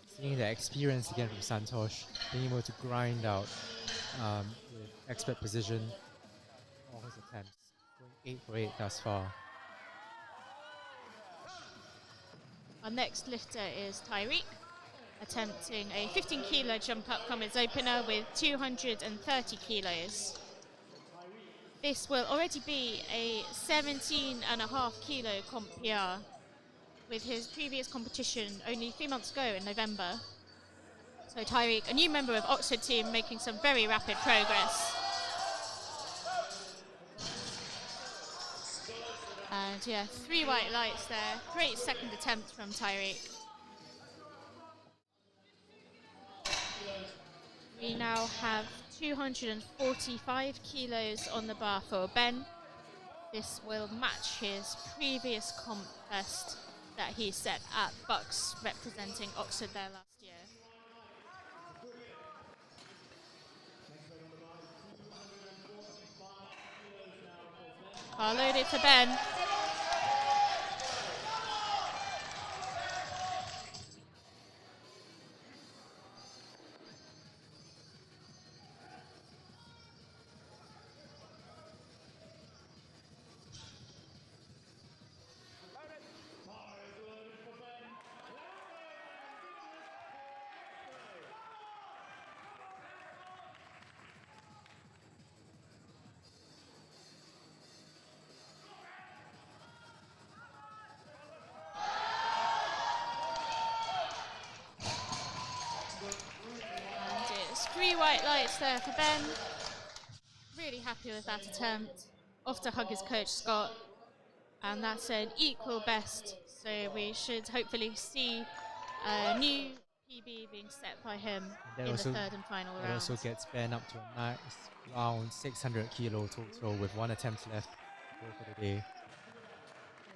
Speaker 2: Seeing the experience again from Santosh, being able to grind out with expert precision all his attempts, going 8 for 8 thus far.
Speaker 1: Our next lifter is Tyreek, attempting a 15 kilo jump up from his opener with 230 kilos. This will already be a 17.5 kilo comp PR, with his previous competition only 3 months ago in November. So Tyreek, a new member of Oxford team, making some very rapid progress. And yeah, 3 white lights there. Great 2nd attempt from Tyreek. We now have 245 kilos on the bar for Ben. This will match his previous comp best that he set at Bucks, representing Oxford there last year. Bar loaded for Ben. And it's 3 white lights there for Ben. Really happy with that attempt. Off to hug his coach Scott. And that's an equal best. So we should hopefully see a new PB being set by him
Speaker 2: That
Speaker 1: in
Speaker 2: also-
Speaker 1: the 3rd and final
Speaker 2: It
Speaker 1: round.
Speaker 2: also gets Ben up to a nice round 600 kilo total with 1 attempt left to go for the day.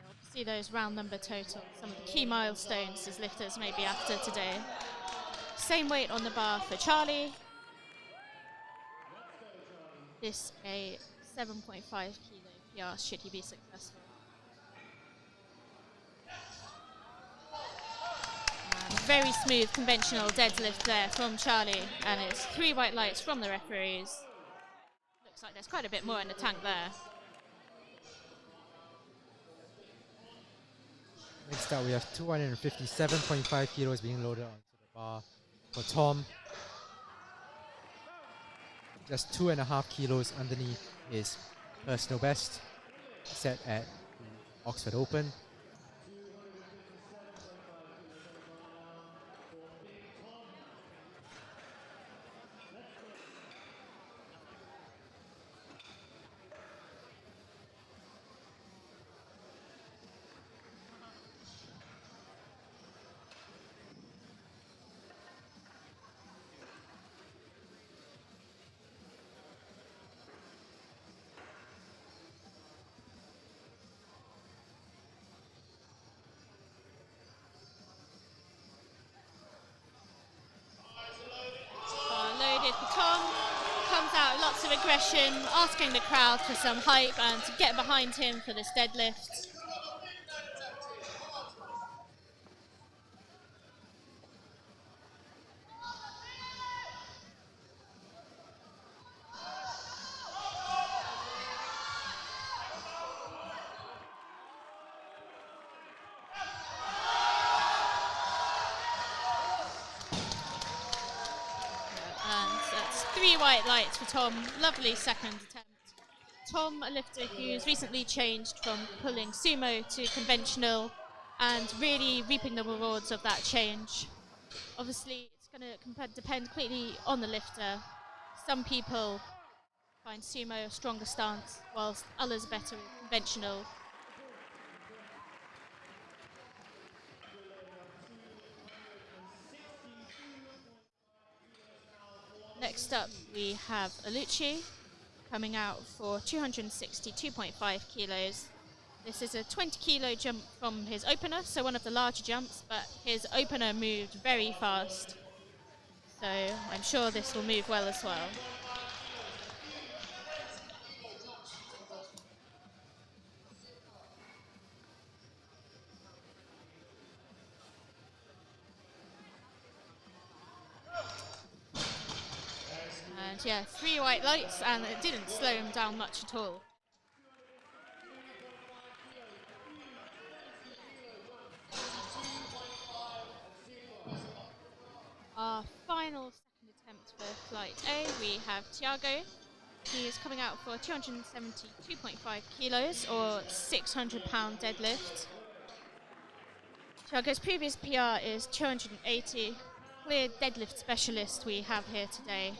Speaker 1: We'll see those round number totals, some of the key milestones his lifters may be after today. same weight on the bar for Charlie. This a 7.5 kilo PR should he be successful. And very smooth conventional deadlift there from Charlie, and it's 3 white lights from the referees. Looks like there's quite a bit more in the tank there.
Speaker 2: Next up, we have 257.5 kilos being loaded onto the bar for Tom. Just 2.5 kilos underneath his personal best, set at the Oxford Open.
Speaker 1: Loaded for Tom. Comes out lots of aggression, asking the crowd for some hype and to get behind him for this deadlift. And that's 3 white lights for Tom. Lovely second attempt. Tom, a lifter who's recently changed from pulling sumo to conventional and really reaping the rewards of that change. Obviously, it's going to depend completely on the lifter. Some people find sumo a stronger stance, whilst others better with conventional. Next up, we have Alucci coming out for 262.5 kilos. This is a 20 kilo jump from his opener, so one of the larger jumps, but his opener moved very fast. So I'm sure this will move well as well. And yeah, 3 white lights, and it didn't slow him down much at all. Our final second attempt for flight A, we have Thiago. He is coming out for 272.5 kilos, or 600-pound deadlift. Thiago's previous PR is 280. Clear deadlift specialist we have here today.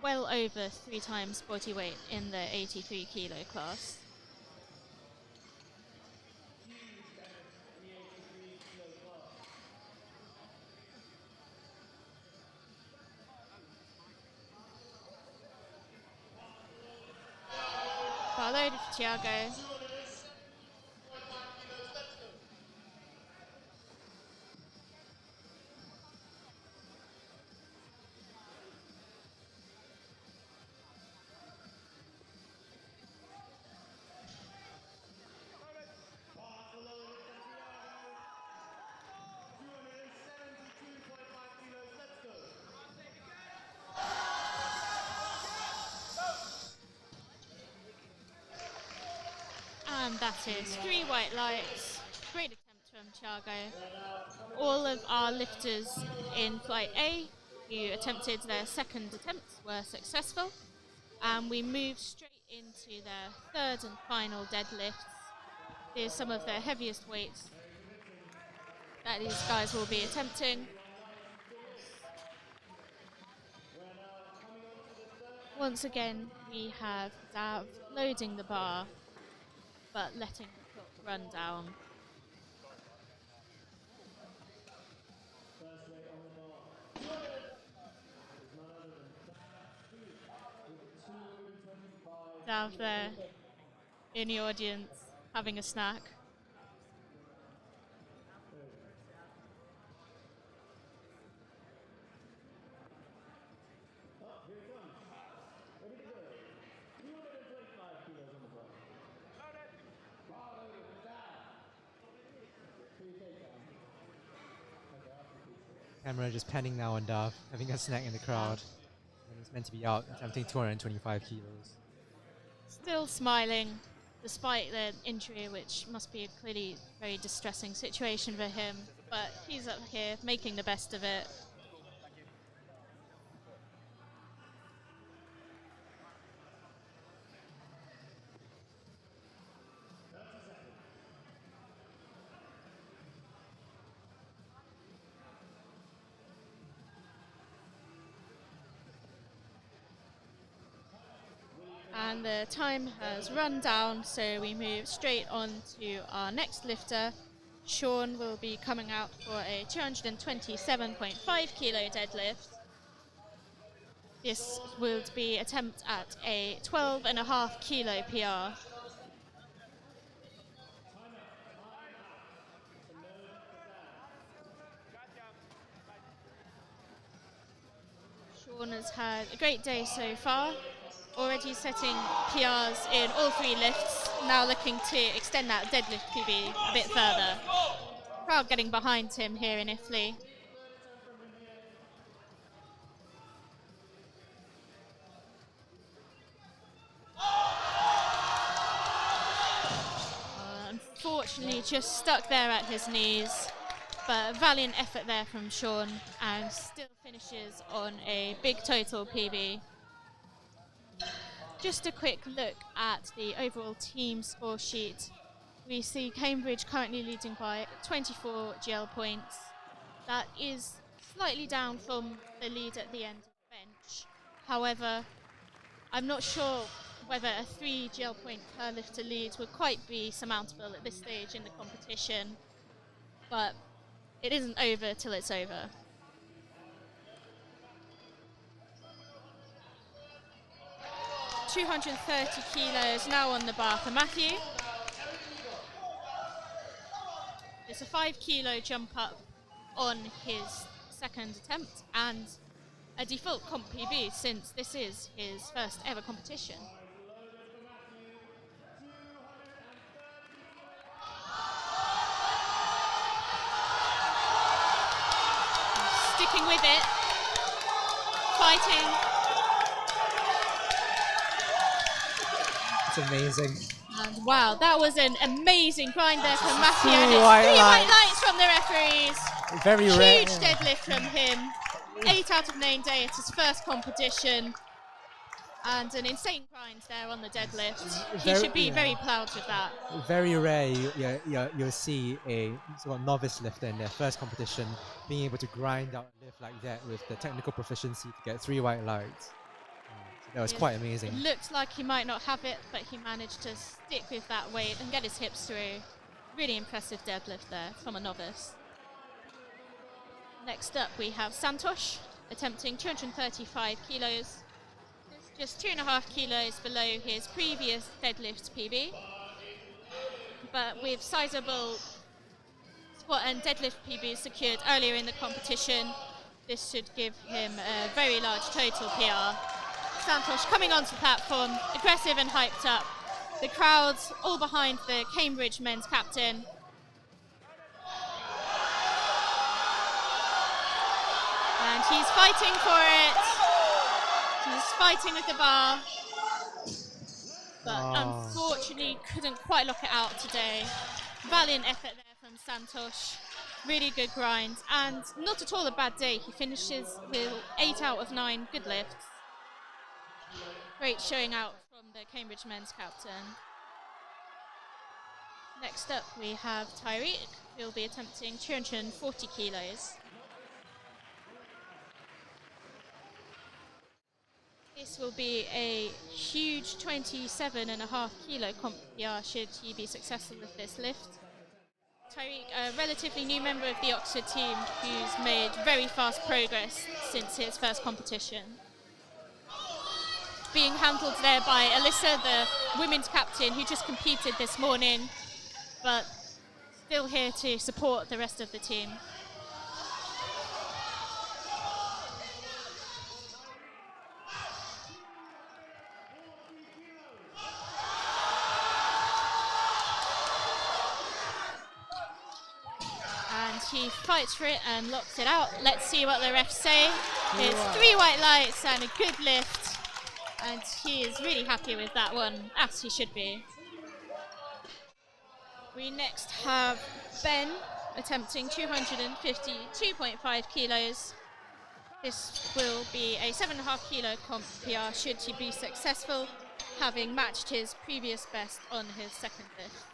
Speaker 1: Well over 3 times body weight in the 83 kilo class. Bar loaded for Thiago. And that is 3 white lights. Great attempt from Thiago. All of our lifters in flight A who attempted their second attempt were successful. And we move straight into their third and final deadlifts. Here's some of their heaviest weights that these guys will be attempting. Once again, we have Dav loading the bar, but letting the clock run down. Dav there in the audience having a snack.
Speaker 2: Camera just panning now on Duff, having a snack in the crowd. And he's meant to be out attempting 225 kilos.
Speaker 1: Still smiling, despite the injury, which must be a clearly very distressing situation for him. But he's up here making the best of it. And the time has run down, so we move straight on to our next lifter. Sean will be coming out for a 227.5 kilo deadlift. This will be attempt at a 12.5 kilo PR. Sean has had a great day so far, already setting PRs in all 3 lifts, now looking to extend that deadlift PB a bit further. Crowd getting behind him here in Italy. Unfortunately just stuck there at his knees, but a valiant effort there from Sean, and still finishes on a big total PB. Just a quick look at the overall team score sheet. We see Cambridge currently leading by 24 GL points. That is slightly down from the lead at the end of the bench. However, I'm not sure whether a 3 GL point per lifter lead would quite be surmountable at this stage in the competition, but it isn't over till it's over. .230 kilos now on the bar for Matthew. It's a 5 kilo jump up on his second attempt and a default comp PB since this is his first ever competition. Sticking with it, fighting.
Speaker 2: It's amazing.
Speaker 1: And wow, that was an amazing grind there from Matthew.
Speaker 2: Three
Speaker 1: And it's
Speaker 2: white
Speaker 1: 3 white
Speaker 2: lights.
Speaker 1: lights from the referees.
Speaker 2: Very rare.
Speaker 1: Huge deadlift from him. 8 out of 9 day at his first competition. And an insane grind there on the deadlift. He should be very proud with that.
Speaker 2: Very rare you'll see a sort of novice lifter in their first competition being able to grind out a lift like that with the technical proficiency to get 3 white lights. So that was quite amazing.
Speaker 1: It looked like he might not have it, but he managed to stick with that weight and get his hips through. Really impressive deadlift there from a novice. Next up we have Santosh attempting 235 kilos. Just 2.5 kilos below his previous deadlift PB, but with sizable squat and deadlift PBs secured earlier in the competition, this should give him a very large total PR. Santosh coming onto the platform, aggressive and hyped up. The crowd's all behind the Cambridge men's captain. And he's fighting for it. He's fighting with the bar, but unfortunately couldn't quite lock it out today. Valiant effort there from Santosh. Really good grind, and not at all a bad day. He finishes with 8 out of 9 good lifts. Great showing out from the Cambridge men's captain. Next up we have Tyreek, who will be attempting 240 kilos. This will be a huge 27.5 kilo comp PR should he be successful with this lift. Tyreek, a relatively new member of the Oxford team who's made very fast progress since his first competition. Being handled there by Alyssa, the women's captain, who just competed this morning, but still here to support the rest of the team. he fights for it and locks it out. Let's see what the refs say. It's 3 white lights and a good lift. And he is really happy with that one, as he should be. We next have Ben attempting 252.5 kilos. This will be a 7.5 kilo comp PR should he be successful, having matched his previous best on his second lift.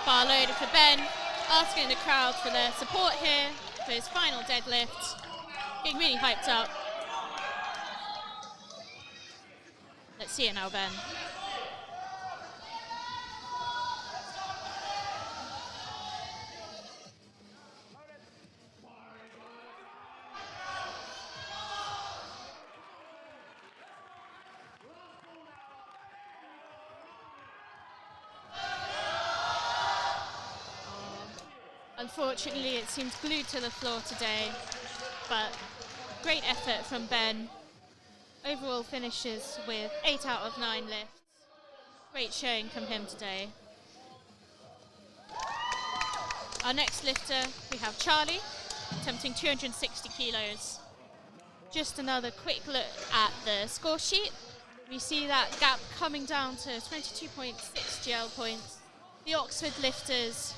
Speaker 1: Bar loaded for Ben, asking the crowd for their support here for his final deadlift. Getting really hyped up. Let's see it now, Ben. Unfortunately, it seems glued to the floor today, but great effort from Ben. Overall finishes with 8 out of 9 lifts. Great showing from him today. Our next lifter, we have Charlie, attempting 260 kilos. Just another quick look at the score sheet. We see that gap coming down to 22.6 GL points. The Oxford lifters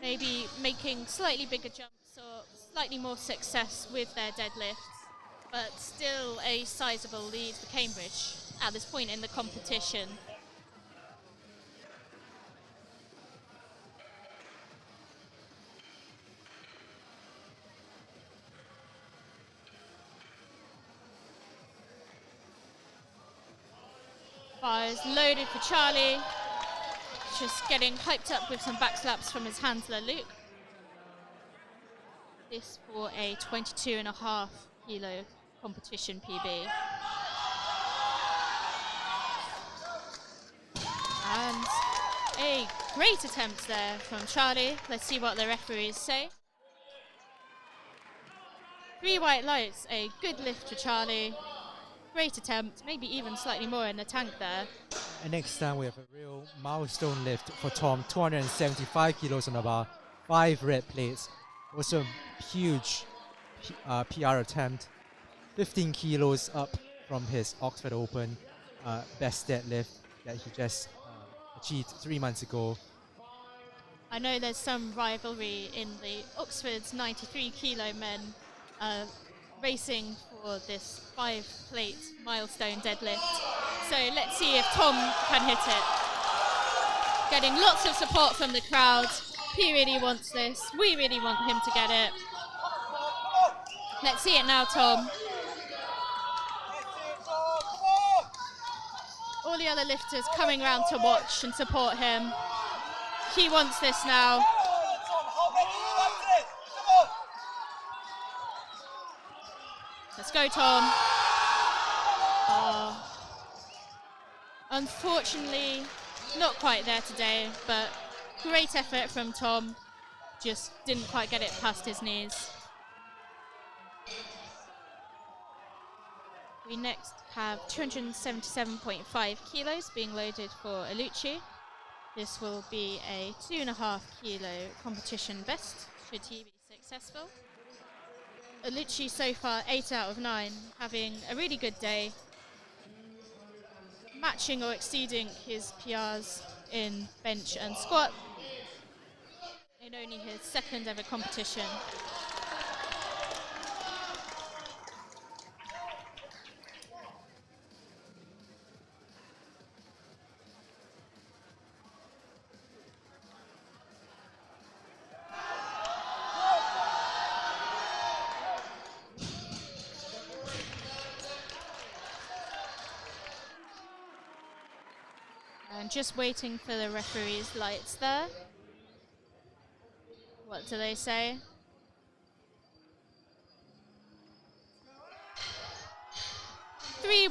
Speaker 1: maybe making slightly bigger jumps or slightly more success with their deadlifts, but still a sizable lead for Cambridge at this point in the competition. Bars loaded for Charlie, just getting hyped up with some back slaps from his handler Luke. This for a 22.5 kilo competition PB. And a great attempt there from Charlie. Let's see what the referees say. 3 white lights, a good lift for Charlie. Great attempt, maybe even slightly more in the tank there.
Speaker 2: And next time we have a real milestone lift for Tom, 275 kilos on the bar, 5 red plates. Also huge PR attempt, 15 kilos up from his Oxford Open best deadlift that he just achieved 3 months ago.
Speaker 1: I know there's some rivalry in the Oxford's 93 kilo men racing for this 5-plate milestone deadlift. So let's see if Tom can hit it. Getting lots of support from the crowd. He really wants this. We really want him to get it. Let's see it now, Tom. All the other lifters coming around to watch and support him. He wants this now. Let's go, Tom. Unfortunately, not quite there today, but great effort from Tom. Just didn't quite get it past his knees. We next have 277.5 kilos being loaded for Alucci. This will be a 2.5 kilo competition best, should he be successful. Alucci so far 8 out of 9, having a really good day, matching or exceeding his PRs in bench and squat in only his second ever competition. And just waiting for the referee's lights there. What do they say?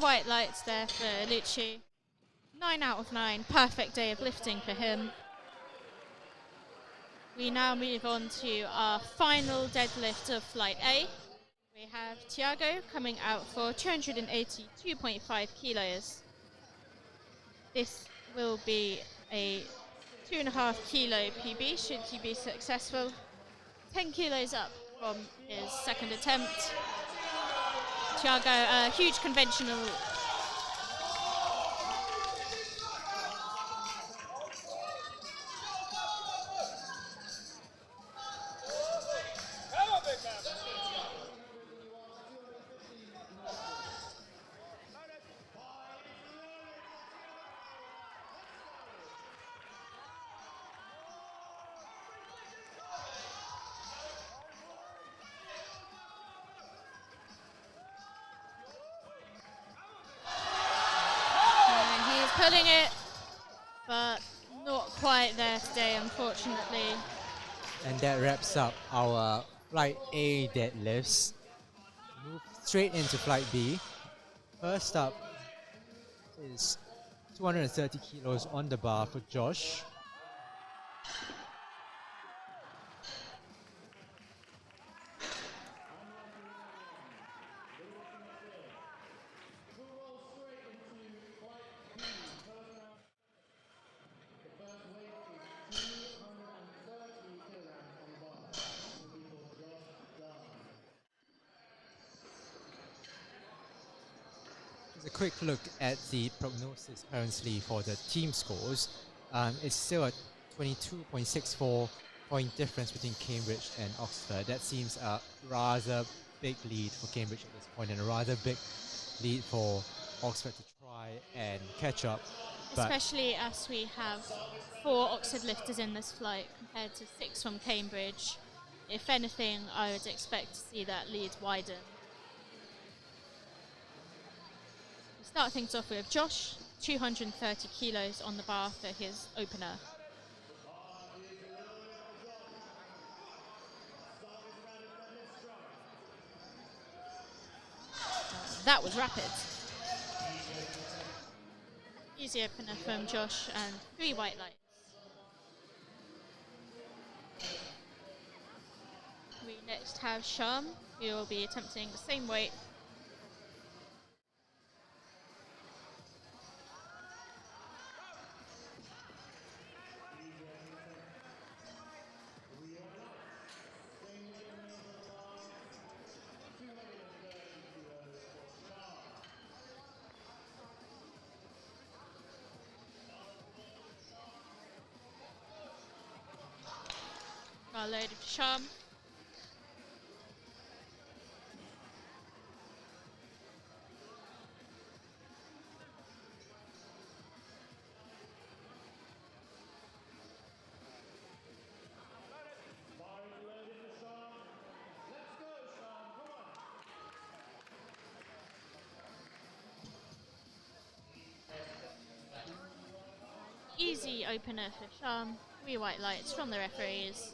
Speaker 1: white lights there for Lucci. 9 out of 9. Perfect day of lifting for him. We now move on to our final deadlift of flight A. We have Thiago coming out for 282.5 kilos. This will be a 2.5 kilo PB should he be successful. 10 kilos up from his second attempt. Thiago, a huge conventional. And he's pulling it, but not quite there today, unfortunately.
Speaker 2: And that wraps up our Flight A deadlifts. Move straight into Flight B. First up is 230 kilos on the bar for Josh. Just a quick look at the prognosis currently for the team scores. It's still a 22.64 point difference between Cambridge and Oxford. That seems a rather big lead for Cambridge at this point, and a rather big lead for Oxford to try and catch up. But
Speaker 1: Especially as we have 4 Oxford lifters in this flight compared to 6 from Cambridge. If anything, I would expect to see that lead widen. We start things off with Josh, 230 kilos on the bar for his opener. That was rapid. Easy opener from Josh and 3 white lights. We next have Sham, who will be attempting the same weight. Well loaded for Sham. Easy opener for Sham. 3 white lights from the referees.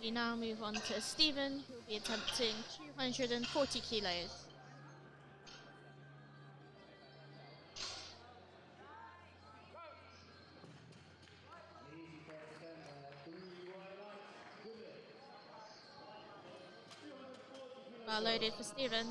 Speaker 1: We now move on to Stephen, who will be attempting 240 kilos. Well loaded for Stephen.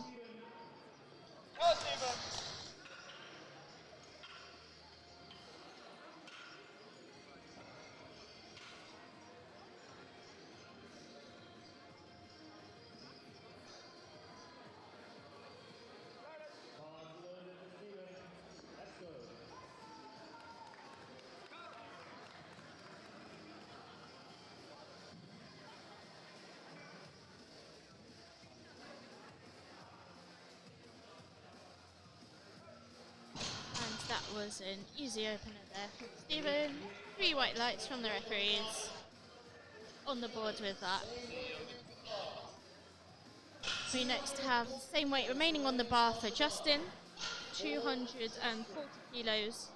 Speaker 1: And that was an easy opener there for Stephen. 3 white lights from the referees. On the board with that. We next have the same weight remaining on the bar for Justin. 240 kilos.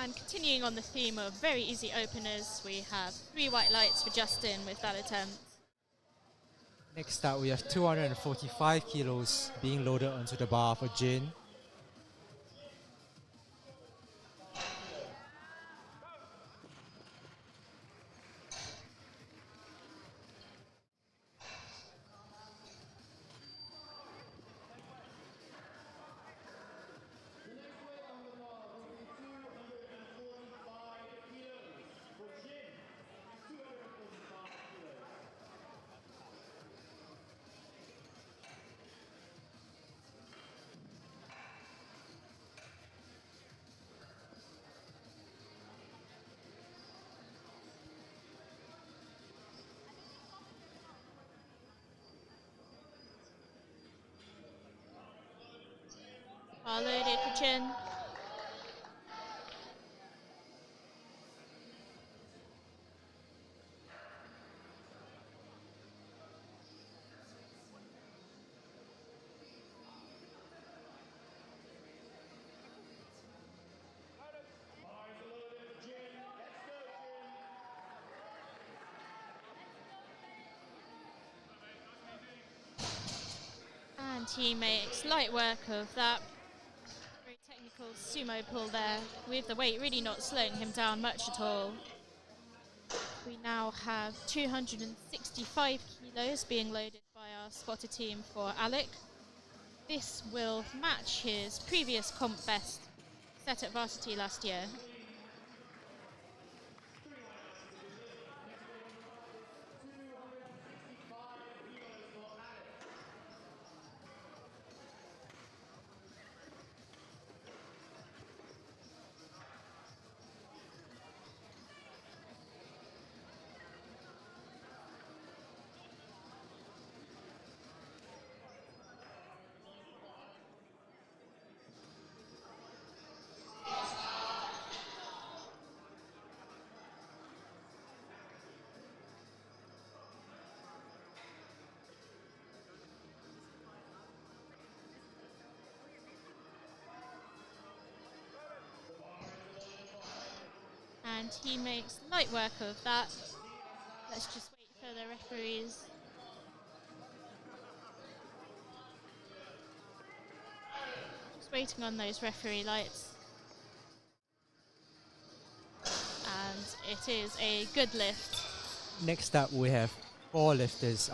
Speaker 1: And continuing on the theme of very easy openers, we have 3 white lights for Justin with that attempt.
Speaker 2: Next up, we have 245 kilos being loaded onto the bar for Jin.
Speaker 5: The next weight on the bar will be 245 kilos. For Jim, 245 kilos.
Speaker 1: Bar loaded for Jin.
Speaker 5: Bars are loaded for Jim. Let's go, Jim.
Speaker 1: And he makes light work of that. Very technical sumo pull there, with the weight really not slowing him down much at all. We now have 265 kilos being loaded by our spotter team for Alec. This will match his previous comp best set at Varsity last year. And he makes light work of that. Let's just wait for the referees. Just waiting on those referee lights. And it is a good lift.
Speaker 2: Next up, we have 4 lifters,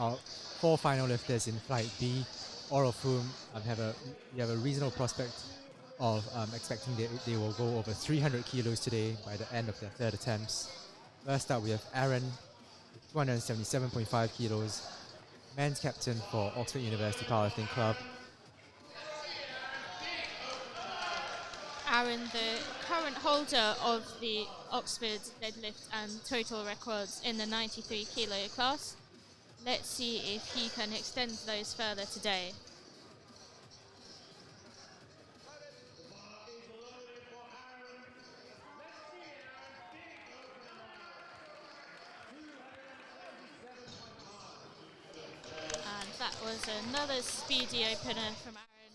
Speaker 2: 4 final lifters in Flight B, all of whom we have a reasonable prospect of expecting they will go over 300 kilos today by the end of their 3rd attempts. First up, we have Aaron, 277.5 kilos, men's captain for Oxford University Powerlifting Club.
Speaker 1: Aaron, the current holder of the Oxford deadlift and total records in the 93 kilo class. Let's see if he can extend those further today. And that was another speedy opener from Aaron.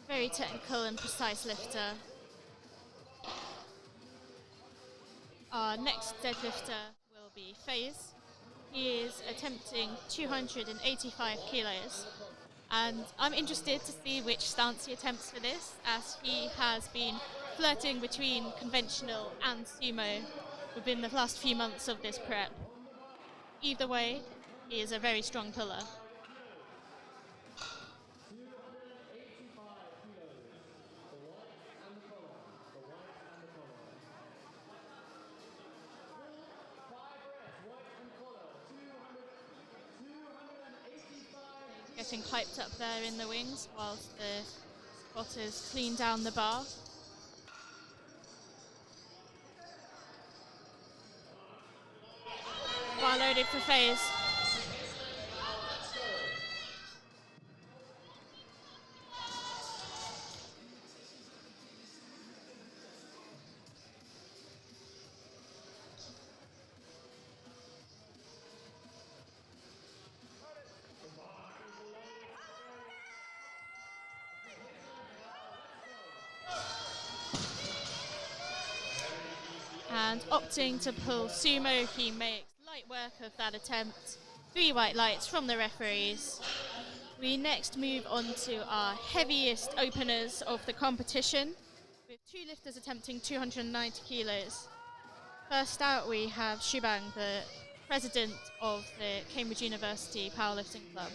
Speaker 1: Very technical and precise lifter. Our next deadlifter will be FaZe. He is attempting 285 kilos. And I'm interested to see which stance he attempts for this, as he has been flirting between conventional and sumo within the last few months of this prep. Either way, he is a very strong puller. Getting hyped up there in the wings whilst the spotters clean down the bar. Bar loaded for FaZe. And opting to pull sumo, he makes light work of that attempt. 3 white lights from the referees. We next move on to our heaviest openers of the competition, with 2 lifters attempting 290 kilos. First out we have Shubhang, the president of the Cambridge University Powerlifting Club.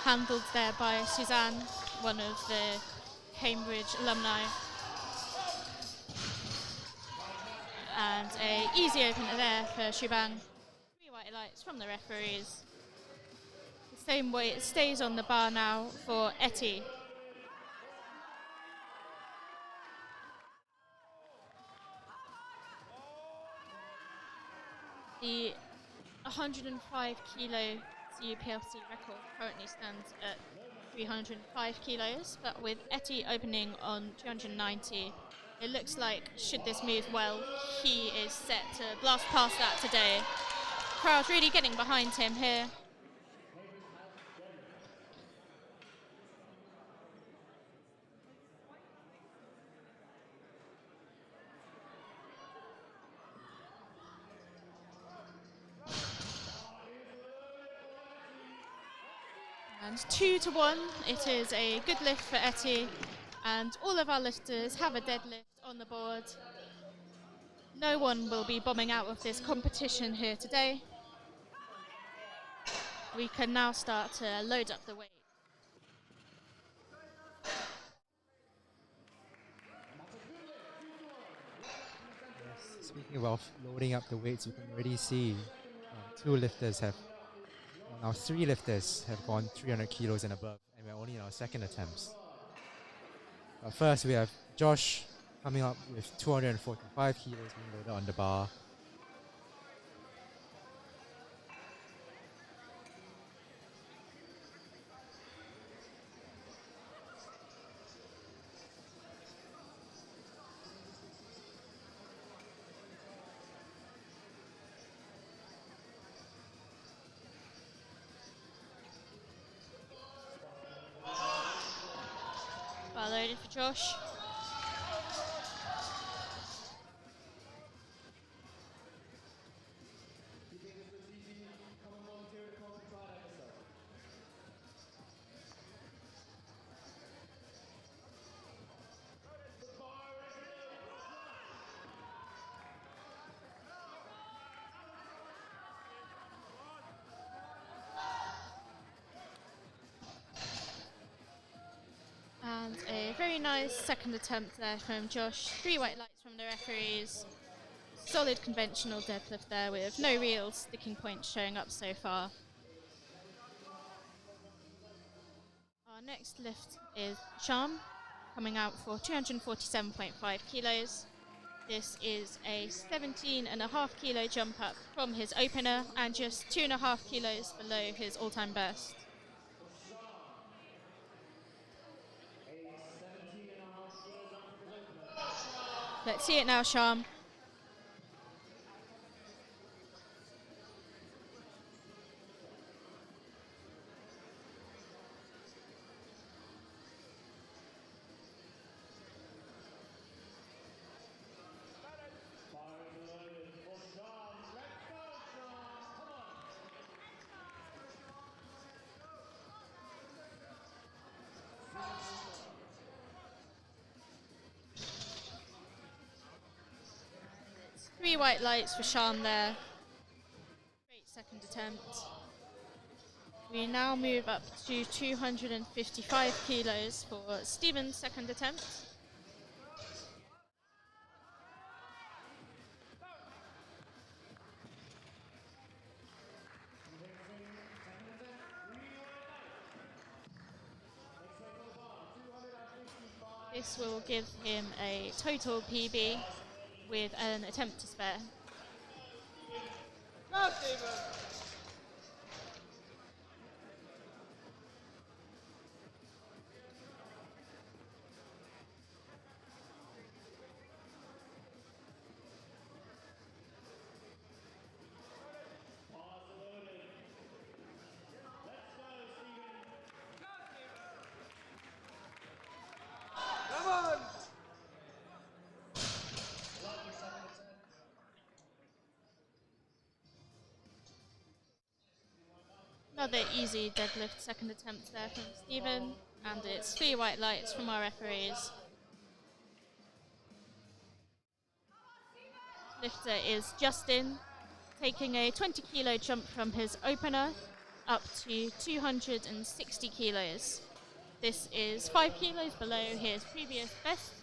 Speaker 1: Handled there by Suzanne, one of the Cambridge alumni. And a easy opener there for Shubhang. 3 white lights from the referees. The same weight stays on the bar now for Etty. The 105 kilo CUPLC record currently stands at 305 kilos, but with Etty opening on 290, it looks like, should this move well, he is set to blast past that today. Crowd really getting behind him here. And 2-1, it is a good lift for Etty, and all of our lifters have a deadlift on the board. No one will be bombing out of this competition here today. We can now start to load up the weight.
Speaker 2: Speaking of loading up the weights, you can already see 2 lifters have, now 3 lifters have gone 300 kilos and above, and we're only in our second attempts. First, we have Josh coming up with 245 kilos being loaded on the bar.
Speaker 1: Bar loaded for Josh. And a very nice second attempt there from Josh. 3 white lights from the referees. Solid conventional deadlift there with no real sticking points showing up so far. Our next lift is Sham, coming out for 247.5 kilos. This is a 17.5 kilo jump up from his opener and just 2.5 kilos below his all-time best. Let's see it now, Sham. It's 3 white lights for Sham there. Great second attempt. We now move up to 255 kilos for Stephen's second attempt. This will give him a total PB with an attempt to spare.
Speaker 5: Go, Stephen!
Speaker 1: Another easy deadlift second attempt there from Stephen, and it's 3 white lights from our referees. Lifter is Justin, taking a 20 kilo jump from his opener up to 260 kilos. This is 5 kilos below his previous best.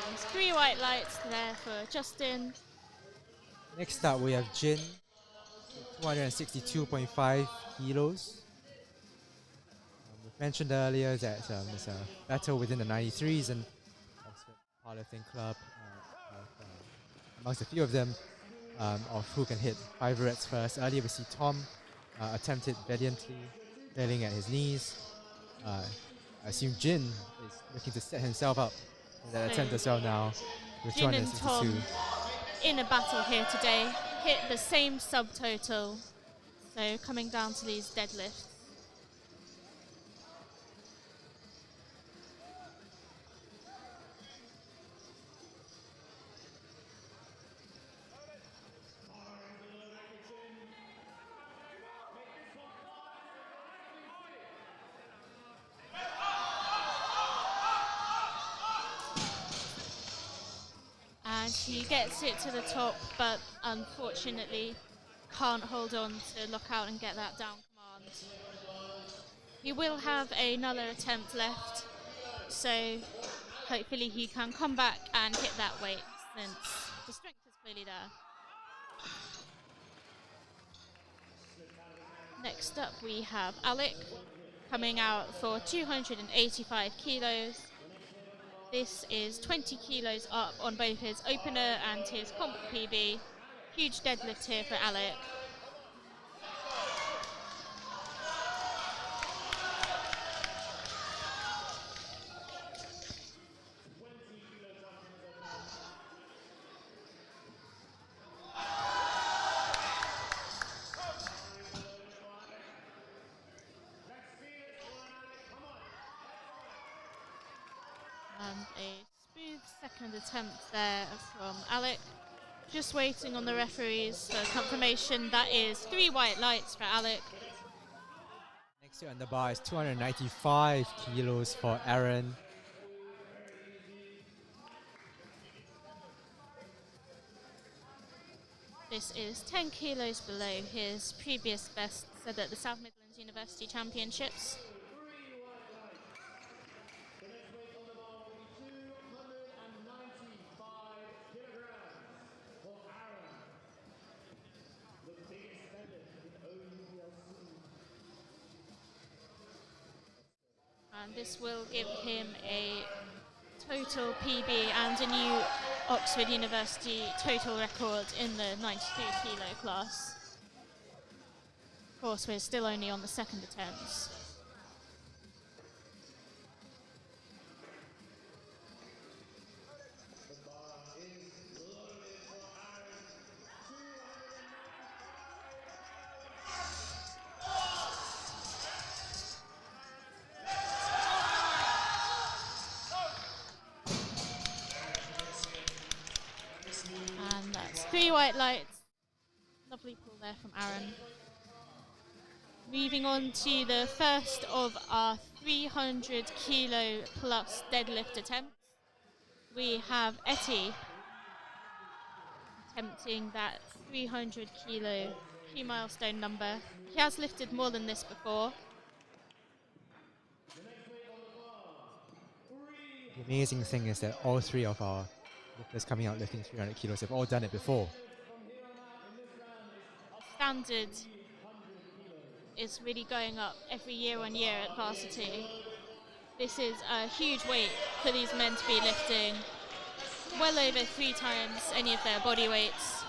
Speaker 1: And 3 white lights there for Justin.
Speaker 2: Next up, we have Jin, 262.5 kilos. We mentioned earlier that there's a battle within the 93s and Oxford Powerlifting Club, amongst a few of them, of who can hit 5 reps first. Earlier, we see Tom attempted valiantly, failing at his knees. I assume Jin is looking to set himself up in that attempt as well now with
Speaker 1: Jin and
Speaker 2: 262.
Speaker 1: Tom in a battle here today, hit the same subtotal, so coming down to these deadlifts. And he gets it to the top, but unfortunately can't hold on to lock out and get that down command. He will have another attempt left, so hopefully he can come back and hit that weight, since the strength is clearly there. Next up we have Alec, coming out for 285 kilos. This is 20 kilos up on both his opener and his comp PB. Huge deadlift here for Alec. And a smooth second attempt there from Alec. Just waiting on the referees for confirmation. That is 3 white lights for Alec.
Speaker 2: Next year on the bar is 295 kilos for Aaron.
Speaker 1: This is 10 kilos below his previous best set at the South Midlands University Championships. And this will give him a total PB and a new Oxford University total record in the 92 kilo class. Of course, we're still only on the second attempts. And that's 3 white lights. Lovely pull there from Aaron. Moving on to the first of our 300 kilo plus deadlift attempts. We have Etty attempting that 300 kilo key milestone number. He has lifted more than this before.
Speaker 2: The amazing thing is that all 3 of our lifters coming out lifting 300 kilos have all done it before.
Speaker 1: Standard is really going up every year on year at Varsity. This is a huge weight for these men to be lifting, well over 3 times any of their body weights.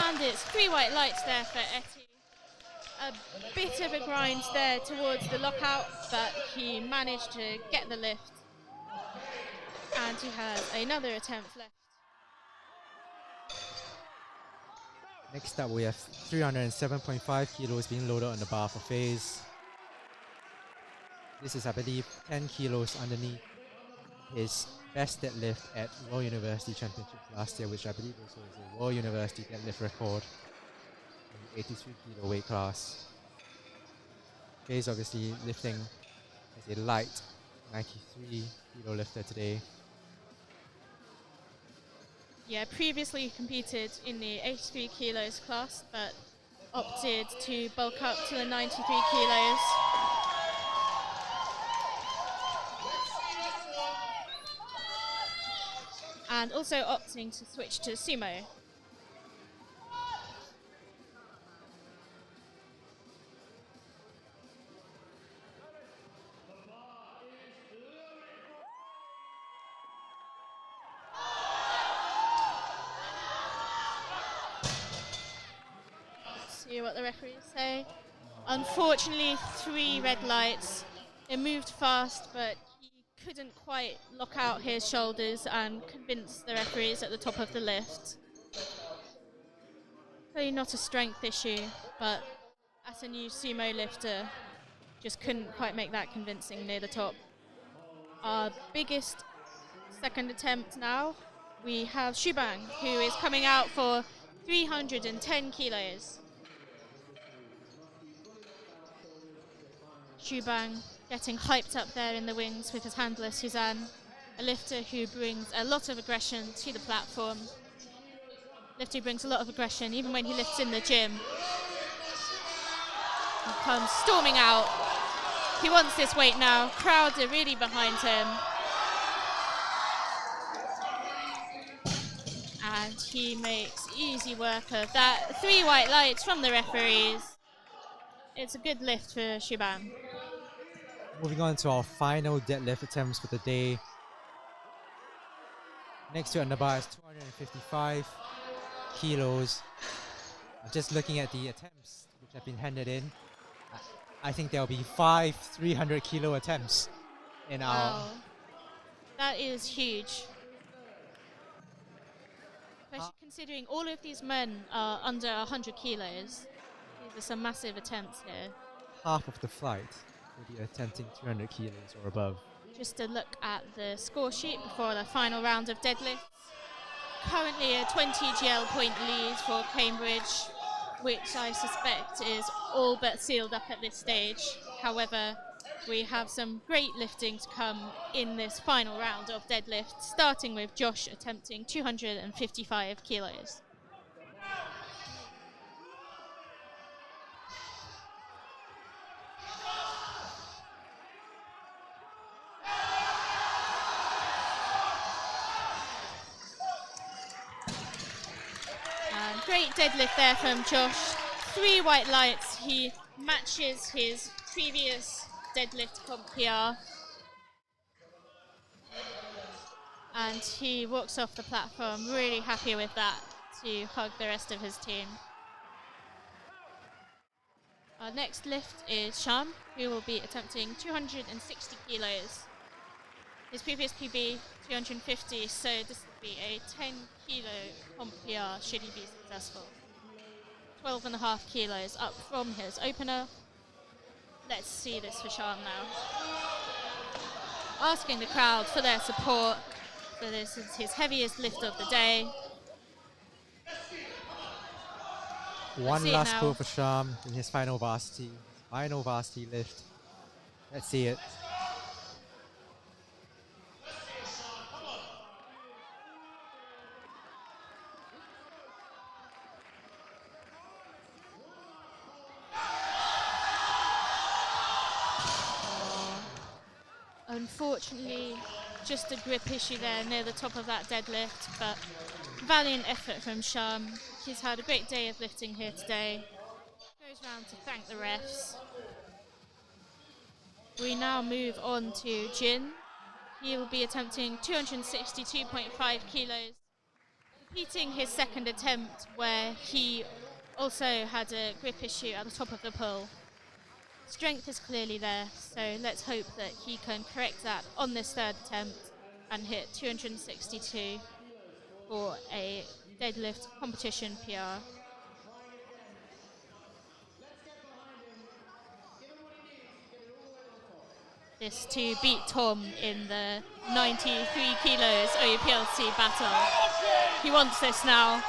Speaker 1: And it's 3 white lights there for Etty. A bit of a grind there towards the lockout, but he managed to get the lift. And he has another attempt left.
Speaker 2: Next up, we have 307.5 kilos being loaded on the bar for phase. This is, I believe, 10 kilos underneath his best deadlift at World University Championships last year, which I believe also is a World University deadlift record in the 83 kilo weight class. Phase obviously lifting as a light 93 kilo lifter today.
Speaker 1: Yeah, previously competed in the 83 kilos class, but opted to bulk up to the 93 kilos. And also opting to switch to sumo. See what the referees say. Unfortunately, 3 red lights. It moved fast, but he couldn't quite lock out his shoulders and convince the referees at the top of the lift. Clearly not a strength issue, but as a new sumo lifter, just couldn't quite make that convincing near the top. Our biggest second attempt now, we have Shubang, who is coming out for 310 kilos. Shubang getting hyped up there in the wings with his handler Suzanne, a lifter who brings a lot of aggression to the platform. Lifter who brings a lot of aggression even when he lifts in the gym. He comes storming out. He wants this weight now. Crowds are really behind him. And he makes easy work of that. 3 white lights from the referees. It's a good lift for Shubang.
Speaker 2: Moving on to our final deadlift attempts for the day. Next to it on the bar is 255 kilos. Just looking at the attempts which have been handed in, I think there'll be 5 300 kilo attempts in our.
Speaker 1: That is huge. Especially considering all of these men are under 100 kilos. These are some massive attempts here.
Speaker 2: Half of the flight will be attempting 200 kilos or above.
Speaker 1: Just a look at the score sheet before the final round of deadlifts. Currently a 20 GL point lead for Cambridge, which I suspect is all but sealed up at this stage. However, we have some great lifting to come in this final round of deadlifts, starting with Josh attempting 255 kilos. Great deadlift there from Josh. 3 white lights. He matches his previous deadlift comp PR. And he walks off the platform really happy with that to hug the rest of his team. Our next lift is Sham, who will be attempting 260 kilos. His previous PB, 250, so this will be a 10 kilo comp PR should he be successful. 12.5 kilos up from his opener. Let's see this for Sham now. Asking the crowd for their support, for this is his heaviest lift of the day.
Speaker 2: One last pull for Sham in his final varsity lift. Let's see it.
Speaker 1: Unfortunately, just a grip issue there near the top of that deadlift, but valiant effort from Sham. He's had a great day of lifting here today. Goes round to thank the refs. We now move on to Jin. He will be attempting 262.5 kilos, repeating his second attempt where he also had a grip issue at the top of the pull. Strength is clearly there, so let's hope that he can correct that on this third attempt and hit 262 for a deadlift competition PR. This to beat Tom in the 93 kilos OUPLC battle. He wants this now.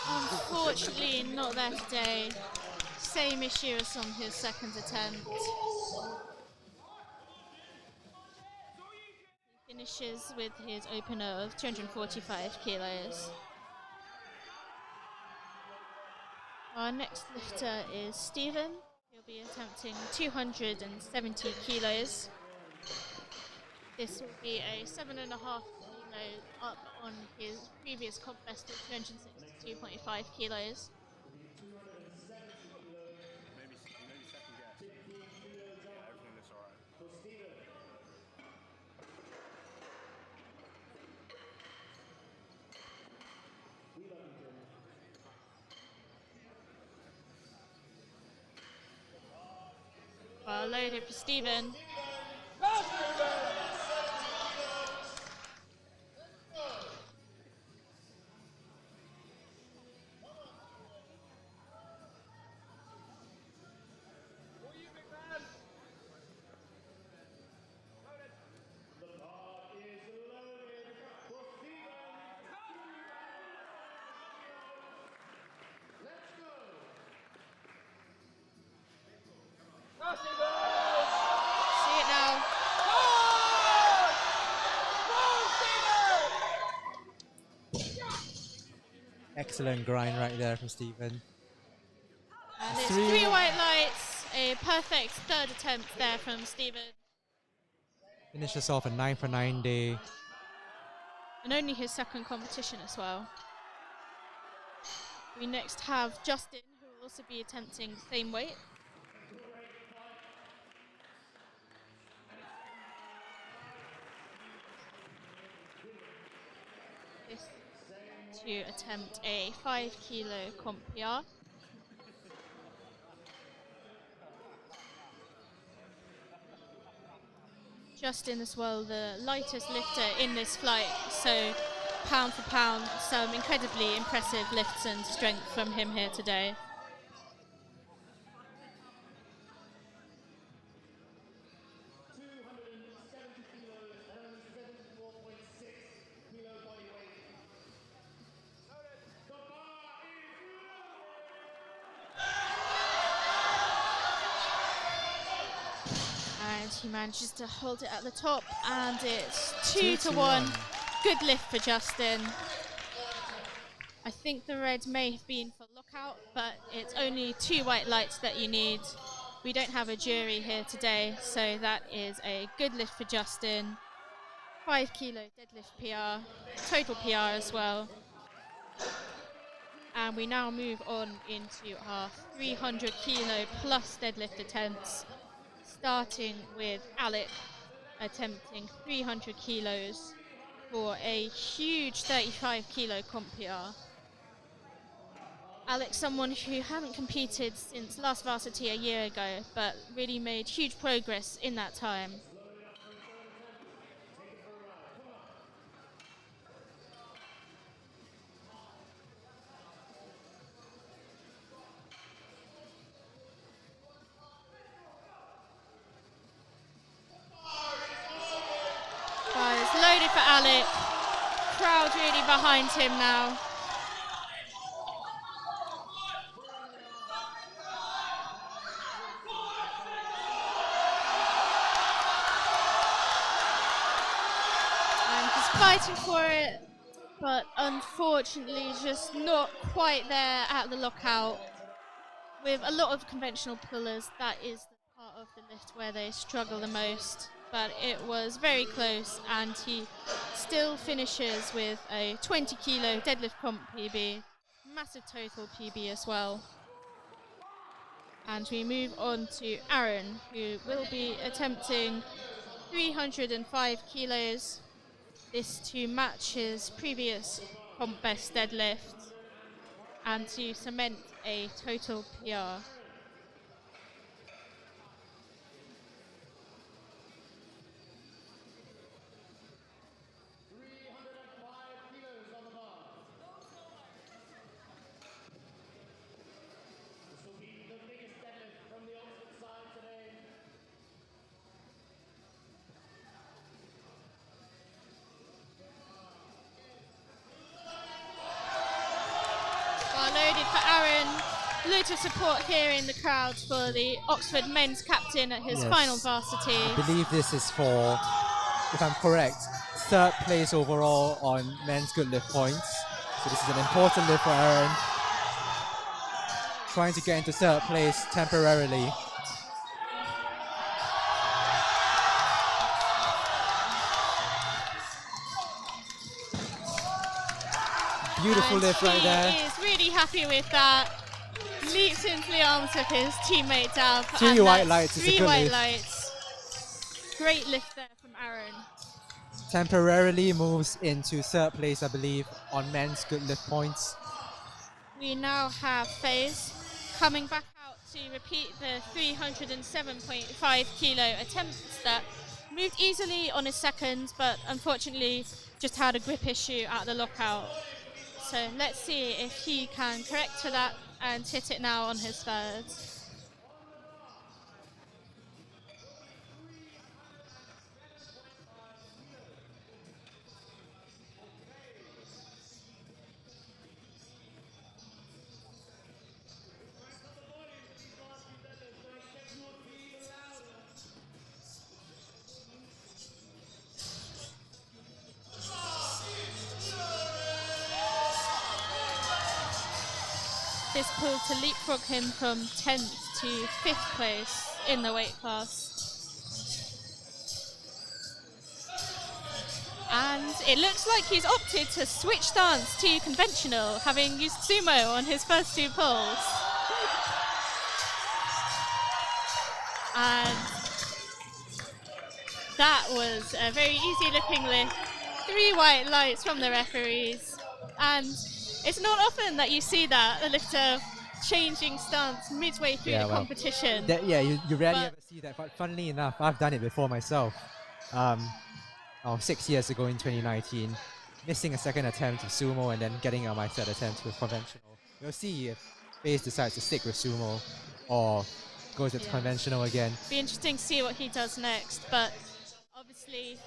Speaker 1: Unfortunately, not there today. Same issue as on his second attempt. He finishes with his opener of 245 kilos. Our next lifter is Stephen. He'll be attempting 270 kilos. This will be a 7.5 kilo up on his previous comp best of 262.5 kilos.
Speaker 3: Maybe second guess. Yeah, everything looks alright.
Speaker 1: Well, loaded for Stephen. See it now.
Speaker 2: Excellent grind right there from Stephen.
Speaker 1: And it's three white lights, a perfect third attempt there from Stephen.
Speaker 2: Finishes off a 9 for 9 day.
Speaker 1: And only his second competition as well. We next have Justin, who will also be attempting the same weight. This to attempt a 5 kilo comp PR. Justin as well, the lightest lifter in this flight, so pound for pound, some incredibly impressive lifts and strength from him here today. And he manages to hold it at the top, and it's 2 to 1. Good lift for Justin. I think the red may have been for lockout, but it's only 2 white lights that you need. We don't have a jury here today, so that is a good lift for Justin. 5 kilo deadlift PR, total PR as well. And we now move on into our 300 kilo plus deadlift attempts, starting with Alec attempting 300 kilos for a huge 35 kilo comp PR. Alex, someone who hadn't competed since last Varsity a year ago, but really made huge progress in that time. Well, it's loaded for Alec. crowd really behind him now. And he's fighting for it, but unfortunately just not quite there at the lockout. With a lot of conventional pullers, that is the part of the lift where they struggle the most. But it was very close, and he still finishes with a 20 kilo deadlift comp PB, massive total PB as well. And we move on to Aaron, who will be attempting 305 kilos, this to match his previous comp best deadlift and to cement a total PR. Loaded for Aaron. Loads of support here in the crowd for the Oxford men's captain at his final varsity.
Speaker 2: I believe this is for, if I'm correct, third place overall on men's good lift points. So this is an important lift for Aaron. Trying to get into third place temporarily. Beautiful lift right there.
Speaker 1: He is really happy with that. Leaps into the arms of his teammate Dav.
Speaker 2: Three white lights is a
Speaker 1: Three
Speaker 2: good
Speaker 1: white
Speaker 2: lift.
Speaker 1: lights. Great lift there from Aaron.
Speaker 2: Temporarily moves into third place, I believe, on men's good lift points.
Speaker 1: We now have FaZe coming back out to repeat the 307.5 kilo attempts that moved easily on his second, but unfortunately just had a grip issue at the lockout. So let's see if he can correct for that and hit it now on his third. This pull to leapfrog him from 10th to 5th place in the weight class. And it looks like he's opted to switch stance to conventional, having used sumo on his first two pulls. And that was a very easy looking lift. 3 white lights from the referees. And it's not often that you see that, a lifter changing stance midway through the competition.
Speaker 2: You rarely ever see that, but funnily enough, I've done it before myself. 6 years ago in 2019, missing a second attempt with sumo and then getting my third attempt with conventional. We'll see if FaZe decides to stick with sumo or goes with conventional again.
Speaker 1: Be interesting to see what he does next, but obviously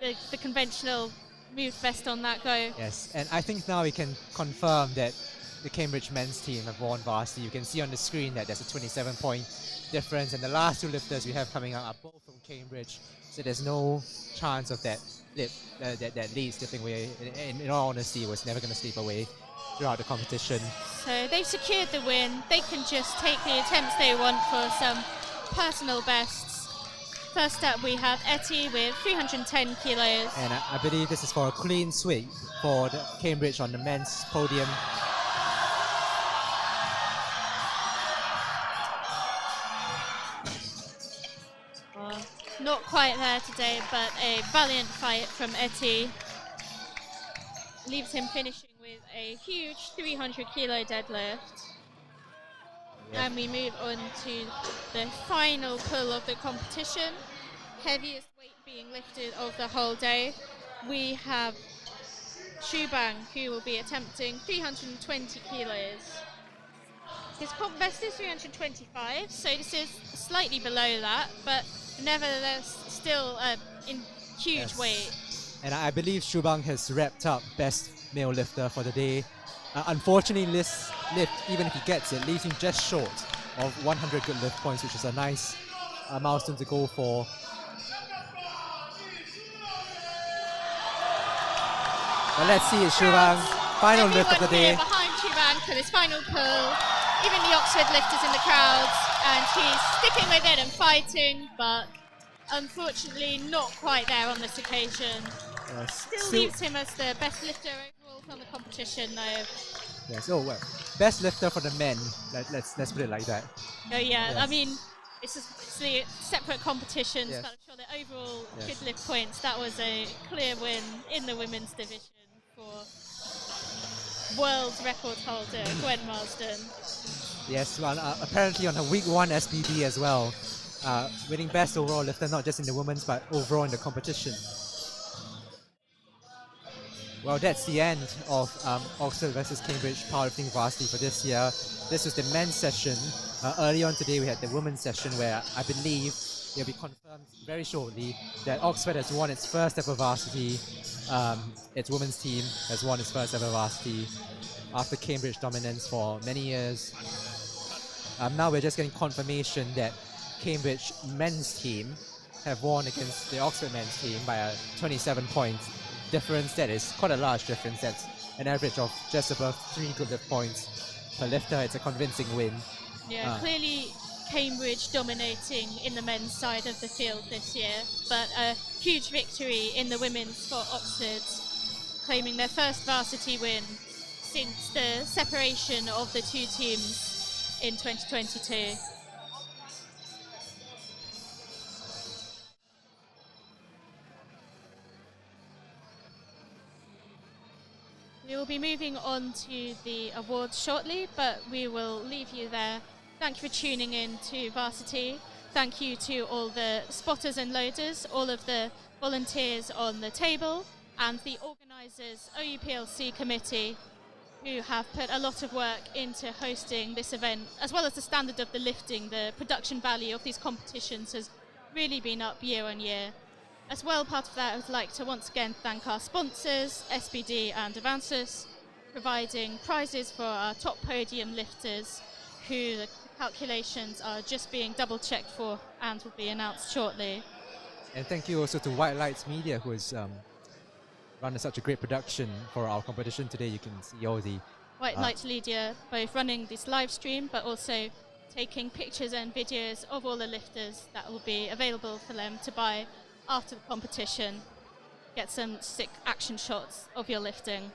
Speaker 1: the conventional moved best on that go.
Speaker 2: Yes, and I think now we can confirm that the Cambridge men's team have won varsity. You can see on the screen that there's a 27-point difference, and the last two lifters we have coming out are both from Cambridge, so there's no chance of that lead slipping away. In all honesty, it was never going to slip away throughout the competition.
Speaker 1: So they've secured the win. They can just take the attempts they want for some personal bests. First up, we have Etty with 310 kilos.
Speaker 2: And I believe this is for a clean sweep for the Cambridge on the men's podium.
Speaker 1: Not quite there today, but a valiant fight from Etty. Leaves him finishing with a huge 300 kilo deadlift. And we move on to the final pull of the competition. Heaviest weight being lifted of the whole day. We have Shubang, who will be attempting 320 kilos. His comp best is 325, so this is slightly below that, but nevertheless still in huge weight.
Speaker 2: And I believe Shubhang has wrapped up best male lifter for the day. Unfortunately, this lift, even if he gets it, leaves him just short of 100 good lift points, which is a nice milestone to go for. But let's see it, Shubhang. Final lift of the day.
Speaker 1: Behind Shubhang for this final pull. Even the Oxford lifters in the crowds, and he's sticking with it and fighting, but unfortunately not quite there on this occasion. Still leaves him as the best lifter overall from the competition, though.
Speaker 2: Yes. Oh well, best lifter for the men. Let's put it like that.
Speaker 1: Oh yeah,
Speaker 2: Yes.
Speaker 1: I mean, it's the separate competitions,
Speaker 2: Yes.
Speaker 1: but I'm sure the overall
Speaker 2: Yes.
Speaker 1: kid lift points, that was a clear win in the women's division for world record holder Gwen Marsden.
Speaker 2: Yes. Well, apparently on her week 1 SBD as well, winning best overall lifter, not just in the women's but overall in the competition. Well, that's the end of Oxford versus Cambridge Powerlifting Varsity for this year. This was the men's session. Earlier on today, we had the women's session where I believe it'll be confirmed very shortly that Oxford has won its first ever varsity. Its women's team has won its first ever varsity after Cambridge dominance for many years. Now we're just getting confirmation that Cambridge men's team have won against the Oxford men's team by a 27 points difference. That is quite a large difference. That's an average of just above 3 good lift points per lifter. It's a convincing win.
Speaker 1: Yeah, clearly Cambridge dominating in the men's side of the field this year, but a huge victory in the women's for Oxford, claiming their first varsity win since the separation of the two teams in 2022. We will be moving on to the awards shortly, but we will leave you there. Thank you for tuning in to Varsity. Thank you to all the spotters and loaders, all of the volunteers on the table, and the organisers, OUPLC committee, who have put a lot of work into hosting this event, as well as the standard of the lifting. The production value of these competitions has really been up year on year. As well, part of that, I would like to once again thank our sponsors, SBD and Avansus, providing prizes for our top podium lifters, who the calculations are just being double checked for and will be announced shortly.
Speaker 2: And thank you also to White Lights Media, who has run such a great production for our competition today. You can see all the
Speaker 1: White Lights Media both running this live stream, but also taking pictures and videos of all the lifters that will be available for them to buy after the competition. Get some sick action shots of your lifting.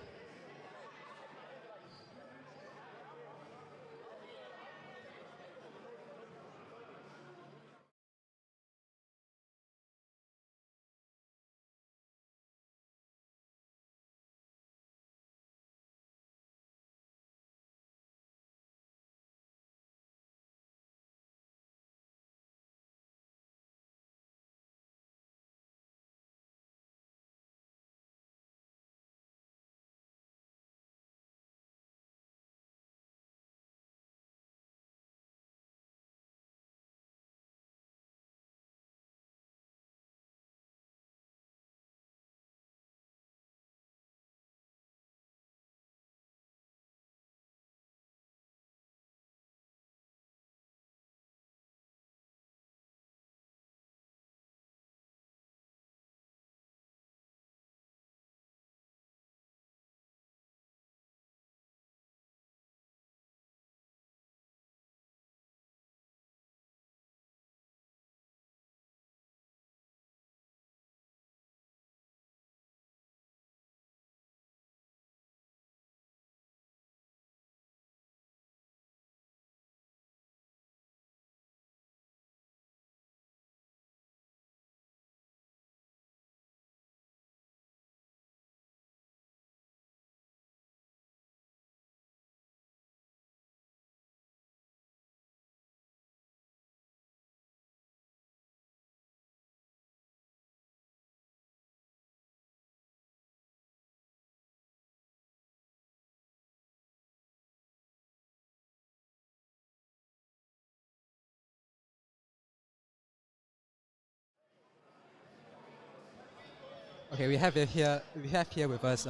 Speaker 2: Okay, we have here with us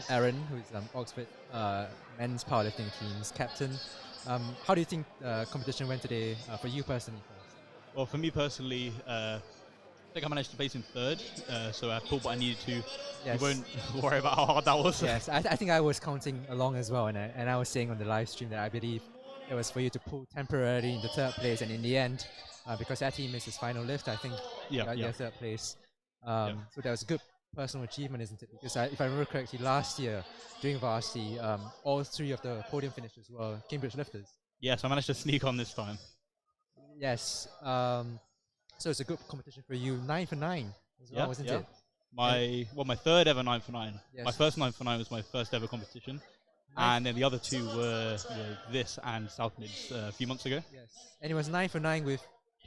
Speaker 2: Aaron, who's Oxford men's powerlifting team's captain. How do you think the competition went today for you personally? First?
Speaker 7: Well, for me personally, I think I managed to place in third, so I pulled what I needed to.
Speaker 2: Yes.
Speaker 7: You won't worry about how hard that was.
Speaker 2: Yes, I think I was counting along as well, and I was saying on the live stream that I believe it was for you to pull temporarily in the third place, and in the end, because that team missed his final lift, I think you got your third place. So that was a good personal achievement, isn't it? Because if I remember correctly, last year during Varsity, all three of the podium finishers were Cambridge lifters.
Speaker 7: Yes, I managed to sneak on this time.
Speaker 2: Yes. So it's a good competition for you. 9 for 9 as well, wasn't it?
Speaker 7: My third ever 9 for 9.
Speaker 2: Yes.
Speaker 7: My first 9 for 9 was my first ever competition. And then the other two were this and South Mids a few months ago.
Speaker 2: Yes. And it was 9 for 9 with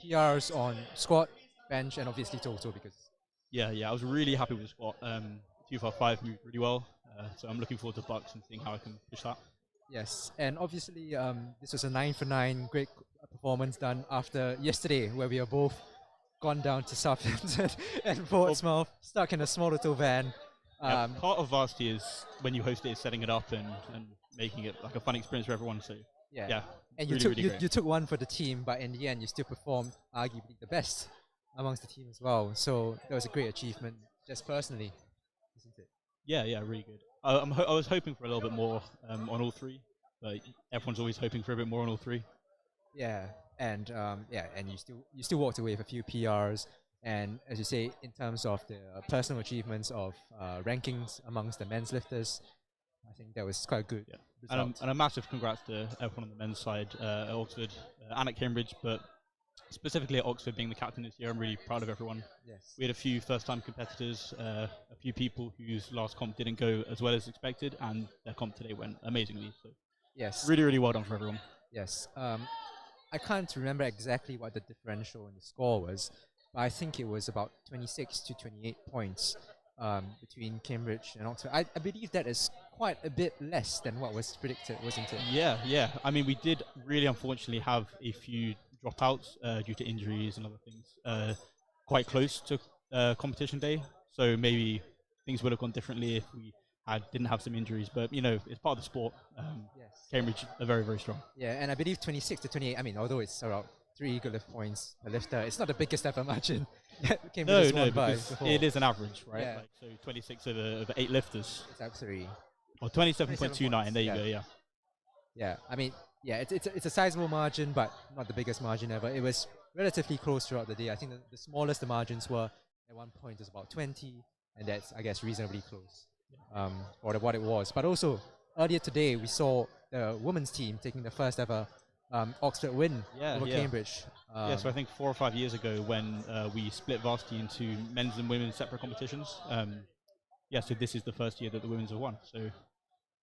Speaker 2: PRs on squat, bench, and obviously total because.
Speaker 7: Yeah, I was really happy with the squat. 255 moved really well. So I'm looking forward to Bucks and seeing how I can push that.
Speaker 2: Yes, and obviously this was a 9 for 9 great performance done after yesterday where we are both gone down to Southampton and Portsmouth, stuck in a small little van.
Speaker 7: Part of Varsity is when you host it is setting it up and making it like a fun experience for everyone. So yeah,
Speaker 2: and
Speaker 7: really,
Speaker 2: you took one for the team, but in the end you still performed arguably the best amongst the team as well. So that was a great achievement, just personally, isn't it?
Speaker 7: Yeah, really good. I was hoping for a little bit more on all three, but everyone's always hoping for a bit more on all three.
Speaker 2: Yeah, and and you still walked away with a few PRs, and as you say, in terms of the personal achievements of rankings amongst the men's lifters, I think that was quite good.
Speaker 7: Yeah. And a massive congrats to everyone on the men's side at Oxford and at Cambridge, but specifically at Oxford being the captain this year. I'm really proud of everyone.
Speaker 2: Yes.
Speaker 7: We had a few first-time competitors, a few people whose last comp didn't go as well as expected, and their comp today went amazingly. So
Speaker 2: yes,
Speaker 7: really well done for everyone.
Speaker 2: Yes. I can't remember exactly what the differential in the score was, but I think it was about 26 to 28 points between Cambridge and Oxford. I believe that is quite a bit less than what was predicted, wasn't it?
Speaker 7: Yeah. I mean, we did really unfortunately have a few dropouts due to injuries and other things quite close to competition day. So maybe things would have gone differently if we didn't have some injuries. But, it's part of the sport.
Speaker 2: Yes.
Speaker 7: Cambridge are very, very strong.
Speaker 2: Yeah, and I believe 26 to 28, I mean, although it's around 3 good lift points per lifter, it's not the biggest ever margin.
Speaker 7: No, because it is an average, right?
Speaker 2: Yeah.
Speaker 7: Like, so 26 over 8 lifters.
Speaker 2: It's actually...
Speaker 7: Or 27.29, there you go, yeah.
Speaker 2: Yeah, I mean, it's a sizable margin, but not the biggest margin ever. It was relatively close throughout the day. I think the smallest the margins were at one point was about 20, and that's, I guess, reasonably close for what it was. But also, earlier today, we saw the women's team taking the first ever Oxford win over Cambridge.
Speaker 7: So I think 4 or 5 years ago when we split Varsity into men's and women's separate competitions. So this is the first year that the women's have won. So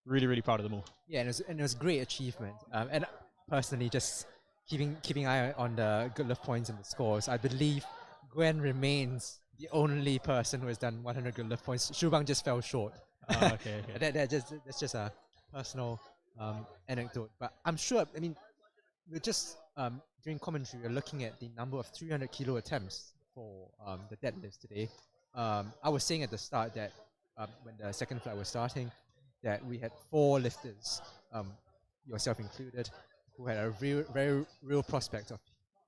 Speaker 7: really proud of them all. Yeah,
Speaker 2: and it was a great achievement. And personally, just keeping eye on the good lift points and the scores, I believe Gwen remains the only person who has done 100 good lift points. Shubhang just fell short.
Speaker 7: Okay.
Speaker 2: That's just a personal anecdote. But I'm sure, I mean, we're just, during commentary, we're looking at the number of 300 kilo attempts for the deadlifts today. I was saying at the start that when the second flight was starting, that we had 4 lifters, yourself included, who had a very real prospect of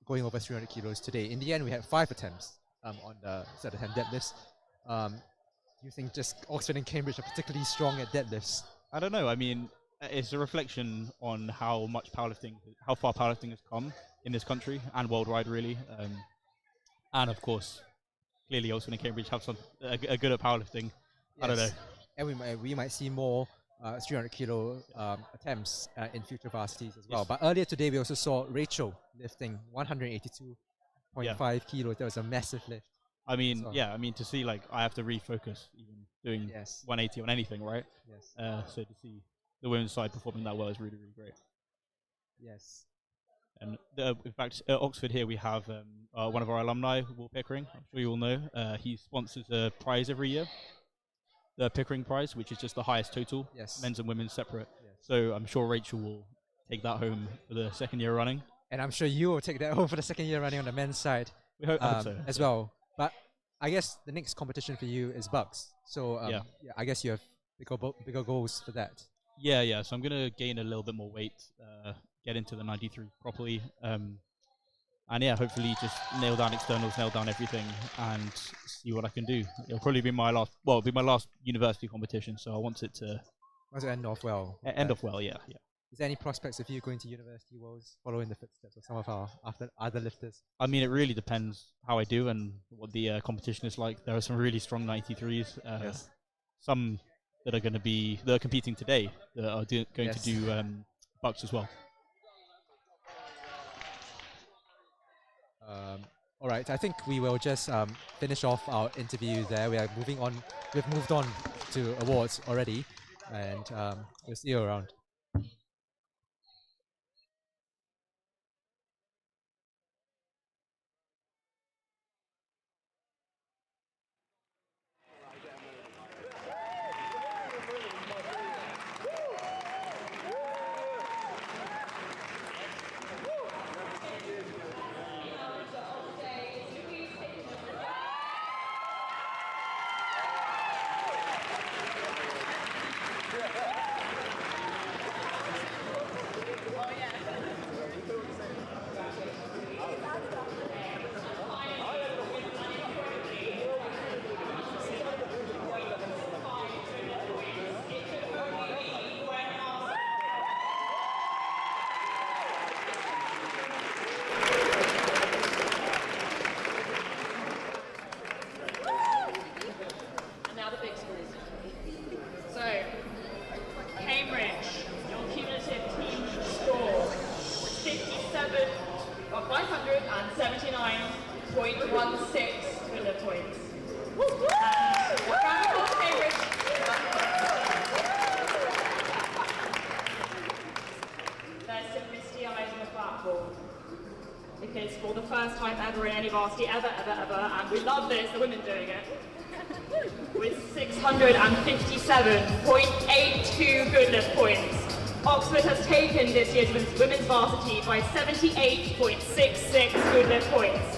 Speaker 2: going over 300 kilos today. In the end, we had 5 attempts on the set of 10 deadlifts. Do you think just Oxford and Cambridge are particularly strong at deadlifts?
Speaker 7: I don't know. I mean, it's a reflection on how far powerlifting has come in this country and worldwide, really. And of course, clearly Oxford and Cambridge have are good at powerlifting. Yes. I don't know.
Speaker 2: And we might see more 300 kilo attempts in future varsities as well. Yes. But earlier today, we also saw Rachel lifting 182.5 kilos. That was a massive lift.
Speaker 7: I mean, to see, like, I have to refocus even doing 180 on anything, right?
Speaker 2: Yes.
Speaker 7: So to see the women's side performing that well is really great.
Speaker 2: Yes.
Speaker 7: And in fact, at Oxford here, we have one of our alumni, Will Pickering. I'm sure you all know. He sponsors a prize every year, the Pickering Prize, which is just the highest total, men's and women's separate. Yes. So I'm sure Rachel will take that home for the second year running.
Speaker 2: And I'm sure you will take that home for the second year running on the men's side.
Speaker 7: We hope so.
Speaker 2: As well. But I guess the next competition for you is Bucks. So
Speaker 7: Yeah.
Speaker 2: I guess you have bigger goals for that.
Speaker 7: Yeah. So I'm gonna gain a little bit more weight, get into the 93 properly, and yeah, hopefully just nail down externals, nail down everything, and see what I can do. It'll probably be my last. Well, it'll be my last university competition, so I want it to
Speaker 2: end off well.
Speaker 7: end off well. Yeah.
Speaker 2: Is there any prospects of you going to university worlds, following the footsteps of some of our other lifters?
Speaker 7: I mean, it really depends how I do and what the competition is like. There are some really strong 93s.
Speaker 2: Yes.
Speaker 7: Some that are competing today that are going to do Bucks as well.
Speaker 2: All right, I think we will just finish off our interview there. We are moving on. We've moved on to awards already, and we'll see you around.
Speaker 8: Because for the first time ever in any varsity, ever, and we love this, the women doing it, with 657.82 good lift points. Oxford has taken this year's women's varsity by 78.66 good lift points.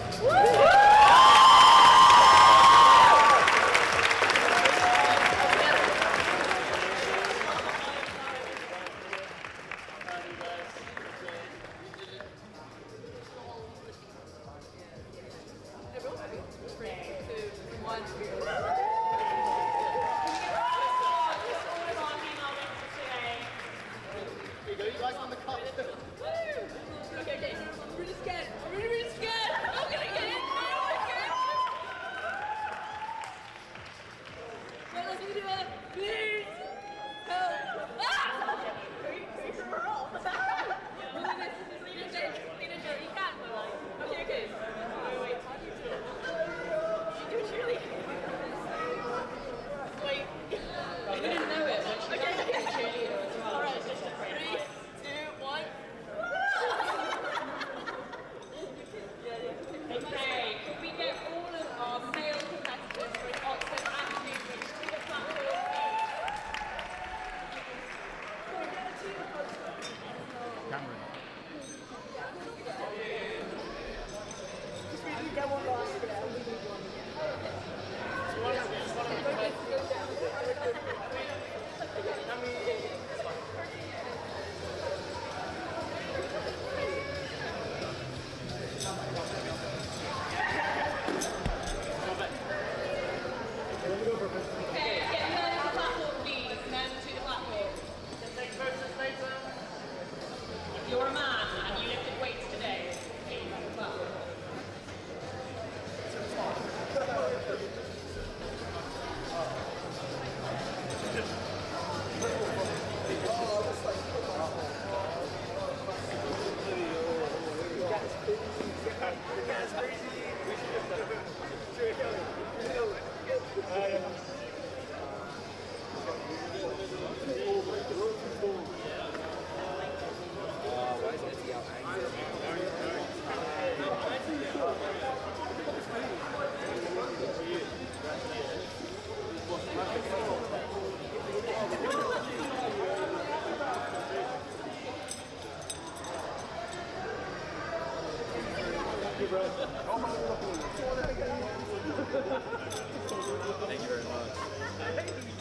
Speaker 3: Thank you very much.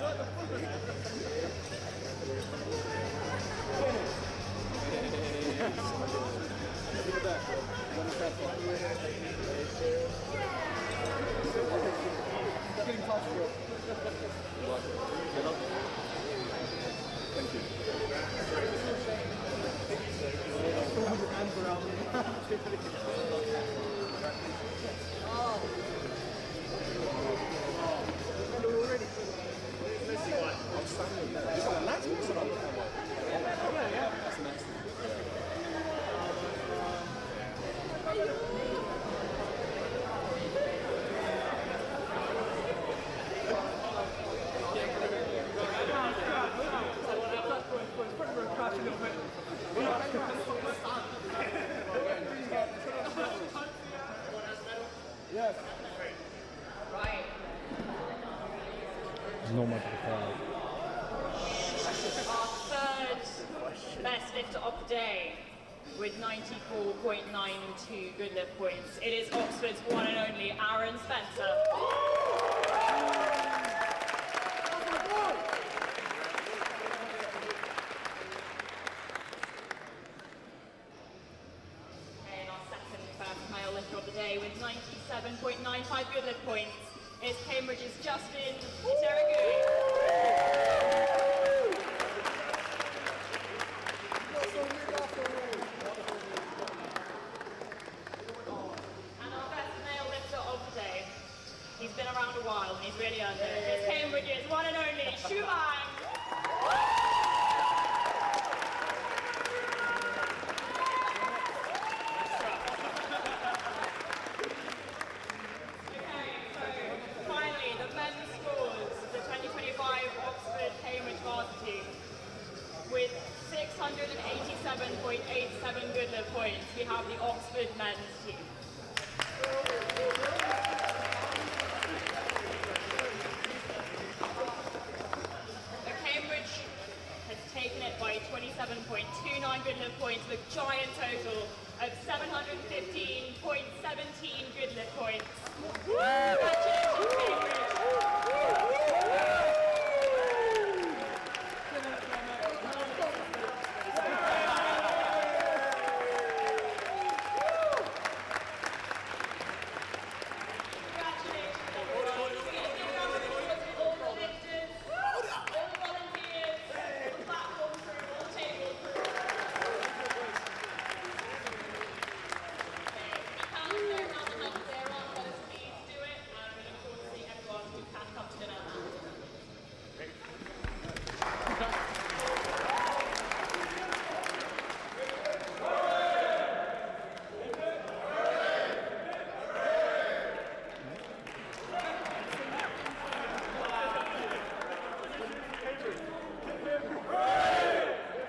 Speaker 3: Thank you.
Speaker 7: Normal to the crowd.
Speaker 8: Our third best lifter of the day with 94.92 good lift points. It is Oxford's one and only Aaron Spencer. And our second best male lifter of the day with 97.95 good lift points is Cambridge's Justin Terragoon. And our best male lifter of the day, he's been around a while and he's really earned it. It's Cambridge's one and only Shubhang. Varsity with 687.87 good lift points. We have the Oxford men's team. The Cambridge has taken it by 27.29 good lift points with a giant total of 715.17 good lift points.